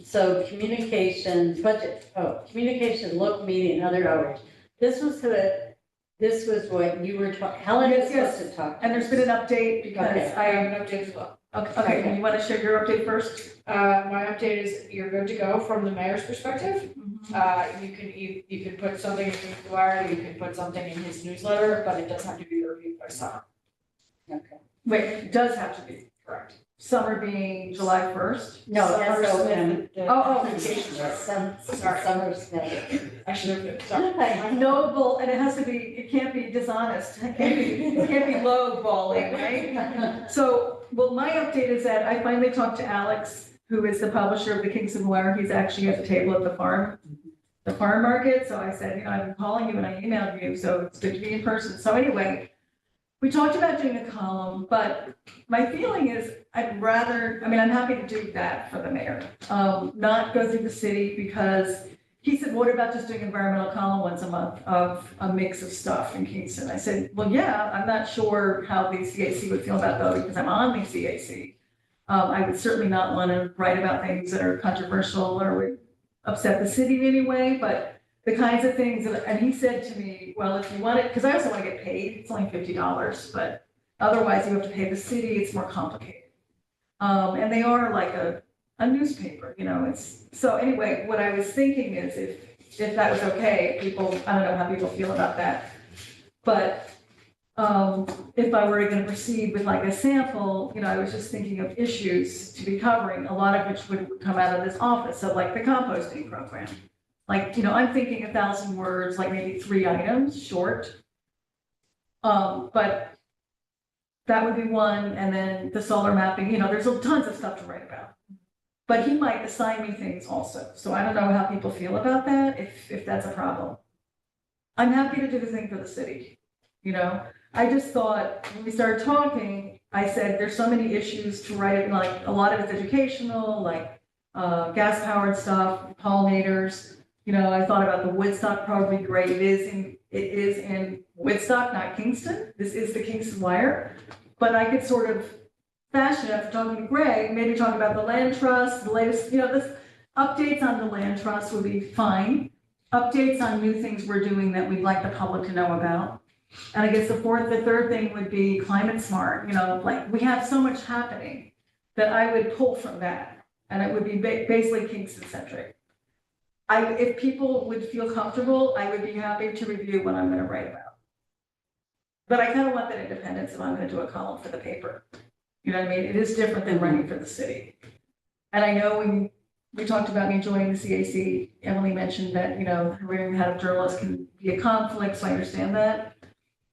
Speaker 1: So communications, communication, look, meeting, other outreach. This was what you were talking, Helen was
Speaker 2: Yes,
Speaker 1: supposed to talk.
Speaker 2: And there's been an update because
Speaker 1: Okay.
Speaker 4: I have an update as well.
Speaker 2: okay, you want to share your update first?
Speaker 4: My update is you're good to go from the mayor's perspective. You can put something in the wire, you can put something in his newsletter, but it does have to be reviewed by summer.
Speaker 1: Okay.
Speaker 2: Wait, it does have to be.
Speaker 4: Correct.
Speaker 2: Summer being July 1st?
Speaker 1: No,
Speaker 4: Summer
Speaker 1: S-O-M.
Speaker 4: Smith, the-
Speaker 2: Oh,
Speaker 4: vacation.
Speaker 1: Sorry. Summer Smith.
Speaker 4: I should have, sorry.
Speaker 2: Noble, and it can't be dishonest. It can't be low balling, right? So, well, my update is that I finally talked to Alex, who is the publisher of the Kingston Wire. He's actually at the table at the farm market. So I said, I've been calling you and I emailed you, so it's good to be in person. So anyway, we talked about doing a column, but my feeling is I'm happy to do that for the mayor. Not go through the city because he said, what about just doing environmental column once a month of a mix of stuff in Kingston? I said, well, yeah, I'm not sure how the CAC would feel about that because I'm on the CAC. I would certainly not want to write about things that are controversial or would upset the city in any way, but the kinds of things, and he said to me, well, if you want it, because I also want to get paid, it's only $50, but otherwise you have to pay the city, it's more complicated. And they are like a newspaper, so anyway, what I was thinking is if that was okay, people, I don't know how people feel about that. But if I were going to proceed with like a sample, I was just thinking of issues to be covering, a lot of which would come out of this office, so like the composting program. Like, I'm thinking 1,000 words, like maybe 3 items short. But that would be one, and then the solar mapping, there's tons of stuff to write about. But he might assign me things also, so I don't know how people feel about that, if that's a problem. I'm happy to do the thing for the city. you know? I just thought, when we started talking, I said, there's so many issues to write, like, a lot of it's educational, like, gas-powered stuff, pollinators. You know, I thought about the Woodstock probably great. It is in Woodstock, not Kingston. This is the Kingston Wire. But I could sort of fashion it after talking to Greg, maybe talk about the land trust, the latest, you know, this updates on the land trust would be fine. Updates on new things we're doing that we'd like the public to know about. And I guess the third thing would be climate smart, you know, like we have so much happening that I would pull from that. And it would be basically Kingston centric. If people would feel comfortable, I would be happy to review what I'm going to write about. But I kind of want that independence if I'm going to do a column for the paper. You know what I mean? It is different than running for the city. And I know when we talked about me joining the CAC, Emily mentioned that, you know, wearing the hat of journalist can be a conflict, so I understand that.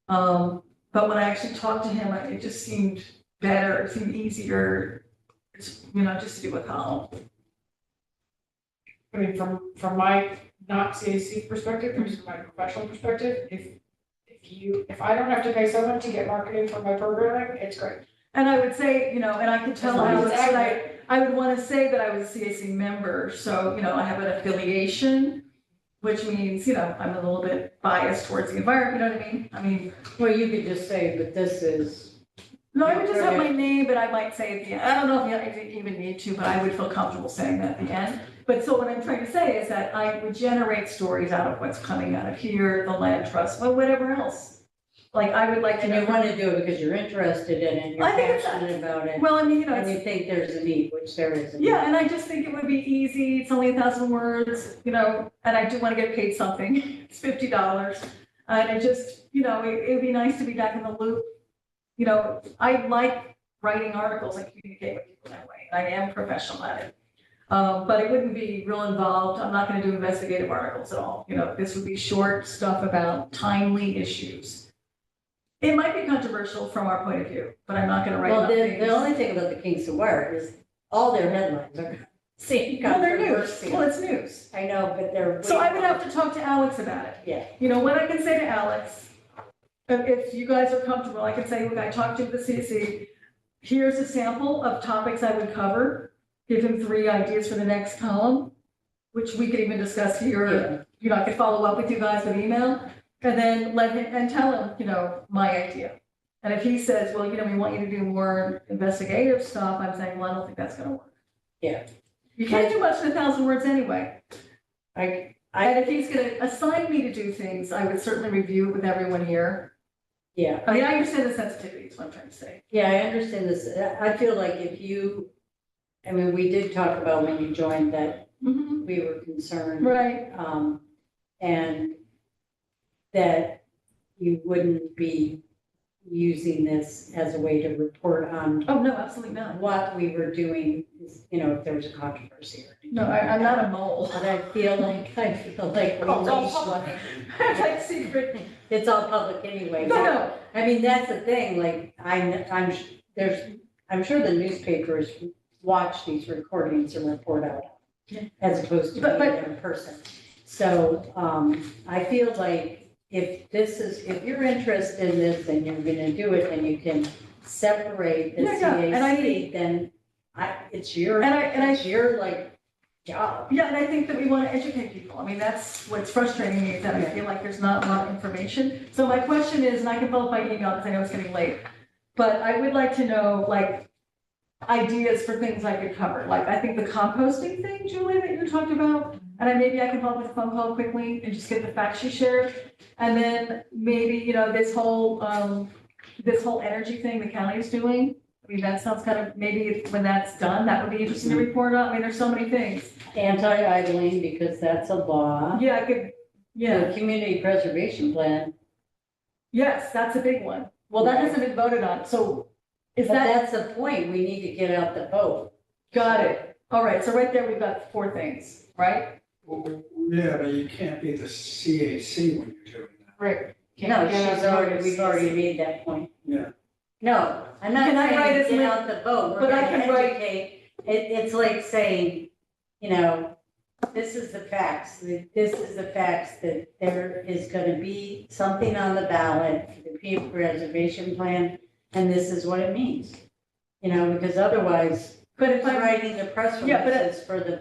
Speaker 2: But when I actually talked to him, it just seemed better, it seemed easier, you know, just to do a column.
Speaker 4: I mean, from my not CAC perspective, or just my professional perspective, if I don't have to pay someone to get marketing for my programming, it's great.
Speaker 2: And I would say, you know, and I could tell
Speaker 4: As long as
Speaker 2: Alex
Speaker 4: it's
Speaker 2: that
Speaker 4: accurate.
Speaker 2: I would want to say that I was a CAC member, so, you know, I have an affiliation, which means, you know, I'm a little bit biased towards the environment, you know what I mean? I mean,
Speaker 1: Well, you could just say, but this is,
Speaker 2: no, I would just have my name, but I might say at the end, I don't know if you even need to, but I would feel comfortable saying that at the end. But so what I'm trying to say is that I would generate stories out of what's coming out of here, the land trust, or whatever else. Like, I would like to
Speaker 1: and
Speaker 2: know.
Speaker 1: you want to do it because you're interested in it, you're
Speaker 2: I think it's-
Speaker 1: passionate about it,
Speaker 2: Well, I mean, you know,
Speaker 1: and
Speaker 2: it's,
Speaker 1: you think there's a need, which there is a need.
Speaker 2: yeah, and I just think it would be easy, it's only 1,000 words, you know, and I do want to get paid something, it's $50. And it just, you know, it would be nice to be back in the loop. You know, I like writing articles and communicate with people that way, I am professional at it. But it wouldn't be real involved, I'm not going to do investigative articles at all, you know, this would be short stuff about timely issues. It might be controversial from our point of view, but I'm not going to write
Speaker 1: Well,
Speaker 2: about
Speaker 1: the
Speaker 2: things.
Speaker 1: only thing about the Kingston Wire is all their headlines are same
Speaker 2: Well, they're news,
Speaker 1: controversy.
Speaker 2: well, it's news.
Speaker 1: I know, but they're.
Speaker 2: So I would have to talk to Alex about it.
Speaker 1: Yeah.
Speaker 2: You know, what I can say to Alex, if you guys are comfortable, I can say, look, I talked to the CC, here's a sample of topics I would cover, give him 3 ideas for the next column, which we could even discuss here. You know, I could follow up with you guys with email, and then let him, and tell him, you know, my idea. And if he says, well, you know, we want you to do more investigative stuff, I'm saying, well, I don't think that's gonna work.
Speaker 1: Yeah.
Speaker 2: You can't do much in 1,000 words anyway.
Speaker 1: I,
Speaker 2: And if he's gonna assign me to do things, I would certainly review it with everyone here.
Speaker 1: yeah,
Speaker 2: I mean, I understand the sensitivity, is what I'm trying to say.
Speaker 1: yeah, I understand this. I feel like if you, I mean, we did talk about when you joined that we were concerned.
Speaker 2: Right.
Speaker 1: And that you wouldn't be using this as a way to report on
Speaker 2: Oh, no, absolutely not.
Speaker 1: what we were doing, you know, if there was a controversy or anything.
Speaker 2: No, I'm not a mole.
Speaker 1: But I feel like we
Speaker 4: Oh, it's all
Speaker 1: need
Speaker 4: public.
Speaker 1: one.
Speaker 2: It's like secret.
Speaker 1: It's all public anyway.
Speaker 2: No, no,
Speaker 1: I mean, that's the thing, like, I'm sure the newspapers watch these recordings and report out as opposed to
Speaker 2: But-
Speaker 1: being there in person. So, I feel like if you're interested in this and you're gonna do it and you can separate the
Speaker 2: Yeah, yeah, and I
Speaker 1: CAC, then it's your,
Speaker 2: And I-
Speaker 1: it's your like job.
Speaker 2: yeah, and I think that we want to educate people. I mean, that's what's frustrating me, is that I feel like there's not a lot of information. So my question is, and I can follow up by email because I know it's getting late, but I would like to know, like, ideas for things I could cover. Like, I think the composting thing, Julie, that you talked about, and maybe I can follow up with a phone call quickly and just get the facts you shared. And then maybe, you know, this whole energy thing the county is doing. I mean, that sounds kind of, maybe when that's done, that would be interesting to report on. I mean, there's so many things.
Speaker 1: Anti-idling, because that's a law.
Speaker 2: Yeah, I could, yeah,
Speaker 1: The community preservation plan,
Speaker 2: yes, that's a big one. Well, that hasn't been voted on, so is
Speaker 1: but
Speaker 2: that,
Speaker 1: that's the point, we need to get out the vote.
Speaker 2: got it. All right, so right there, we've got 4 things, right?
Speaker 6: Well, yeah, but you can't be the CAC when you're doing that.
Speaker 2: Right.
Speaker 1: No, we've already made that point.
Speaker 6: Yeah.
Speaker 1: No, I'm not
Speaker 2: Can I write
Speaker 1: saying
Speaker 2: as
Speaker 1: get
Speaker 2: many-
Speaker 1: out the vote, we're
Speaker 2: but I
Speaker 1: gonna
Speaker 2: can write-
Speaker 1: educate. It's like saying, you know, This is the facts. This is the facts that there is gonna be something on the ballot for the Peak Preservation Plan, and this is what it means. You know, because otherwise,
Speaker 2: But if I'm,
Speaker 1: writing the press
Speaker 2: Yeah, but
Speaker 1: releases for the,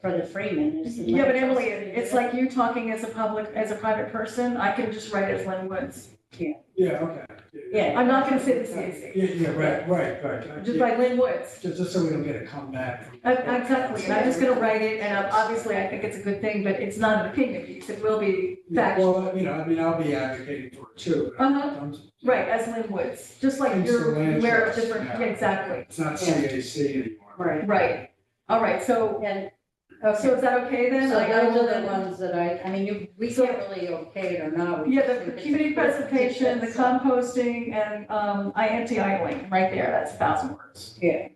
Speaker 1: for the Freeman is.
Speaker 2: yeah, but Emily, it's like you talking as a private person, I can just write as Lynn Woods.
Speaker 6: Yeah, okay.
Speaker 1: Yeah.
Speaker 2: I'm not gonna say the CAC,
Speaker 6: Yeah, right.
Speaker 2: just by Lynn Woods.
Speaker 6: Just so we don't get a comeback.
Speaker 2: Exactly, and I'm just gonna write it, and obviously I think it's a good thing, but it's not an opinion piece, it will be factual.
Speaker 6: Well, you know, I mean, I'll be advocating for it too.
Speaker 2: Uh-huh. Right, as Lynn Woods, just like you're
Speaker 6: Kingston land
Speaker 2: aware of
Speaker 6: trust,
Speaker 2: different,
Speaker 6: yeah.
Speaker 2: yeah, exactly,
Speaker 6: It's not CAC anymore.
Speaker 1: Right.
Speaker 2: right. All right, so,
Speaker 1: And,
Speaker 2: so
Speaker 1: okay,
Speaker 2: is that okay then?
Speaker 1: so
Speaker 2: Like, I
Speaker 1: those
Speaker 2: will
Speaker 1: are the
Speaker 2: then-
Speaker 1: ones that I mean, we
Speaker 2: So-
Speaker 1: can't really okay it or not. We
Speaker 2: Yeah,
Speaker 1: just
Speaker 2: the
Speaker 1: think it's
Speaker 2: community
Speaker 1: a good
Speaker 2: presentation, the
Speaker 1: petition.
Speaker 2: composting, and, anti-idling, right there, that's 1,000 words.
Speaker 1: Yeah,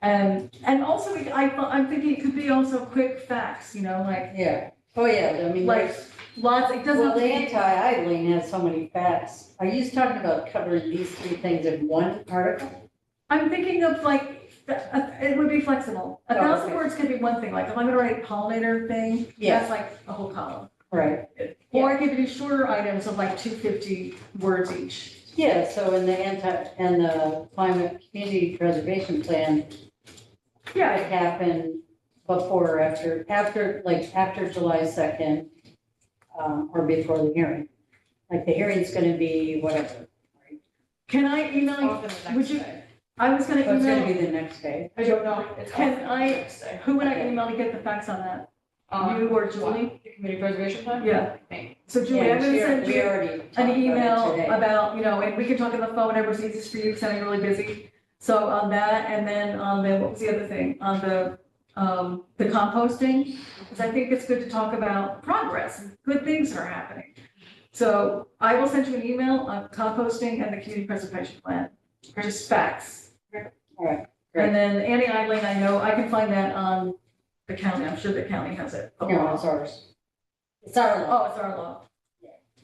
Speaker 2: And also, I'm thinking it could be also quick facts, you know, like,
Speaker 1: yeah. Oh, yeah, I mean,
Speaker 2: Like,
Speaker 1: there's,
Speaker 2: lots, it doesn't
Speaker 1: well,
Speaker 2: have
Speaker 1: the
Speaker 2: to be.
Speaker 1: anti-idling has so many facts. Are you talking about covering these three things in one article?
Speaker 2: I'm thinking of like, it would be flexible.
Speaker 1: Oh,
Speaker 2: 1,000
Speaker 1: okay.
Speaker 2: words could be one thing, like if I'm gonna write pollinator thing,
Speaker 1: Yeah.
Speaker 2: that's like a whole column.
Speaker 1: Right.
Speaker 2: Or I could do shorter items of like 250 words each.
Speaker 1: Yeah, so in the and the climate community preservation plan,
Speaker 2: Yeah,
Speaker 1: it happened before or after July 2nd, or before the hearing. Like the hearing's gonna be whatever.
Speaker 2: can I email you?
Speaker 4: Often the
Speaker 2: Would
Speaker 4: next
Speaker 2: you-
Speaker 4: day.
Speaker 2: I was gonna
Speaker 1: So it's gonna be
Speaker 2: email,
Speaker 1: the next day.
Speaker 4: I don't know, it's
Speaker 2: Can
Speaker 4: often the
Speaker 2: I-
Speaker 4: next day.
Speaker 2: who would I
Speaker 1: Okay.
Speaker 2: email to get the facts on that?
Speaker 4: Um,
Speaker 2: You or
Speaker 4: what?
Speaker 2: Julie?
Speaker 4: The community preservation plan?
Speaker 2: Yeah.
Speaker 4: Me.
Speaker 2: So Julie,
Speaker 1: Yeah,
Speaker 2: I'm gonna send
Speaker 1: we
Speaker 2: you
Speaker 1: already talked
Speaker 2: an
Speaker 1: about it
Speaker 2: email
Speaker 1: today.
Speaker 2: about, you know, and we can talk on the phone, whatever's easiest for you, because I'm really busy. So on that, and then on the, what was the other thing, on the composting, because I think it's good to talk about progress and good things that are happening. So I will send you an email on composting and the community preservation plan, just facts.
Speaker 1: All right, great.
Speaker 2: And then anti-idling, I know, I can find that on the county, I'm sure the county has it. the
Speaker 1: No,
Speaker 2: law.
Speaker 1: it's ours. It's our law,
Speaker 2: Oh, it's our law.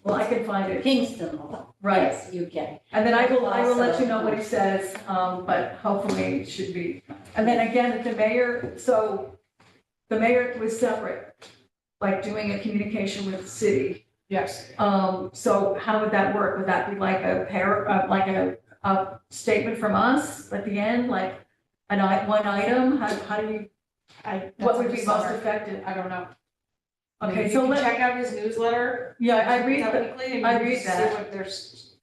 Speaker 2: Well, I can find it,
Speaker 1: Kingston law.
Speaker 2: right.
Speaker 1: Yes, you can.
Speaker 2: And then I will let you know what he says, but hopefully it should be. And then again, the mayor, so the mayor was separate, like doing a communication with the city.
Speaker 4: Yes.
Speaker 2: So how would that work? Would that be like like a statement from us at the end, like one item? How do you, what would be most effective?
Speaker 4: I don't know.
Speaker 2: Okay,
Speaker 4: You
Speaker 2: so
Speaker 4: can check out his newsletter.
Speaker 2: yeah, I read
Speaker 4: that
Speaker 2: the,
Speaker 4: weekly, and
Speaker 2: I
Speaker 4: you can
Speaker 2: read
Speaker 4: see
Speaker 2: that.
Speaker 4: what there's,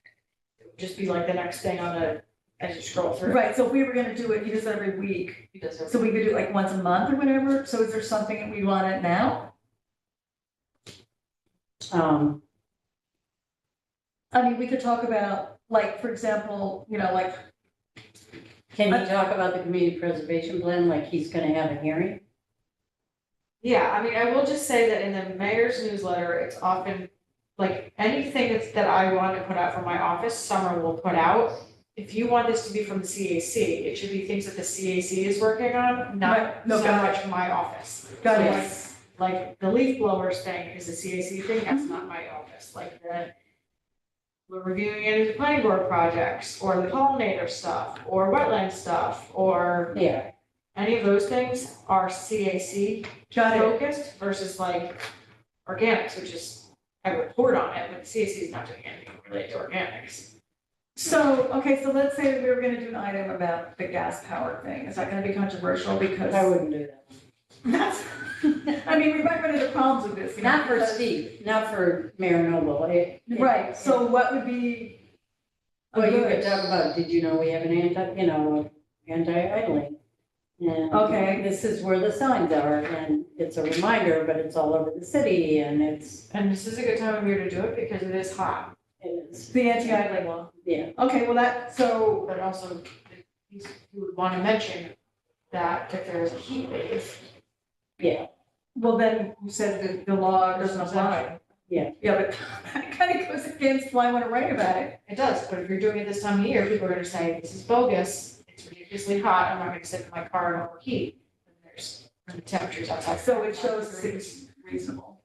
Speaker 4: it would just be like the next thing on the, as you scroll through.
Speaker 2: right, so if we were gonna do it, he does it every week.
Speaker 4: He does it.
Speaker 2: So we could do it like once a month or whatever, so is there something that we want it now? I mean, we could talk about, like, for example, you know, like,
Speaker 1: Can you talk about the community preservation plan, like he's gonna have a hearing?
Speaker 4: Yeah, I mean, I will just say that in the mayor's newsletter, it's often, like, anything that I want to put out from my office, Summer will put out. If you want this to be from the CAC, it should be things that the CAC is working on, not
Speaker 2: Right, no,
Speaker 4: so
Speaker 2: got
Speaker 4: much my office.
Speaker 2: got
Speaker 4: So,
Speaker 2: it.
Speaker 4: like the leaf blowers thing is a CAC thing, that's not my office, like we're reviewing any of the planning board projects, or the pollinator stuff, or wetland stuff, or
Speaker 1: Yeah,
Speaker 4: any of those things are CAC
Speaker 2: Got it.
Speaker 4: focused versus like organics, which is, I report on it, but the CAC is not doing anything related to organics.
Speaker 2: So, okay, so let's say we were gonna do an item about the gas powered thing, is that gonna be controversial, because
Speaker 1: I wouldn't do that.
Speaker 2: that's, I mean, we might run into problems with this. you know,
Speaker 1: Not for
Speaker 2: because-
Speaker 1: Steve, not for Mayor Noble.
Speaker 2: Right, so what would be? a
Speaker 1: Well, you
Speaker 2: good-
Speaker 1: could talk about, did you know we have an anti-idling? And
Speaker 2: Okay.
Speaker 1: this is where the signs are, and it's a reminder, but it's all over the city, and
Speaker 4: And this is a good time of year to do it because it is hot,
Speaker 1: it is,
Speaker 2: The anti-idling law.
Speaker 1: yeah.
Speaker 2: Okay, well, so,
Speaker 4: but also you would want to mention that if there is a heat wave.
Speaker 1: Yeah,
Speaker 2: well, then you said that the law doesn't apply.
Speaker 1: Yeah.
Speaker 2: Yeah, but that kind of goes against why I want to write about it.
Speaker 4: It does, but if you're doing it this time of year, people are gonna say, this is bogus, it's ridiculously hot, I'm not gonna sit in my car and overheat. And the temperatures outside.
Speaker 2: So it shows it's reasonable.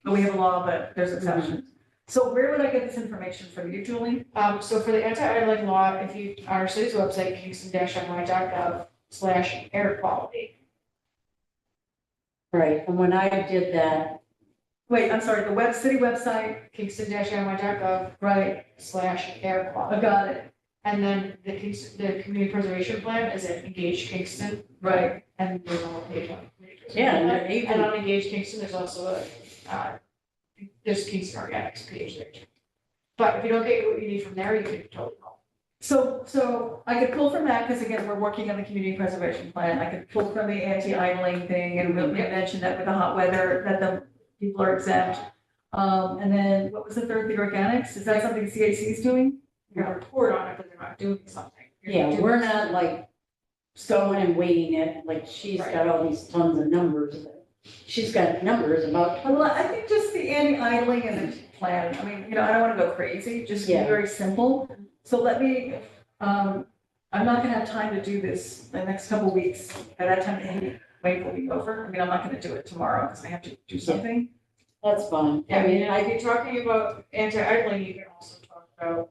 Speaker 2: But we have a law, but there's exceptions. So where would I get this information from? You, Julie?
Speaker 4: So for the anti-idling law, if you, on our city's website, kingston-ny.gov/air quality.
Speaker 1: Right, and when I did that,
Speaker 2: Wait, I'm sorry, the city website,
Speaker 4: Kingston-ny.gov
Speaker 2: right,
Speaker 4: /air
Speaker 2: I
Speaker 4: quality.
Speaker 2: got it,
Speaker 4: And then the community preservation plan is at Engage Kingston,
Speaker 2: right.
Speaker 4: and there's a whole page on it.
Speaker 1: Yeah, and they're even-
Speaker 4: And on Engage Kingston, there's also there's Kingston Organics page there too. But if you don't get what you need from there, you can totally call.
Speaker 2: So I could pull from that, because again, we're working on the community preservation plan. I could pull from the anti-idling thing, and we mentioned that with the hot weather, that the people are exempt. And then what was the third, the organics? Is that something CAC is doing?
Speaker 4: You're gonna report on it, but they're not doing something. You're
Speaker 1: yeah,
Speaker 4: doing
Speaker 1: we're
Speaker 4: something.
Speaker 1: not like going and weighing it, like she's got all these tons of numbers. She's got numbers about.
Speaker 2: Well, I think just the anti-idling and the plan, I mean, I don't want to go crazy, just be
Speaker 1: Yeah.
Speaker 2: very simple. So let me, I'm not gonna have time to do this the next couple of weeks. By that time, the heat wave will be over. I mean, I'm not gonna do it tomorrow, because I have to do something.
Speaker 1: That's fine.
Speaker 4: Yeah, I mean, if you're talking about anti-idling, you can also talk about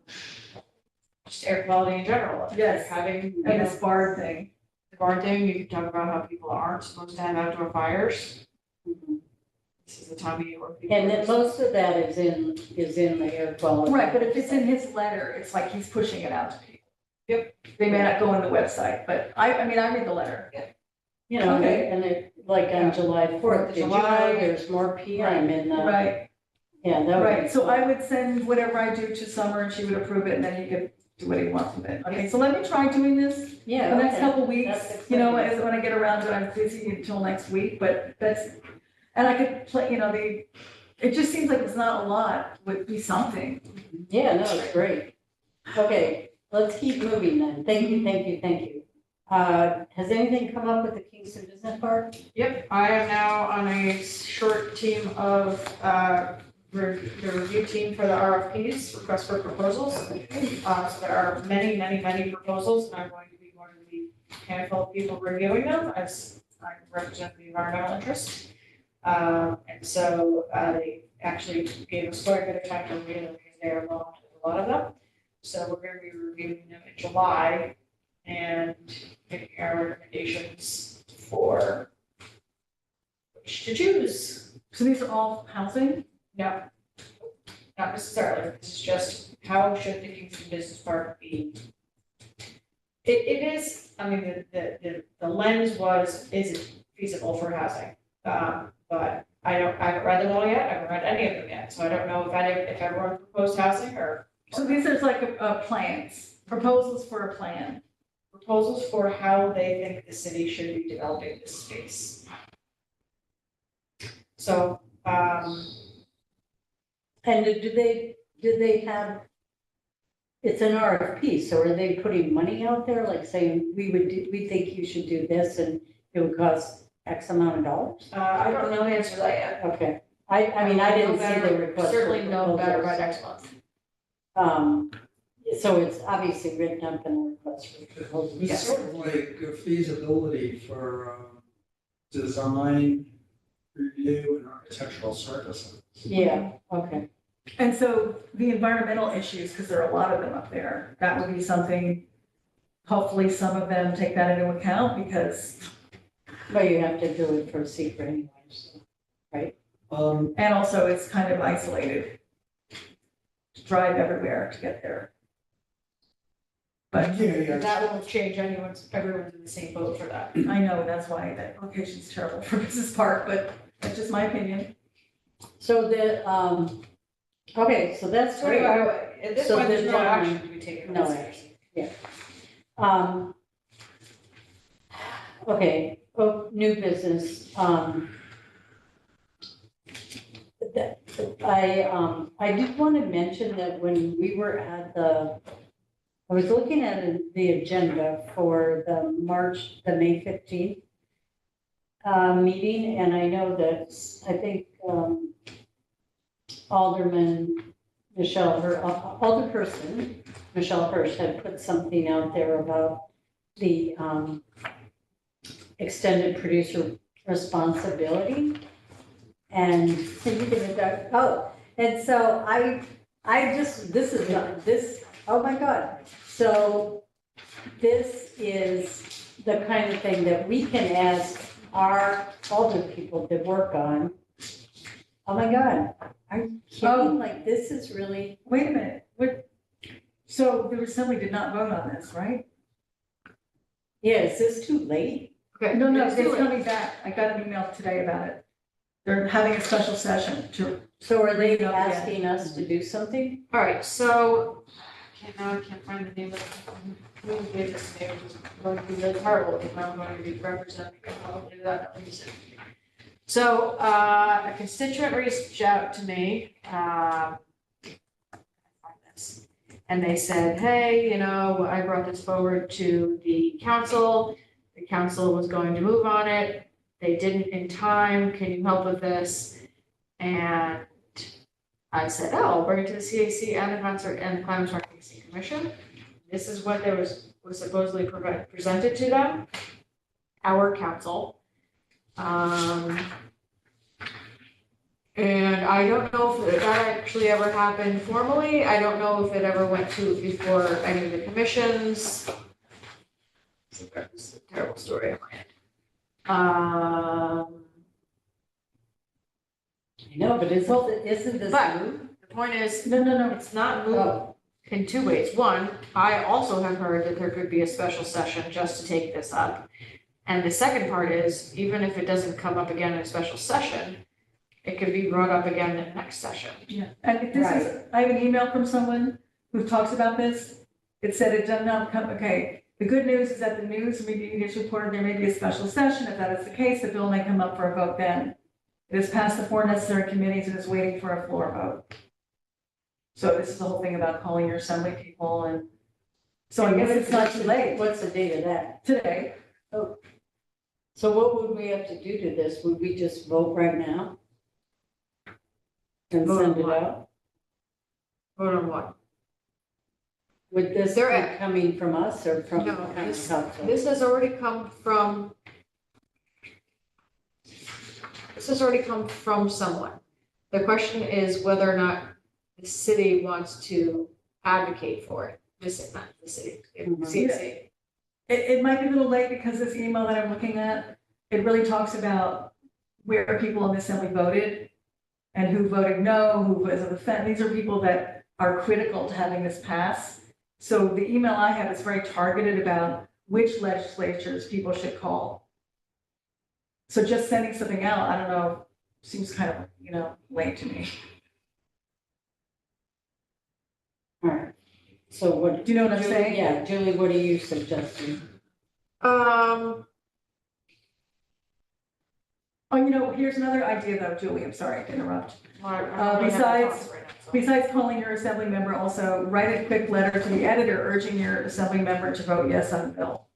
Speaker 4: just air quality in general. If you're
Speaker 2: Yes.
Speaker 4: Having,
Speaker 2: And this bar thing.
Speaker 4: the barn thing, you can talk about how people aren't supposed to have outdoor fires.
Speaker 1: Mhm.
Speaker 4: This is the time of year where people.
Speaker 1: And then most of that is in the air quality.
Speaker 2: Right, but if it's in his letter, it's like he's pushing it out to people.
Speaker 4: Yep.
Speaker 2: They may not go on the website, but I mean, I read the letter.
Speaker 1: You know,
Speaker 2: Okay.
Speaker 1: and it, like on July 4th, did you know
Speaker 4: July.
Speaker 1: there's more PM in the,
Speaker 2: Right,
Speaker 1: yeah, that would.
Speaker 2: right. So I would send whatever I do to Summer, and she would approve it, and then he could do what he wants with it. Okay, so let me try doing this
Speaker 1: Yeah.
Speaker 2: the next
Speaker 1: okay.
Speaker 2: couple weeks.
Speaker 1: That's
Speaker 2: When
Speaker 1: exciting.
Speaker 2: I get around to it, I'm busy until next week, but and I could play, it just seems like it's not a lot, would be something.
Speaker 1: Yeah, no, it's great. Okay, let's keep moving then. Thank you, thank you, thank you. Has anything come up with the Kingston Business Park?
Speaker 4: Yep, I am now on a short team of, the review team for the RFPs, request for proposals. So there are many, many, many proposals, and I'm going to be one of the handful of people reviewing them as I represent the environmental interest. And so, they actually gave us quite a bit of time to review them because they are long, a lot of them. So we're gonna be reviewing them in July and making our recommendations for which to choose.
Speaker 2: So these are all housing?
Speaker 4: No, not necessarily. This is just how should the Kingston Business Park be? It is, I mean, the lens was, is it feasible for housing? But I haven't read them all yet. I haven't read any of them yet. So I don't know if everyone proposed housing or
Speaker 2: So these are like plans, proposals for a plan.
Speaker 4: proposals for how they think the city should be developing this space. So,
Speaker 1: And did they have, it's an RFP, so are they putting money out there, like saying, we think you should do this and it would cost X amount of dollars?
Speaker 4: I don't know the answer to that yet.
Speaker 1: Okay, I mean, I didn't see the request. for
Speaker 4: Certainly know better by
Speaker 1: proposals.
Speaker 4: next month.
Speaker 1: So it's obviously written up in the request for proposals.
Speaker 6: It's sort of like a feasibility for design, review, and architectural services.
Speaker 1: Yeah, okay.
Speaker 2: And so the environmental issues, because there are a lot of them up there, that would be something, hopefully some of them take that into account, because,
Speaker 1: But you have to do it for secret anyway, so, right?
Speaker 2: and also it's kind of isolated. To drive everywhere to get there. But
Speaker 6: Yeah,
Speaker 4: That won't change everyone's in the same boat for that.
Speaker 2: I know that's why that location's terrible for Business Park, but that's just my opinion.
Speaker 1: So okay, so that's great.
Speaker 4: At this
Speaker 1: So
Speaker 4: point, there's
Speaker 1: this
Speaker 4: no
Speaker 1: gentleman-
Speaker 4: action to be taken.
Speaker 1: No action, yeah. Okay, new business, I did want to mention that when we were at I was looking at the agenda for the May 15th meeting, and I know that, I think, Alderperson Michelle Hirsch had put something out there about the extended producer responsibility. And and so oh my God. So this is the kind of thing that we can ask our older people to work on. Oh my God, are you kidding? Like, this is really,
Speaker 2: Wait a minute, what? So the assembly did not vote on this, right?
Speaker 1: yeah, is this too late?
Speaker 5: Okay.
Speaker 2: No,
Speaker 5: it's too
Speaker 2: it's
Speaker 5: late.
Speaker 2: coming back. I got an email today about it. They're having a special session to,
Speaker 1: So are they
Speaker 2: Yeah.
Speaker 1: asking us to do something?
Speaker 4: All right, so, I can't find the name of the, who gave this name, which is going to be really horrible, if I'm going to be representing, I'll do that, let me see. So, a constituent reached out to me, and they said, hey, I brought this forward to the council was going to move on it, they didn't in time, can you help with this? And I said, oh, I'll bring it to the CAC and the Concert and Climate Smart Kingston Commission. This is what there was supposedly presented to them, our council. And I don't know if that actually ever happened formally. I don't know if it ever went to before any of the commissions. It's a terrible story on my end.
Speaker 1: I know, but isn't this
Speaker 4: But-
Speaker 1: new?
Speaker 4: The point is,
Speaker 2: no.
Speaker 4: it's not moved
Speaker 1: Oh,
Speaker 4: in two ways. One, I also have heard that there could be a special session just to take this up. And the second part is, even if it doesn't come up again in a special session, it could be brought up again in the next session.
Speaker 2: Yeah, and if this is, I have an email from someone who talks about this. It said it does not come, okay, the good news is that the news media gets reported there may be a special session. If that is the case, the bill may come up for a vote then. It has passed the 4 necessary committees and is waiting for a floor vote. So this is the whole thing about calling your assembly people and, so I guess it's not too late
Speaker 1: what's the date of that?
Speaker 2: today.
Speaker 1: So what would we have to do to this? Would we just vote right now? And
Speaker 4: Vote on
Speaker 1: send it
Speaker 4: what?
Speaker 1: out?
Speaker 4: Vote on what?
Speaker 1: Would this
Speaker 4: They're
Speaker 1: be
Speaker 4: at-
Speaker 1: coming from us or from the
Speaker 4: No,
Speaker 1: county
Speaker 4: this-
Speaker 1: council?
Speaker 4: This has already come from someone. The question is whether or not the city wants to advocate for it. Not the city,
Speaker 1: Mhm.
Speaker 4: CAC.
Speaker 2: It might be a little late because this email that I'm looking at, it really talks about where people in the assembly voted and who voted no, who was on the fence. These are people that are critical to having this pass. So the email I have is very targeted about which legislatures people should call. So just sending something out, I don't know, seems kind of, late to me.
Speaker 1: All right. So what?
Speaker 2: Do you know what I'm
Speaker 1: Julie-
Speaker 2: saying?
Speaker 1: Yeah, Julie, what are you suggesting?
Speaker 2: Oh, here's another idea though, Julie, I'm sorry to interrupt.
Speaker 4: Besides.
Speaker 2: Besides calling your assembly member, also write a quick letter to the editor urging your assembly member to vote yes on the bill.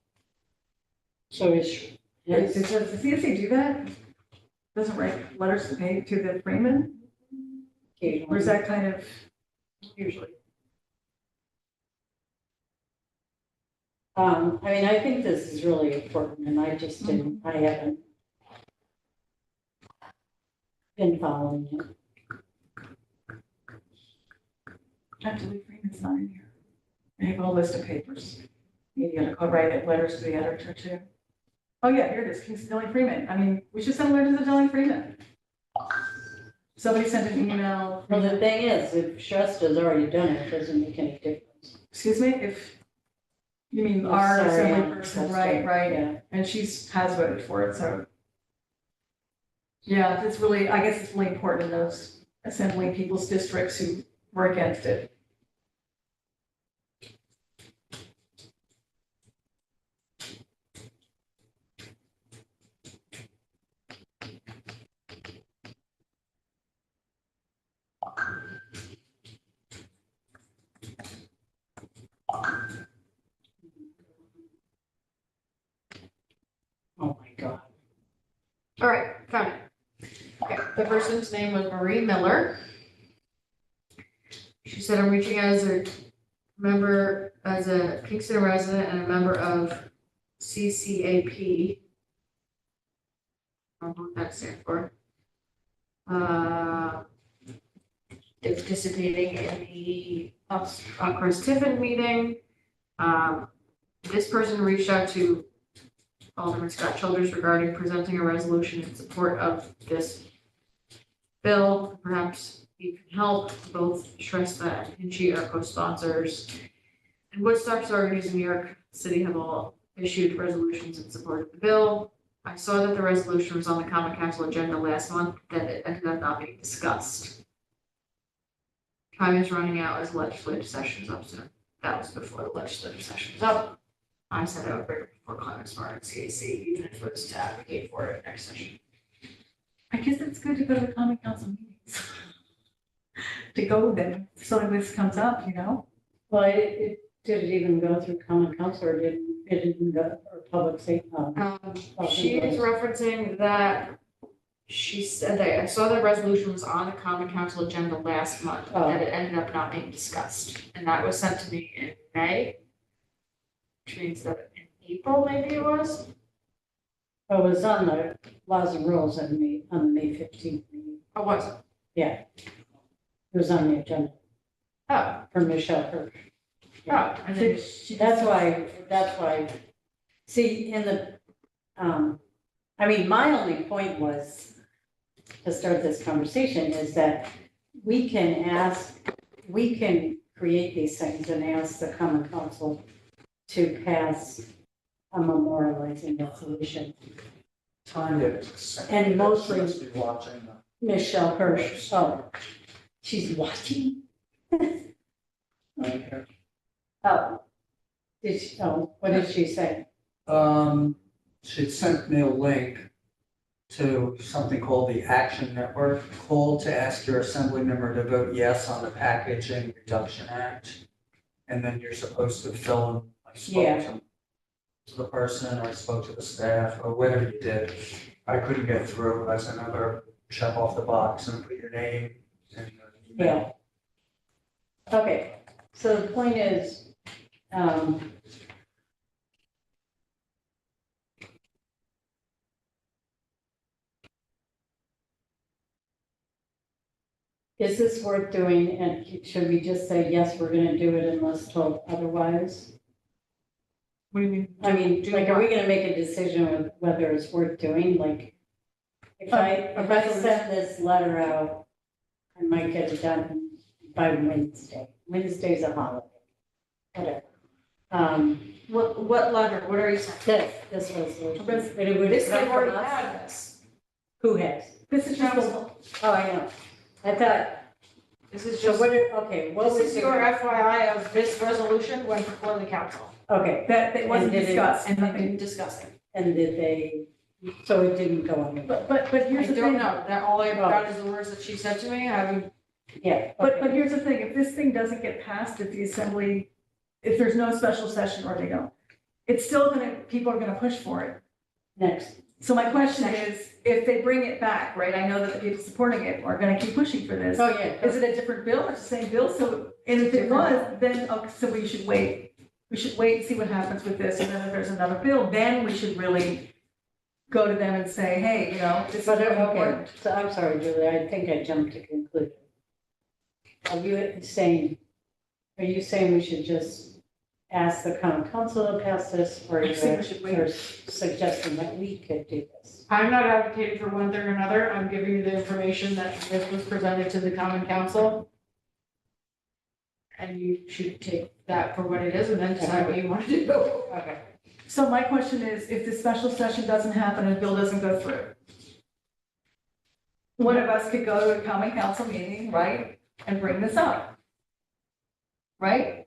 Speaker 1: So
Speaker 2: Does the CSC do that? Doesn't write letters to the Freeman? Or is that kind of,
Speaker 4: Usually.
Speaker 1: I think this is really important and I just didn't, I haven't been following it.
Speaker 2: actually Freeman's not in here. I have a whole list of papers. You gotta write letters to the editor too. Oh yeah, here it is, Kingston Freeman. We should send letters to Dylan Freeman. Somebody sent an email.
Speaker 1: Well, the thing is, if Shasta has already done it, it doesn't make any difference.
Speaker 2: Excuse me, if, you mean
Speaker 1: Oh,
Speaker 2: our
Speaker 1: sorry,
Speaker 2: assembly person,
Speaker 1: Shasta.
Speaker 2: right,
Speaker 1: Yeah.
Speaker 2: and has voted for it, so. Yeah, it's really, I guess it's really important in those assembly people's districts who were against it.
Speaker 1: Oh, my God.
Speaker 4: All right, found it. Okay, the person's name was Marie Miller. She said, I'm reaching out as a member, as a Kingston resident and a member of CCAP. I don't know what that stands for. They're participating in the Chris Tiffin meeting. This person reached out to Alderman Scott Childers regarding presenting a resolution in support of this bill. Perhaps you can help. Both Shrestha and Hinchey are co-sponsors. And Woodstock's already in New York City have all issued resolutions in support of the bill. I saw that the resolution was on the Common Council agenda last month, that it ended up not being discussed. Time is running out as legislative session's up soon. That was before the legislative session was up. I said I would bring it before Climate Smart and CAC, even if it was to advocate for it next session.
Speaker 2: I guess it's good to go to the common council meetings. To go then, if something like this comes up, you know?
Speaker 1: Well, did it even go through common council or it didn't go, or public safety?
Speaker 4: She is referencing that she said that I saw the resolution was on the Common Council agenda last month,
Speaker 1: Oh.
Speaker 4: that it ended up not being discussed. And that was sent to me in May, which means that in April, maybe it was.
Speaker 1: It was on the laws and rules on the May 15th meeting.
Speaker 4: Oh, was it?
Speaker 1: Yeah. It was on the agenda
Speaker 4: Oh,
Speaker 1: for Michelle Hirsch.
Speaker 4: oh, and then
Speaker 1: That's why, see, in the, I mean, my only point was, to start this conversation, is that we can create these things and ask the common council to pass a memorializing resolution.
Speaker 6: Tanya.
Speaker 1: And mostly-
Speaker 6: Must be watching.
Speaker 1: Michelle Hirsch, oh, she's watching?
Speaker 6: Okay.
Speaker 1: Oh. What did she say?
Speaker 6: She sent me a link to something called the Action Network, call to ask your assembly member to vote yes on the Packaging Reduction Act. And then you're supposed to fill in, I
Speaker 1: Yeah.
Speaker 6: spoke to the person, or I spoke to the staff, or whatever you did. I couldn't get through, that's another check off the box and put your name and your email.
Speaker 1: Yeah. Okay, so the point is, is this worth doing, and should we just say, yes, we're gonna do it unless told otherwise?
Speaker 4: what do you mean?
Speaker 1: I mean,
Speaker 4: Do
Speaker 1: like, are
Speaker 4: what?
Speaker 1: we gonna make a decision with whether it's worth doing, like, if I send this letter out, I might get it done by Wednesday. Wednesday's a holiday, whatever.
Speaker 4: What letter, what are you saying?
Speaker 1: This resolution.
Speaker 2: Res-
Speaker 1: But it would
Speaker 4: This,
Speaker 1: come
Speaker 4: they've
Speaker 1: from
Speaker 4: already
Speaker 1: us?
Speaker 4: had this.
Speaker 1: Who has?
Speaker 2: This is just, a-
Speaker 4: Council.
Speaker 1: Oh, I know. I thought,
Speaker 4: This is
Speaker 1: so
Speaker 4: just,
Speaker 1: what, okay, what
Speaker 4: this
Speaker 1: was
Speaker 4: is
Speaker 1: the?
Speaker 4: your FYI of this resolution went before the council.
Speaker 1: Okay,
Speaker 2: that it wasn't
Speaker 1: And did it-
Speaker 2: discussed.
Speaker 4: And they didn't discuss it.
Speaker 1: and did they, so it didn't go on the,
Speaker 2: But
Speaker 4: I
Speaker 2: here's the
Speaker 4: don't
Speaker 2: thing,
Speaker 4: know, that all I got is the words that she said to me, I would,
Speaker 1: yeah.
Speaker 2: but
Speaker 1: okay.
Speaker 2: here's the thing, if this thing doesn't get passed, if the assembly, if there's no special session or they don't, it's still gonna, people are gonna push for it.
Speaker 1: Next,
Speaker 2: So my question is, if they bring it back, right, I know that the people supporting it are gonna keep pushing for this.
Speaker 1: oh, yeah.
Speaker 2: Is it a different bill or the same bill? So, and if it was, then, okay, so we should wait. We should wait and see what happens with this, and then if there's another bill, then we should really go to them and say, hey, you know, this is
Speaker 1: But,
Speaker 2: really
Speaker 1: okay,
Speaker 2: important.
Speaker 1: so I'm sorry, Julie, I think I jumped to conclusion. Are you saying we should just ask the common council to pass this, or
Speaker 2: I think we should wait.
Speaker 1: you're suggesting that we could do this?
Speaker 4: I'm not advocating for one thing or another, I'm giving you the information that this was presented to the common council. And you should take that for what it is and then decide what you want to do.
Speaker 1: Okay.
Speaker 2: So my question is, if the special session doesn't happen and the bill doesn't go through, one of us could go to a common council meeting, right, and bring this up? Right?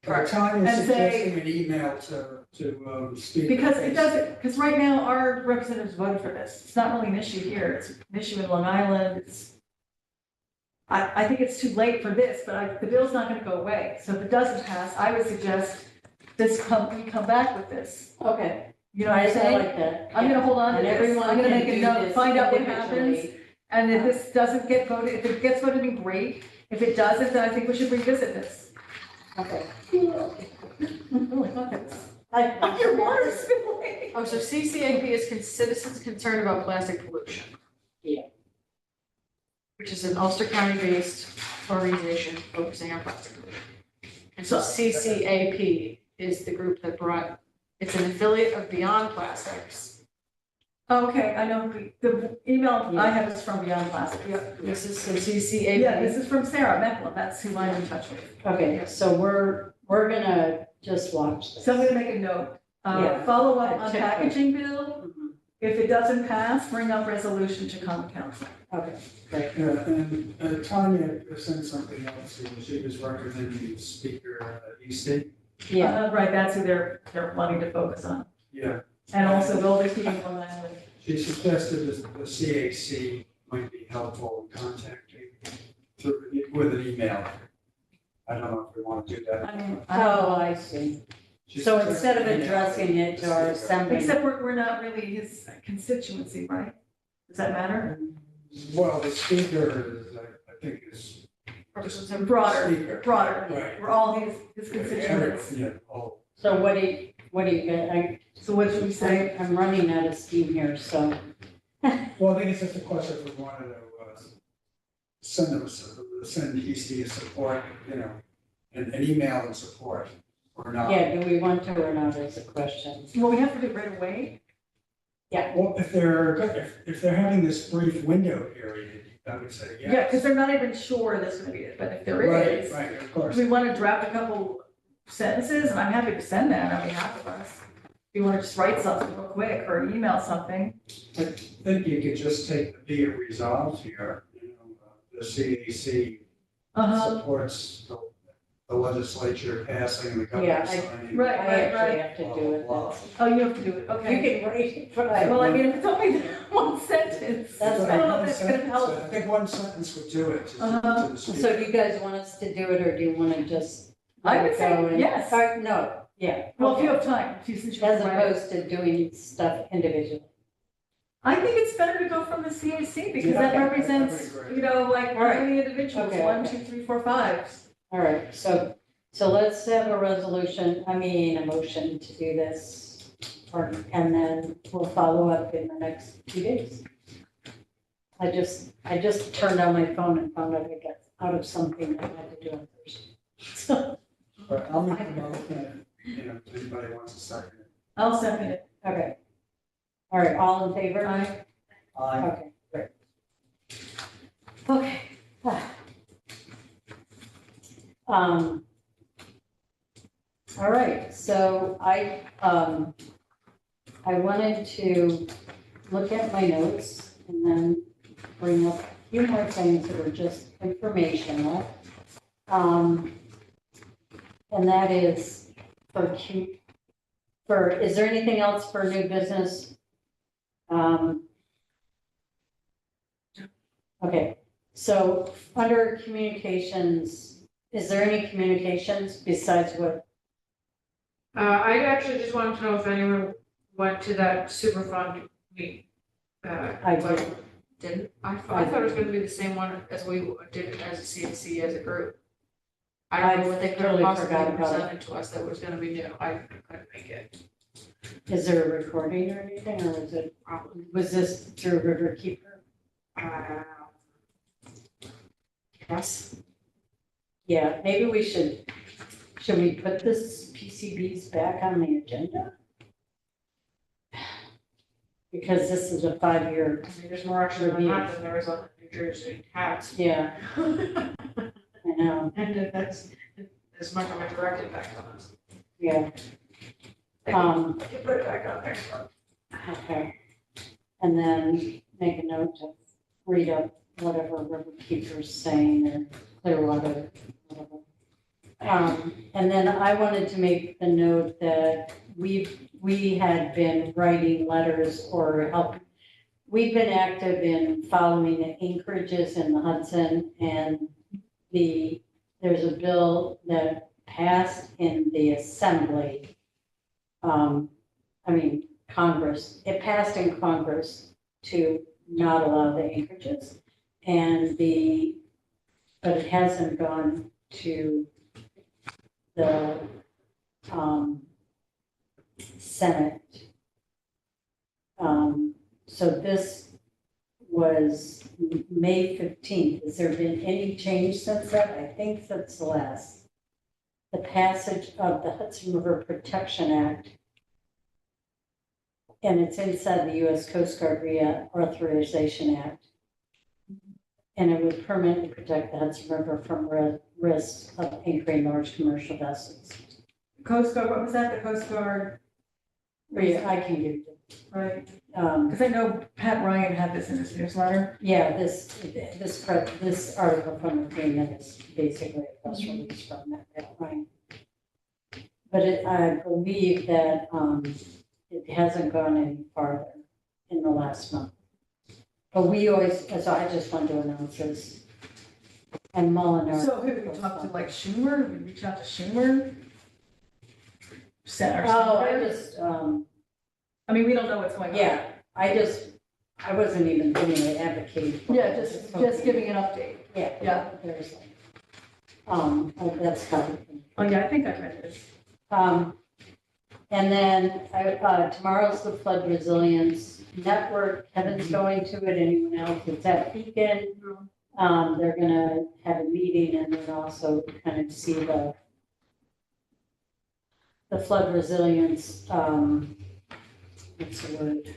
Speaker 6: Tanya
Speaker 2: And say-
Speaker 6: suggesting an email to speak.
Speaker 2: Because it doesn't, because right now our representatives voted for this. It's not really an issue here. It's an issue in Long Island. I think it's too late for this, but the bill's not gonna go away. So if it doesn't pass, I would suggest we come back with this.
Speaker 1: Okay,
Speaker 2: You know what
Speaker 1: I
Speaker 2: I'm saying?
Speaker 1: like that.
Speaker 2: I'm gonna hold on to
Speaker 1: And
Speaker 2: this.
Speaker 1: everyone
Speaker 2: I'm gonna
Speaker 1: can
Speaker 2: make a
Speaker 1: do
Speaker 2: note,
Speaker 1: this
Speaker 2: find out what happens.
Speaker 1: individually.
Speaker 2: And if this doesn't get voted, if it gets voted in, great. If it doesn't, then I think we should revisit this.
Speaker 1: Okay.
Speaker 2: Really, look at this.
Speaker 1: I-
Speaker 2: Your water's spilling.
Speaker 4: Oh, so CCAP is citizens concerned about plastic pollution.
Speaker 1: Yeah.
Speaker 4: Which is an Ulster County-based organization focusing on plastic pollution. And so CCAP is the group that brought It's an affiliate of Beyond Plastics.
Speaker 2: Okay, I know, the email I have is from Beyond Plastic.
Speaker 4: Yep, this is the CCAP.
Speaker 2: Yeah, this is from Sarah Mecklen, that's who I'm in touch with.
Speaker 1: Okay, so we're gonna just watch this.
Speaker 2: So I'm gonna make a note,
Speaker 1: Yeah.
Speaker 2: follow up on
Speaker 1: Check.
Speaker 2: packaging bill,
Speaker 1: Mhm.
Speaker 2: if it doesn't pass, bring up resolution to common council.
Speaker 1: Okay, great.
Speaker 7: Yeah, and Tanya sent something else, she was recommending speaker Eastie.
Speaker 1: Yeah,
Speaker 2: Right, that's who they're wanting to focus on,
Speaker 7: Yeah,
Speaker 2: and also they'll be keeping on that.
Speaker 7: she suggested the CAC might be helpful in contacting with an email. I don't know if we want to do that.
Speaker 2: I mean,
Speaker 1: oh, I see.
Speaker 7: She
Speaker 1: So
Speaker 7: suggested
Speaker 1: instead of
Speaker 7: email
Speaker 1: addressing it to our
Speaker 7: the speaker.
Speaker 1: assembly.
Speaker 2: except we're not really his constituency, right? Does that matter?
Speaker 7: Well, the speaker is, I think is.
Speaker 2: Broader,
Speaker 7: Speaker.
Speaker 2: broader,
Speaker 7: Right.
Speaker 2: we're all his constituents.
Speaker 7: Yeah, oh,
Speaker 1: So what do you get?
Speaker 2: So what should we say?
Speaker 1: I'm running out of steam here, so.
Speaker 7: well, I think it's just a question if we wanted to send Eastie a support, an email in support or not.
Speaker 1: Yeah, do we want to or not is the question.
Speaker 2: Well, we have to do it right away.
Speaker 7: Well, if they're having this brief window period, I would say yes.
Speaker 2: Yeah, because they're not even sure this is gonna be it, but if there is,
Speaker 7: Right, of course.
Speaker 2: we want to draft a couple sentences, and I'm happy to send that on behalf of us. If you want to just write something real quick or email something.
Speaker 7: I think you could just take the be it resolved here, the CAC supports the legislature passing the governor
Speaker 1: Yeah,
Speaker 7: signing.
Speaker 2: Right,
Speaker 1: I
Speaker 2: right,
Speaker 1: actually
Speaker 2: right.
Speaker 1: have to do it. That's-
Speaker 2: Oh, you have to do it,
Speaker 1: You
Speaker 2: okay.
Speaker 1: can write it, but I.
Speaker 2: Well, I mean, if it's only one sentence.
Speaker 1: That's
Speaker 2: I
Speaker 1: fine.
Speaker 2: don't know
Speaker 7: One
Speaker 2: if it's gonna
Speaker 7: sentence,
Speaker 2: help.
Speaker 7: I think one sentence would do it.
Speaker 2: Uh-huh.
Speaker 7: To the
Speaker 1: So
Speaker 7: speaker.
Speaker 1: do you guys want us to do it, or do you want to just?
Speaker 2: I
Speaker 1: let
Speaker 2: would
Speaker 1: it
Speaker 2: say
Speaker 1: go and-
Speaker 2: yes.
Speaker 1: No, yeah.
Speaker 2: Well, if you
Speaker 1: okay.
Speaker 2: have time, if you since you're.
Speaker 1: As
Speaker 2: right.
Speaker 1: opposed to doing stuff individually.
Speaker 2: I think it's better to go from the CAC because that
Speaker 1: Okay.
Speaker 2: represents,
Speaker 7: I agree.
Speaker 2: like
Speaker 1: All right.
Speaker 2: how many individuals,
Speaker 1: Okay,
Speaker 2: 1,
Speaker 1: okay.
Speaker 2: 2, 3, 4, 5.
Speaker 1: All right, so let's have a resolution, a motion to do this. And then we'll follow up in the next few days. I just turned on my phone and found out I got out of something I had to do on Thursday. So,
Speaker 7: But I'll make a motion, if anybody wants to second it.
Speaker 2: I'll second it.
Speaker 1: okay. All right, all in favor?
Speaker 2: Aye.
Speaker 1: Okay, great. Okay. All right, so I wanted to look at my notes and then bring up a few more things that are just informational. And that is is there anything else for new business? Okay, so under communications, is there any communications besides what?
Speaker 4: I actually just wanted to know if anyone went to that Superfund meeting.
Speaker 1: I did.
Speaker 4: Didn't? I thought it was gonna be the same one as we did as a CNC as a group. I don't know what they could have
Speaker 1: totally
Speaker 4: possibly
Speaker 1: forgot about it.
Speaker 4: presented to us that was gonna be new. I couldn't make it.
Speaker 1: Is there a recording or anything, or was this through Riverkeeper?
Speaker 4: Yes.
Speaker 1: Yeah, maybe should we put this PCBs back on the agenda? Because this is a 5-year,
Speaker 4: I mean, there's more action on that than there is on New Jersey hats.
Speaker 1: yeah, I know,
Speaker 4: And that's as much of a direct impact on us.
Speaker 1: yeah,
Speaker 4: You put it back on there.
Speaker 1: okay. And then make a note to read up whatever Riverkeeper's saying or Clearwater, whatever. And then I wanted to make the note that we had been writing letters or we've been active in following the anchorages in the Hudson, and there's a bill that passed in the Assembly. Congress, it passed in Congress to not allow the anchorages, but it hasn't gone to the Senate. So this was May 15th. Has there been any change since that? I think since the passage of the Hudson River Protection Act And it's inside the US Coast Guard Reauthorization Act. And it would permanently protect the Hudson River from risks of anchoring large commercial vessels.
Speaker 2: Coast Guard, what was that? The Coast Guard,
Speaker 1: I can give you,
Speaker 2: right?
Speaker 1: um,
Speaker 2: Because I know Pat Ryan had this in his newsletter.
Speaker 1: yeah, this article from the Freeman is basically a press release from that, right? But I believe that, it hasn't gone any farther in the last month. But we always, so I just want to announce this. And Mullinar.
Speaker 2: So who, we talked to like Schumer, we reach out to Schumer? Senator.
Speaker 1: Oh, I just,
Speaker 2: I mean, we don't know what's going on.
Speaker 1: yeah, I wasn't even really advocating. for
Speaker 2: Yeah,
Speaker 1: it.
Speaker 2: just giving an update.
Speaker 1: Yeah.
Speaker 2: Yeah.
Speaker 1: There's, that's how.
Speaker 2: Oh, yeah, I think I read this.
Speaker 1: And then, tomorrow's the Flood Resilience Network, Kevin's going to it, anyone else that's at Beacon. They're gonna have a meeting and then also kind of see the flood resilience, what's the word?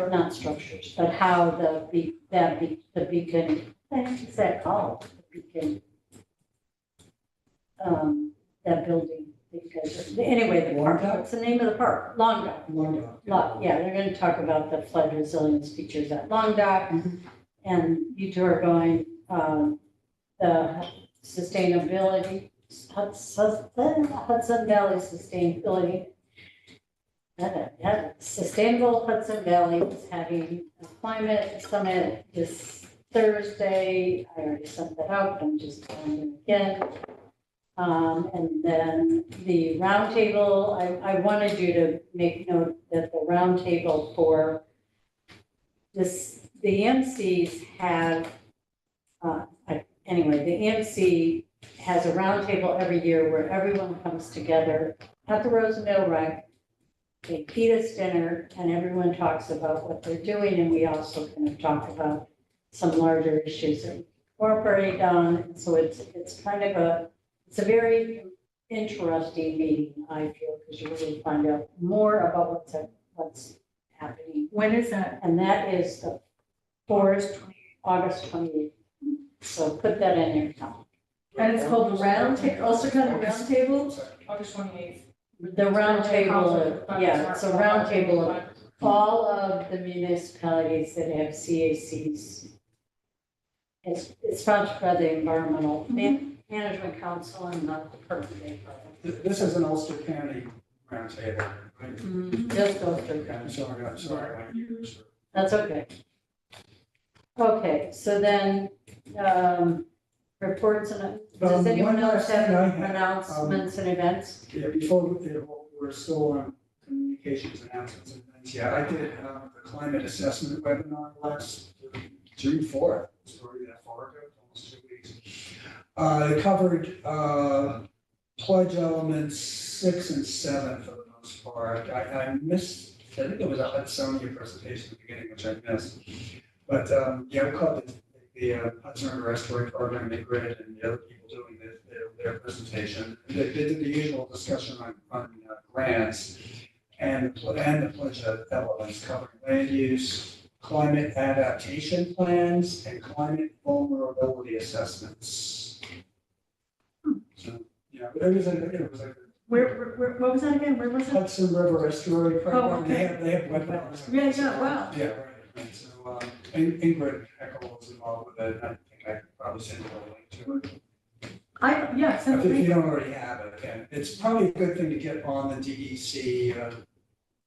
Speaker 1: Not structures, but how the Beacon, what is that called? The Beacon, that building, because, anyway, the park, what's the name of the park? Long Dock. Yeah, they're gonna talk about the flood resilience features at Long Dock. And you two are going, the sustainability, Hudson Valley Sustainability. Sustainable Hudson Valley is having a climate summit this Thursday. I already sent that out, I'm just telling you again. And then the roundtable, I wanted you to make note that the roundtable for this, the EMCs have, anyway, the EMC has a roundtable every year where everyone comes together at the Rosendale Rec. They feed us dinner and everyone talks about what they're doing, and we also kind of talk about some larger issues that we incorporate on. And so it's kind of it's a very interesting meeting, I feel, because you really find out more about what's happening.
Speaker 2: When is that?
Speaker 1: And that is the August 28th. So put that in your calendar.
Speaker 2: And it's called the also kind of round table?
Speaker 4: August 28th.
Speaker 1: The roundtable, yeah, it's a roundtable of all of the municipalities that have CACs. It's sponsored by the Environmental Management Council and not the Department of
Speaker 7: This is an Ulster County roundtable, right?
Speaker 1: Just go through.
Speaker 7: I'm sorry.
Speaker 1: That's okay. Okay, so then, reports and, does anyone
Speaker 7: one
Speaker 1: else
Speaker 7: last thing I
Speaker 1: have
Speaker 7: have,
Speaker 1: announcements and events?
Speaker 7: Yeah, before, we're still on communications announcements and things. Yeah, I did the climate assessment webinar last June 4th. It's already that far ago, almost 2 weeks. It covered pledge elements 6 and 7 for the most part. I missed, I think there was a Hudsonia presentation at the beginning, which I missed. But yeah, we caught the Hudson River Restoration Program, the grid, and the other people doing their presentation. They did the usual discussion on grants and the pledge elements covering land use, climate adaptation plans, and climate vulnerability assessments. So, yeah, but it was like
Speaker 2: Where, what was that again? Where was it?
Speaker 7: Hudson River Restoration Program.
Speaker 2: Oh, okay.
Speaker 7: They have webinars.
Speaker 2: Yeah, wow.
Speaker 7: Yeah, right. So, Ingrid Heckel was involved with it. I think I could probably send you a link to it.
Speaker 2: Send
Speaker 7: If
Speaker 2: it.
Speaker 7: you don't already have it, and it's probably a good thing to get on the DEC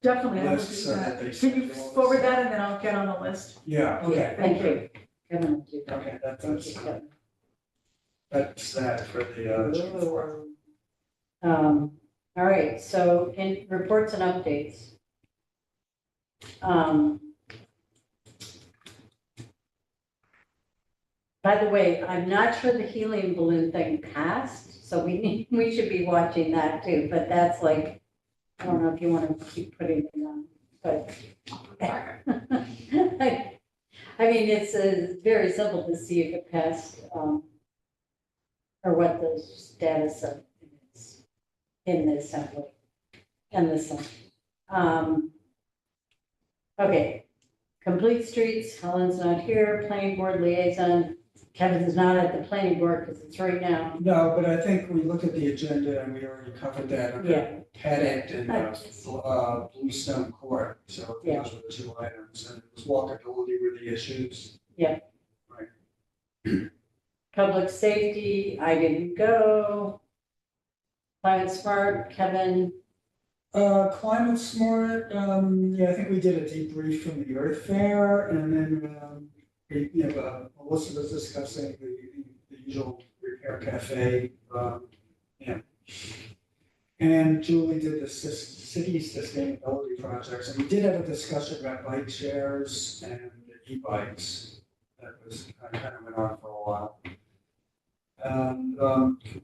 Speaker 2: Definitely, I will
Speaker 7: list
Speaker 2: do
Speaker 7: so that
Speaker 2: that.
Speaker 7: they.
Speaker 2: Can you forward that and then I'll get on the list?
Speaker 7: Yeah, okay.
Speaker 1: Thank you. Kevin will do that.
Speaker 7: Okay,
Speaker 1: Thank you, Kevin.
Speaker 7: that's that for the June 4th.
Speaker 1: All right, so in reports and updates. By the way, I'm not sure the helium balloon thing passed, so we should be watching that too, but that's like, I don't know if you want to keep putting it on, but. I mean, it's very simple to see if it passed, or what the status of it is in the assembly and the Senate. Okay, complete streets, Helen's not here, planning board liaison, Kevin's not at the planning board because it's right now.
Speaker 7: No, but I think we looked at the agenda and we already covered that under
Speaker 1: Yeah.
Speaker 7: Paddock and Bluestone Court. So
Speaker 1: Yeah.
Speaker 7: those were the two items, and it was walkability were the issues.
Speaker 1: Public safety, I didn't go. Climate smart, Kevin,
Speaker 7: Climate smart, yeah, I think we did a debrief from the Earth Fair, and then, Melissa was discussing the usual repair cafe, yeah. And Julie did the city sustainability projects, and we did have a discussion about bike shares and e-bikes. That was, kind of went on for a while. And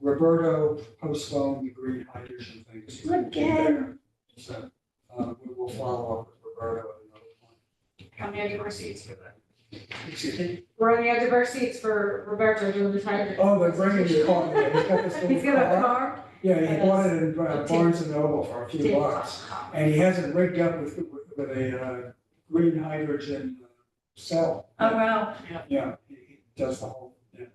Speaker 7: Roberto postponed the green hydrogen thing. 'Cause he couldn't be there. So we will follow up with Roberto at another point.
Speaker 4: On the edge of our seats for that.
Speaker 7: Excuse me?
Speaker 4: We're on the edge of our seats for Roberto doing the time.
Speaker 7: Oh, they're bringing the car. Yeah, he's got this little
Speaker 2: He's got a car?
Speaker 7: Yeah, he bought it in Barnes and Noble for a few bucks. And he has it rigged up with a green hydrogen cell.
Speaker 2: Oh, wow.
Speaker 7: Yeah, he does the whole, yeah.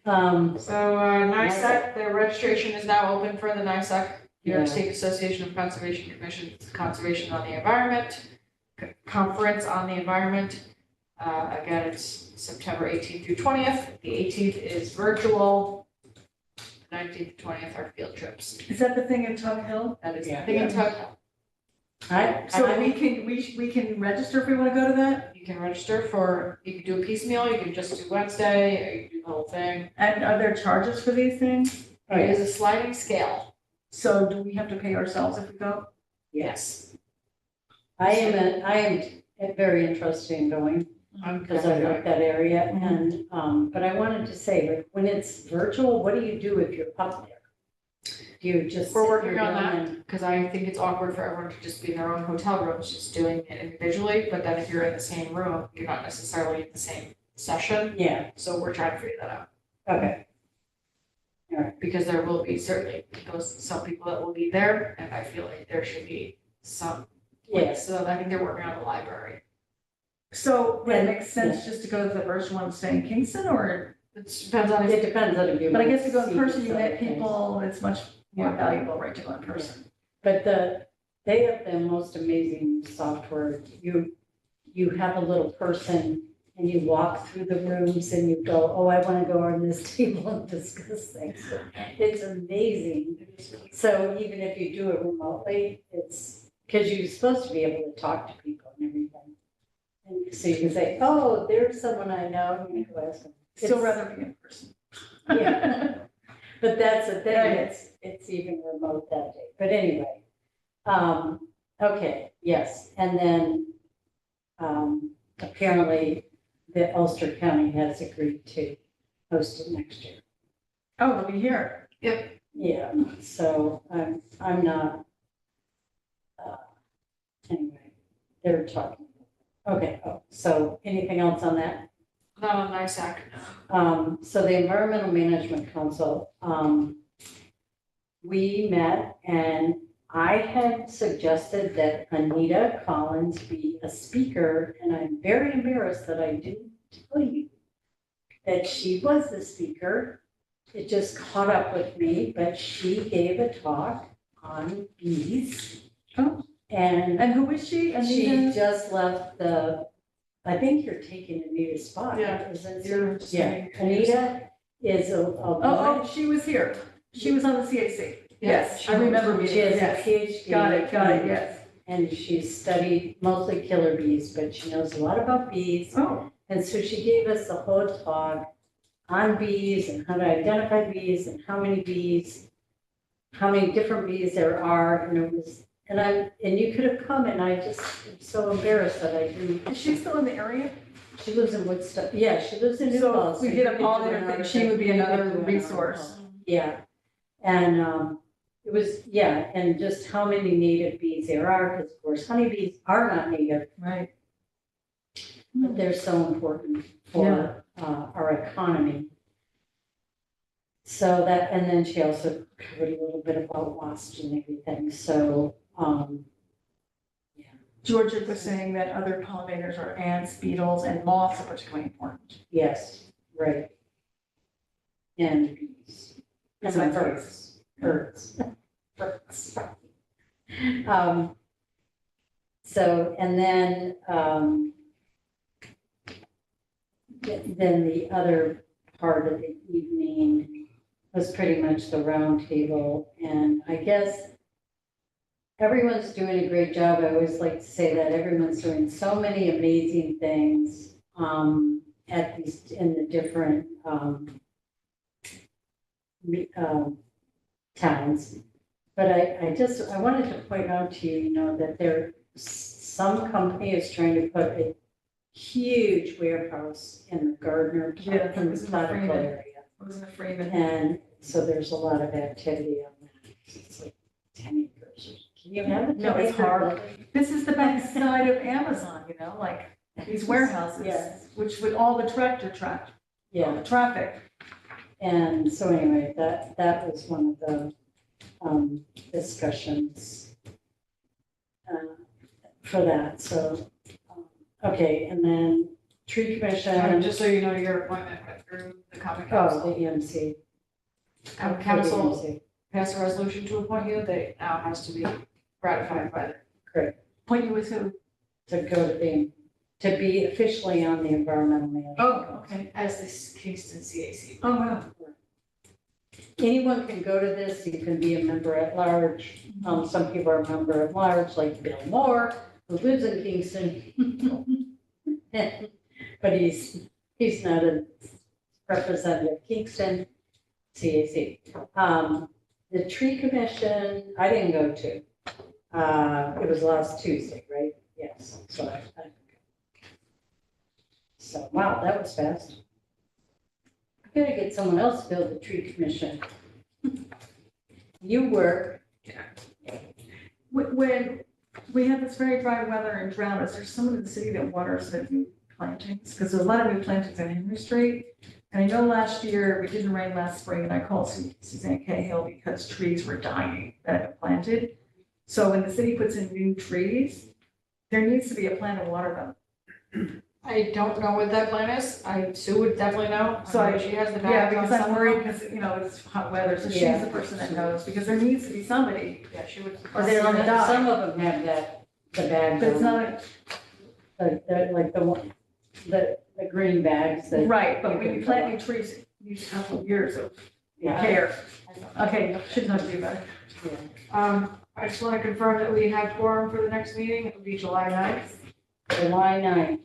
Speaker 4: So, NISAC, their registration is now open for the NISAC, New York
Speaker 1: Yeah.
Speaker 4: State Association of Conservation Commissions, Conservation on the Environment, Conference on the Environment. Again, it's September 18th through 20th. The 18th is virtual. The 19th, 20th are field trips.
Speaker 2: Is that the thing in Tug Hill?
Speaker 4: That is the
Speaker 1: Yeah.
Speaker 4: thing in Tug Hill.
Speaker 2: So we can register if we want to go to that?
Speaker 4: You can register for, you can do a piecemeal, you can just do Wednesday, or you can do the whole thing.
Speaker 2: And are there charges for these things?
Speaker 4: It is a sliding scale.
Speaker 2: So do we have to pay ourselves if we go?
Speaker 4: Yes.
Speaker 1: I am very interested in going because I like that area and, but I wanted to say, like, when it's virtual, what do you do if you're up there? Do you just?
Speaker 4: We're
Speaker 1: sit
Speaker 4: working
Speaker 1: your
Speaker 4: on
Speaker 1: down
Speaker 4: that.
Speaker 1: and-
Speaker 4: Because I think it's awkward for everyone to just be in their own hotel rooms, just doing it individually, but then if you're in the same room, you're not necessarily in the same session.
Speaker 1: Yeah,
Speaker 4: So we're trying to figure that out,
Speaker 1: okay,
Speaker 4: because there will be certainly some people that will be there, and I feel like there should be some.
Speaker 1: yes,
Speaker 4: So I think they're working on the library.
Speaker 2: So would it
Speaker 1: And-
Speaker 2: make sense just to go to the virtual and stay in Kingston or?
Speaker 4: It depends on
Speaker 1: it
Speaker 4: if,
Speaker 1: depends on if you.
Speaker 2: But I guess to go in
Speaker 1: see
Speaker 2: person, you
Speaker 1: some
Speaker 2: met
Speaker 1: things.
Speaker 2: people, it's much more valuable, right, to go in person.
Speaker 1: But they have the most amazing software. You have a little person and you walk through the rooms and you go, oh, I want to go on this table and discuss things. It's amazing. So even if you do it remotely, it's, because you're supposed to be able to talk to people and everything. And so you can say, oh, there's someone I know, you can go ask them.
Speaker 2: Still
Speaker 1: It's-
Speaker 2: rather be in person.
Speaker 1: Yeah. But that's the thing,
Speaker 2: Right.
Speaker 1: it's even remote that day, but anyway. Okay, yes, and then, apparently the Ulster County has agreed to host it next year.
Speaker 2: Oh, they'll be here.
Speaker 1: Yeah, so I'm not, anyway, they're talking. Okay, so anything else on that?
Speaker 4: not on NISAC.
Speaker 1: So the Environmental Management Council, we met and I had suggested that Anita Collins be a speaker, and I'm very embarrassed that I didn't tell you that she was the speaker. It just caught up with me, but she gave a talk on bees.
Speaker 2: Oh.
Speaker 1: And
Speaker 2: And who is she?
Speaker 1: she
Speaker 2: Anita?
Speaker 1: just left I think you're taking Anita's spot,
Speaker 4: Yeah.
Speaker 1: isn't
Speaker 4: You're
Speaker 1: it?
Speaker 4: just
Speaker 1: Yeah,
Speaker 4: saying-
Speaker 1: Anita is a
Speaker 2: Oh, she was here. She was on the CAC. Yes, I remember
Speaker 1: She
Speaker 2: meeting,
Speaker 1: has a
Speaker 2: yes.
Speaker 1: PhD.
Speaker 2: Got it, yes.
Speaker 1: And she's studied mostly killer bees, but she knows a lot about bees.
Speaker 2: Oh,
Speaker 1: And so she gave us a whole talk on bees and how to identify bees and how many different bees there are. And it was, and you could have come and I just am so embarrassed that I didn't.
Speaker 2: is she still in the area?
Speaker 1: She lives in Woodstock. Yeah, she lives in New
Speaker 2: So
Speaker 1: Falls.
Speaker 2: if we
Speaker 1: you
Speaker 2: did a
Speaker 1: could do
Speaker 2: pollinator
Speaker 1: an
Speaker 2: thing, she would be
Speaker 1: article. You
Speaker 2: another
Speaker 1: could do an
Speaker 2: resource.
Speaker 1: article. Yeah. And it was, yeah, and just how many native bees there are, because of course honeybees are not native,
Speaker 2: Right.
Speaker 1: but they're so important for our economy. So that, and then she also covered a little bit about wasps and everything, so,
Speaker 2: Georgia was saying that other pollinators are ants, beetles, and moths are particularly important.
Speaker 1: yes, right. And bees. And
Speaker 2: Besides
Speaker 1: birds. Birds. So, and then, then the other part of the evening was pretty much the round table, and I guess everyone's doing a great job. I always like to say that everyone's doing so many amazing things, at these, in the different, towns. But I wanted to point out to you, that some company is trying to put a huge warehouse in the Gardner,
Speaker 2: Yeah,
Speaker 1: in
Speaker 2: it was
Speaker 1: the
Speaker 2: in the
Speaker 1: Plattekill
Speaker 2: Freeman.
Speaker 1: area.
Speaker 2: I wasn't afraid of it.
Speaker 1: And so there's a lot of activity on that. It's like 10 acres. Can you have it?
Speaker 2: No, it's hard. This is the backside of Amazon, like these warehouses,
Speaker 1: Yes.
Speaker 2: which with all the
Speaker 1: Yeah,
Speaker 2: traffic.
Speaker 1: and so anyway, that was one of the discussions for that, so, okay, and then tree commission.
Speaker 4: Just so you know, your appointment went through the common
Speaker 1: Oh,
Speaker 4: council.
Speaker 1: the EMC.
Speaker 4: Council
Speaker 1: The EMC.
Speaker 4: passed a resolution to appoint you, that now has to be ratified by the.
Speaker 2: Point you with who?
Speaker 1: To go to be officially on the environmental management.
Speaker 2: Oh, okay.
Speaker 4: As this Kingston CAC.
Speaker 2: Oh, wow.
Speaker 1: Anyone can go to this, you can be a member at large. Some people are a member at large, like Bill Moore, who lives in Kingston. But he's not a representative of Kingston, CAC. The tree commission, I didn't go to. It was last Tuesday, right? Yes, so I didn't go. So, wow, that was fast. I'm gonna get someone else to build the tree commission. You work.
Speaker 2: When we have this very dry weather and drought, is there someone in the city that waters the new plantings? Because there's a lot of new plantings on Henry Street. And I know last year, it didn't rain last spring, and I called Suzanne Cahill because trees were dying that had been planted. So when the city puts in new trees, there needs to be a plan to water them.
Speaker 4: I don't know what that plan is. Sue would definitely know.
Speaker 2: So
Speaker 4: I know she has the
Speaker 2: Yeah,
Speaker 4: background.
Speaker 2: because I'm worried because, it's hot weather, so she's
Speaker 1: Yeah.
Speaker 2: the person that knows, because there needs to be somebody.
Speaker 4: Yeah, she would.
Speaker 2: Or they're gonna die.
Speaker 1: Some of them have the bag.
Speaker 2: But it's not,
Speaker 1: Like the one, the green bags that.
Speaker 2: right, but when you plant new trees, it needs a couple of years of
Speaker 1: Yeah.
Speaker 2: care. Okay, should not do that.
Speaker 4: I just want to confirm that we have quorum for the next meeting. It will be July 9th.
Speaker 1: July 9th.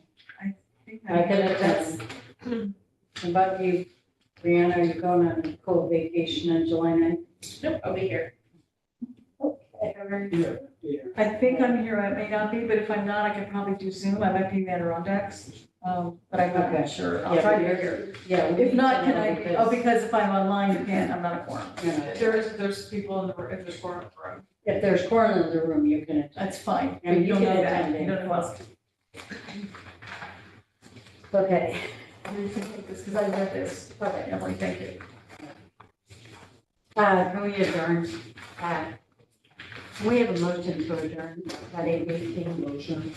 Speaker 1: I can attend. How about you, Brianna, are you going on a cold vacation on July 9th?
Speaker 5: Nope, I'll be here.
Speaker 1: Okay.
Speaker 7: Yeah.
Speaker 2: I think I'm here, I may not be, but if I'm not, I can probably do Zoom, I might be in Adirondacks, but I'm
Speaker 1: Okay.
Speaker 2: not sure, I'll
Speaker 1: Yeah,
Speaker 2: try to
Speaker 1: but
Speaker 2: be here.
Speaker 1: Yeah. we
Speaker 2: If
Speaker 1: need
Speaker 2: not,
Speaker 1: to
Speaker 2: can
Speaker 1: know
Speaker 2: I,
Speaker 1: because,
Speaker 2: because if I'm online, you can't, I'm not a quorum.
Speaker 1: you know,
Speaker 4: There's people in the, if there's quorum in the room.
Speaker 1: if there's corn in the room, you can attend.
Speaker 2: That's fine,
Speaker 1: And
Speaker 2: you don't
Speaker 1: you
Speaker 2: know
Speaker 1: can
Speaker 2: that,
Speaker 1: attend
Speaker 2: you don't know who else.
Speaker 1: Okay.
Speaker 2: Because I read this, okay, Emily, thank you.
Speaker 1: Can we adjourn? We have a motion to adjourn at 8:18.
Speaker 7: Motion.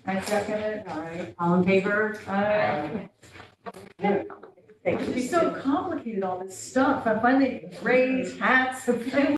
Speaker 2: I second it.
Speaker 1: All right, all in favor?
Speaker 2: Thank
Speaker 1: Thank
Speaker 2: It's
Speaker 1: you.
Speaker 2: so complicated, all this stuff, I finally raised hats,